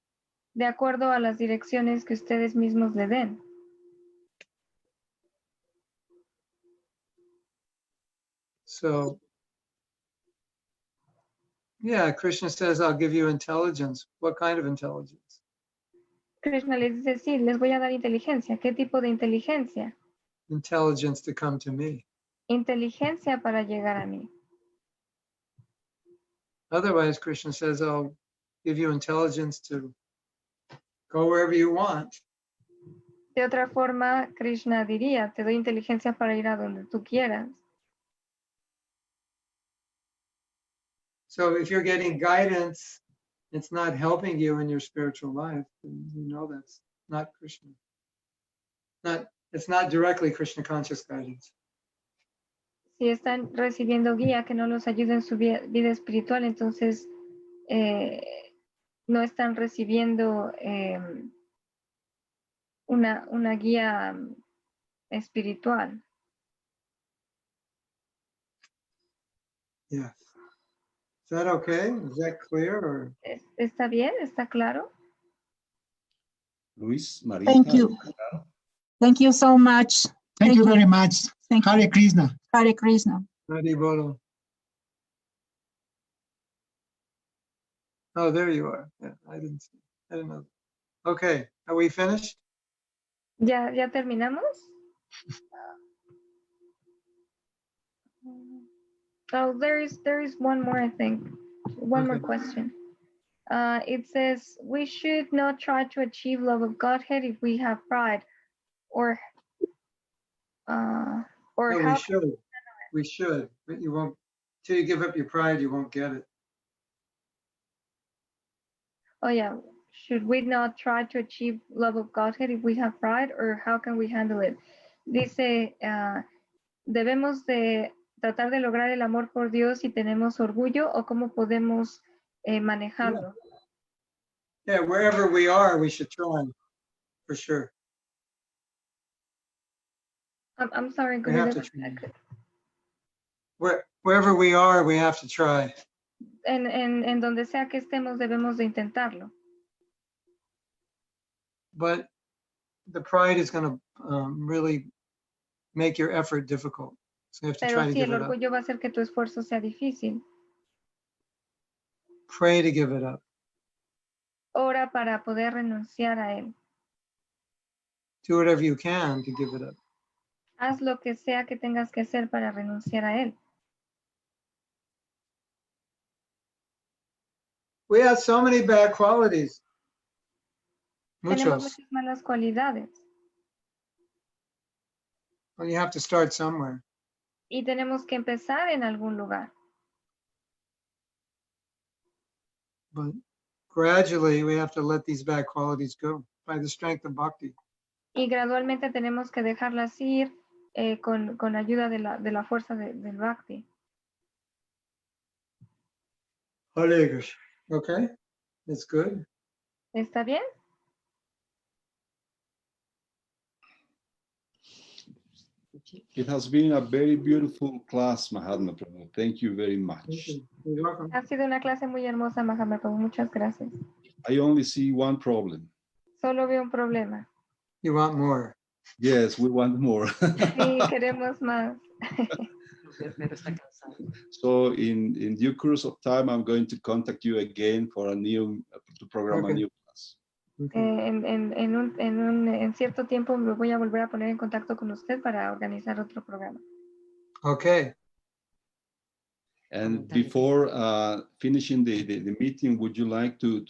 [SPEAKER 4] de acuerdo a las direcciones que ustedes mismos le den.
[SPEAKER 1] So, yeah, Krishna says, I'll give you intelligence. What kind of intelligence?
[SPEAKER 4] Krishna les dice, sí, les voy a dar inteligencia. ¿Qué tipo de inteligencia?
[SPEAKER 1] Intelligence to come to me.
[SPEAKER 4] Inteligencia para llegar a mí.
[SPEAKER 1] Otherwise, Krishna says, I'll give you intelligence to go wherever you want.
[SPEAKER 4] De otra forma, Krishna diría, te doy inteligencia para ir a donde tú quieras.
[SPEAKER 1] So if you're getting guidance, it's not helping you in your spiritual life, then you know that's not Krishna. It's not directly Krishna conscious guidance.
[SPEAKER 4] Si están recibiendo guía que no los ayude en su vida espiritual, entonces no están recibiendo una guía espiritual.
[SPEAKER 1] Yes. Is that okay? Is that clear? Or?
[SPEAKER 4] ¿Está bien? ¿Está claro?
[SPEAKER 3] Luis, Marita.
[SPEAKER 7] Thank you. Thank you so much.
[SPEAKER 8] Thank you very much.
[SPEAKER 7] Thank you.
[SPEAKER 8] Hare Krishna.
[SPEAKER 7] Hare Krishna.
[SPEAKER 1] Hari Bolo. Oh, there you are. Yeah, I didn't know. Okay, are we finished?
[SPEAKER 4] ¿Ya terminamos? Oh, there is one more, I think. One more
[SPEAKER 1] Okay.
[SPEAKER 4] question. It says, we should not try to achieve love of Godhead if we have pride, or
[SPEAKER 1] No,
[SPEAKER 4] how
[SPEAKER 1] we should, but you won't, till you give up your pride, you won't get it.
[SPEAKER 4] Oh yeah, should we not try to achieve love of Godhead if we have pride, or how can we handle it? Dice, debemos de tratar de lograr el amor por Dios si tenemos orgullo, o cómo podemos manejarlo.
[SPEAKER 1] Yeah, wherever we are, we should try, for sure.
[SPEAKER 4] I'm sorry,
[SPEAKER 1] We
[SPEAKER 4] could you
[SPEAKER 1] have to
[SPEAKER 4] repeat
[SPEAKER 1] try.
[SPEAKER 4] that?
[SPEAKER 1] Wherever we are, we have to try.
[SPEAKER 4] En donde sea que estemos, debemos de intentarlo.
[SPEAKER 1] But the pride is going to really make your effort difficult. So you have to try
[SPEAKER 4] Pero
[SPEAKER 1] to
[SPEAKER 4] sí,
[SPEAKER 1] give
[SPEAKER 4] el
[SPEAKER 1] it up.
[SPEAKER 4] orgullo va a hacer que tu esfuerzo sea difícil.
[SPEAKER 1] Pray to give it up.
[SPEAKER 4] Ora para poder renunciar a él.
[SPEAKER 1] Do whatever you can to give it up.
[SPEAKER 4] Haz lo que sea que tengas que hacer para renunciar a él.
[SPEAKER 1] We have so many bad qualities.
[SPEAKER 4] Tenemos
[SPEAKER 1] Muchos.
[SPEAKER 4] muchas malas cualidades
[SPEAKER 1] Well, you have to start somewhere.
[SPEAKER 4] y tenemos que empezar en algún lugar.
[SPEAKER 1] But gradually, we have to let these bad qualities go by the strength of bhakti.
[SPEAKER 4] Y gradualmente tenemos que dejarlas ir con ayuda de la fuerza del bhakti.
[SPEAKER 1] Hare Krishna. Okay, that's good.
[SPEAKER 4] ¿Está bien?
[SPEAKER 3] It has been a very beautiful class, Mahatma Prabhu. Thank you very much.
[SPEAKER 1] You're welcome.
[SPEAKER 4] Ha sido una clase muy hermosa, Mahatma Prabhu. Muchas gracias.
[SPEAKER 3] I only see one problem.
[SPEAKER 4] Solo veo un problema.
[SPEAKER 1] You want more.
[SPEAKER 3] Yes, we want more.
[SPEAKER 4] Sí, queremos más.
[SPEAKER 3] So in due course of time, I'm going to contact you again for to program a
[SPEAKER 1] Okay.
[SPEAKER 3] new class.
[SPEAKER 1] Okay.
[SPEAKER 4] En cierto tiempo me voy a volver a poner en contacto con usted para organizar otro programa.
[SPEAKER 1] Okay.
[SPEAKER 3] And before finishing the meeting, would you like to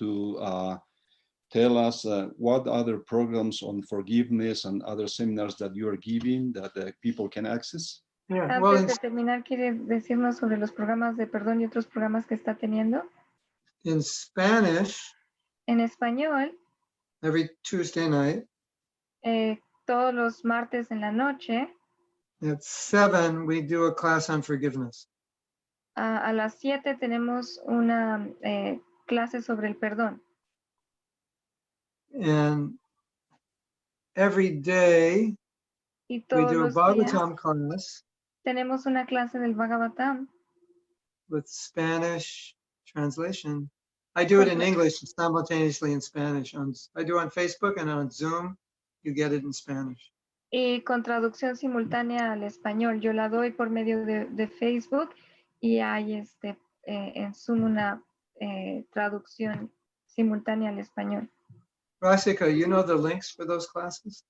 [SPEAKER 3] tell us what other programs on forgiveness and other seminars that you are giving that people can access?
[SPEAKER 1] Yeah. Well,
[SPEAKER 4] Antes de terminar, ¿quiere decirnos sobre los programas de perdón y otros programas que está teniendo?
[SPEAKER 1] in Spanish,
[SPEAKER 4] En español,
[SPEAKER 1] every Tuesday night
[SPEAKER 4] todos los martes en la noche,
[SPEAKER 1] at 7, we do a class on forgiveness.
[SPEAKER 4] a las 7 tenemos una clase sobre el perdón.
[SPEAKER 1] And every day
[SPEAKER 4] Y
[SPEAKER 1] we
[SPEAKER 4] todos
[SPEAKER 1] do a
[SPEAKER 4] los días
[SPEAKER 1] Bhagavatam class
[SPEAKER 4] tenemos una clase del Bhagavatam.
[SPEAKER 1] with Spanish translation. I do it in English simultaneously in Spanish. I do it on Facebook and on Zoom. You get it in Spanish.
[SPEAKER 4] Y con traducción simultánea al español. Yo la doy por medio de Facebook y hay en Zoom una traducción simultánea al español.
[SPEAKER 1] Rasika, you know the links for those classes?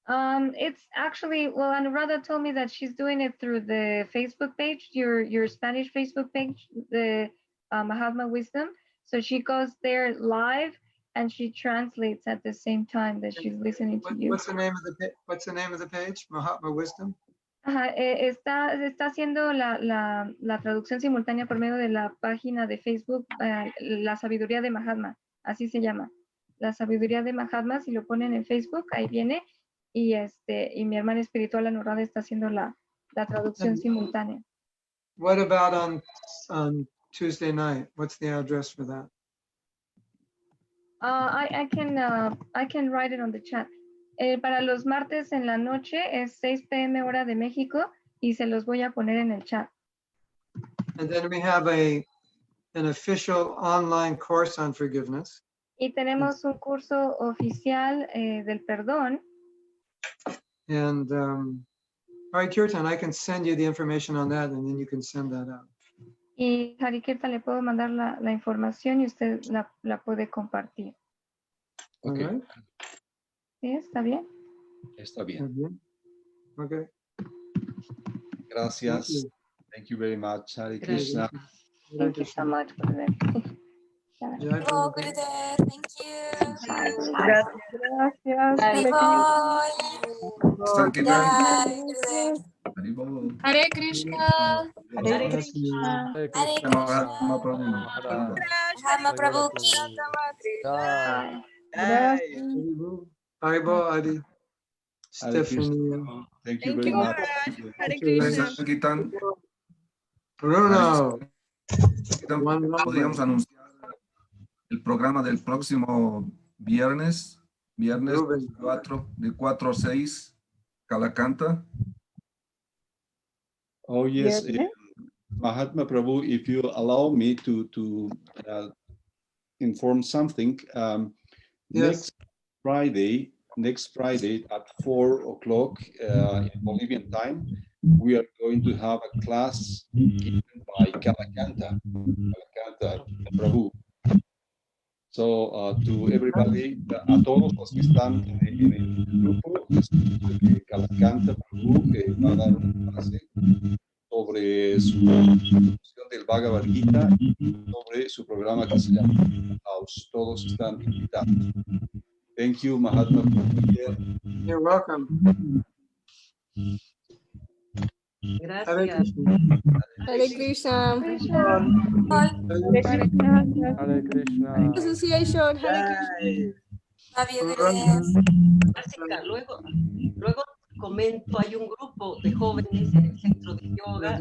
[SPEAKER 4] It's actually, well, Anuradha told me that she's doing it through the Facebook page, your Spanish Facebook page, the Mahatma Wisdom. So she goes there live and she translates at the same time that she's listening to you.
[SPEAKER 1] What's the name of the page? Mahatma Wisdom?
[SPEAKER 4] Ajá, está haciendo la traducción simultánea por medio de la página de Facebook, La Sabiduría de Mahatma, así se llama. La Sabiduría de Mahatma, si lo ponen en Facebook, ahí viene. Y mi hermana espiritual Anuradha está haciendo la traducción simultánea.
[SPEAKER 1] What about on Tuesday night? What's the address for that?
[SPEAKER 4] I can write it on the chat. Para los martes en la noche es 6 p.m. hora de México y se los voy a poner en el chat.
[SPEAKER 1] And then we have an official online course on forgiveness.
[SPEAKER 4] Y tenemos un curso oficial del perdón.
[SPEAKER 1] And all right, Kirtan, I can send you the information on that and then you can send that out.
[SPEAKER 4] Y Harikirtan, le puedo mandar la información y usted la puede compartir.
[SPEAKER 3] Okay.
[SPEAKER 1] All right.
[SPEAKER 4] ¿Sí? ¿Está bien?
[SPEAKER 3] Está bien.
[SPEAKER 1] Okay.
[SPEAKER 3] Gracias. Thank you very much, Hare Krishna.
[SPEAKER 4] Thank you so much.
[SPEAKER 8] Oh, Gurudev, thank you.
[SPEAKER 6] Gracias.
[SPEAKER 8] Jai Gurudev.
[SPEAKER 2] Haribol.
[SPEAKER 6] Hare Krishna.
[SPEAKER 8] Hare Krishna. Hare Krishna.
[SPEAKER 2] Mahatma Prabhu.
[SPEAKER 8] Mahatma Prabhu ki.
[SPEAKER 1] Haribo, Adi.
[SPEAKER 3] Hare
[SPEAKER 1] Stephanie.
[SPEAKER 3] Krishna. Thank you very much.
[SPEAKER 1] Thank you,
[SPEAKER 2] Kitan,
[SPEAKER 1] Bruno.
[SPEAKER 2] podríamos anunciar el programa del próximo viernes
[SPEAKER 1] Rubén.
[SPEAKER 2] 4, de 4 a 6, Calacanta.
[SPEAKER 3] Oh, yes. Mahatma Prabhu, if you allow me to inform something,
[SPEAKER 1] Yes.
[SPEAKER 3] next Friday at 4 o'clock in Bolivian time, we are going to have a class given by Calacanta Prabhu. So to everybody, a todos los que están en el grupo, Calacanta Prabhu va a dar una clase sobre su producción del Bhagavad Gita y sobre su programa que se llama Pasos. Todos están invitados. Thank you, Mahatma.
[SPEAKER 1] You're welcome. Hare
[SPEAKER 9] Gracias.
[SPEAKER 1] Krishna.
[SPEAKER 6] Hare Krishna.
[SPEAKER 8] All.
[SPEAKER 6] Hare Krishna.
[SPEAKER 9] Hare Krishna.
[SPEAKER 6] Association. Hare Krishna.
[SPEAKER 8] Love you, Gurudev.
[SPEAKER 9] Jessica, luego comento, hay un grupo de jóvenes en el centro de yoga.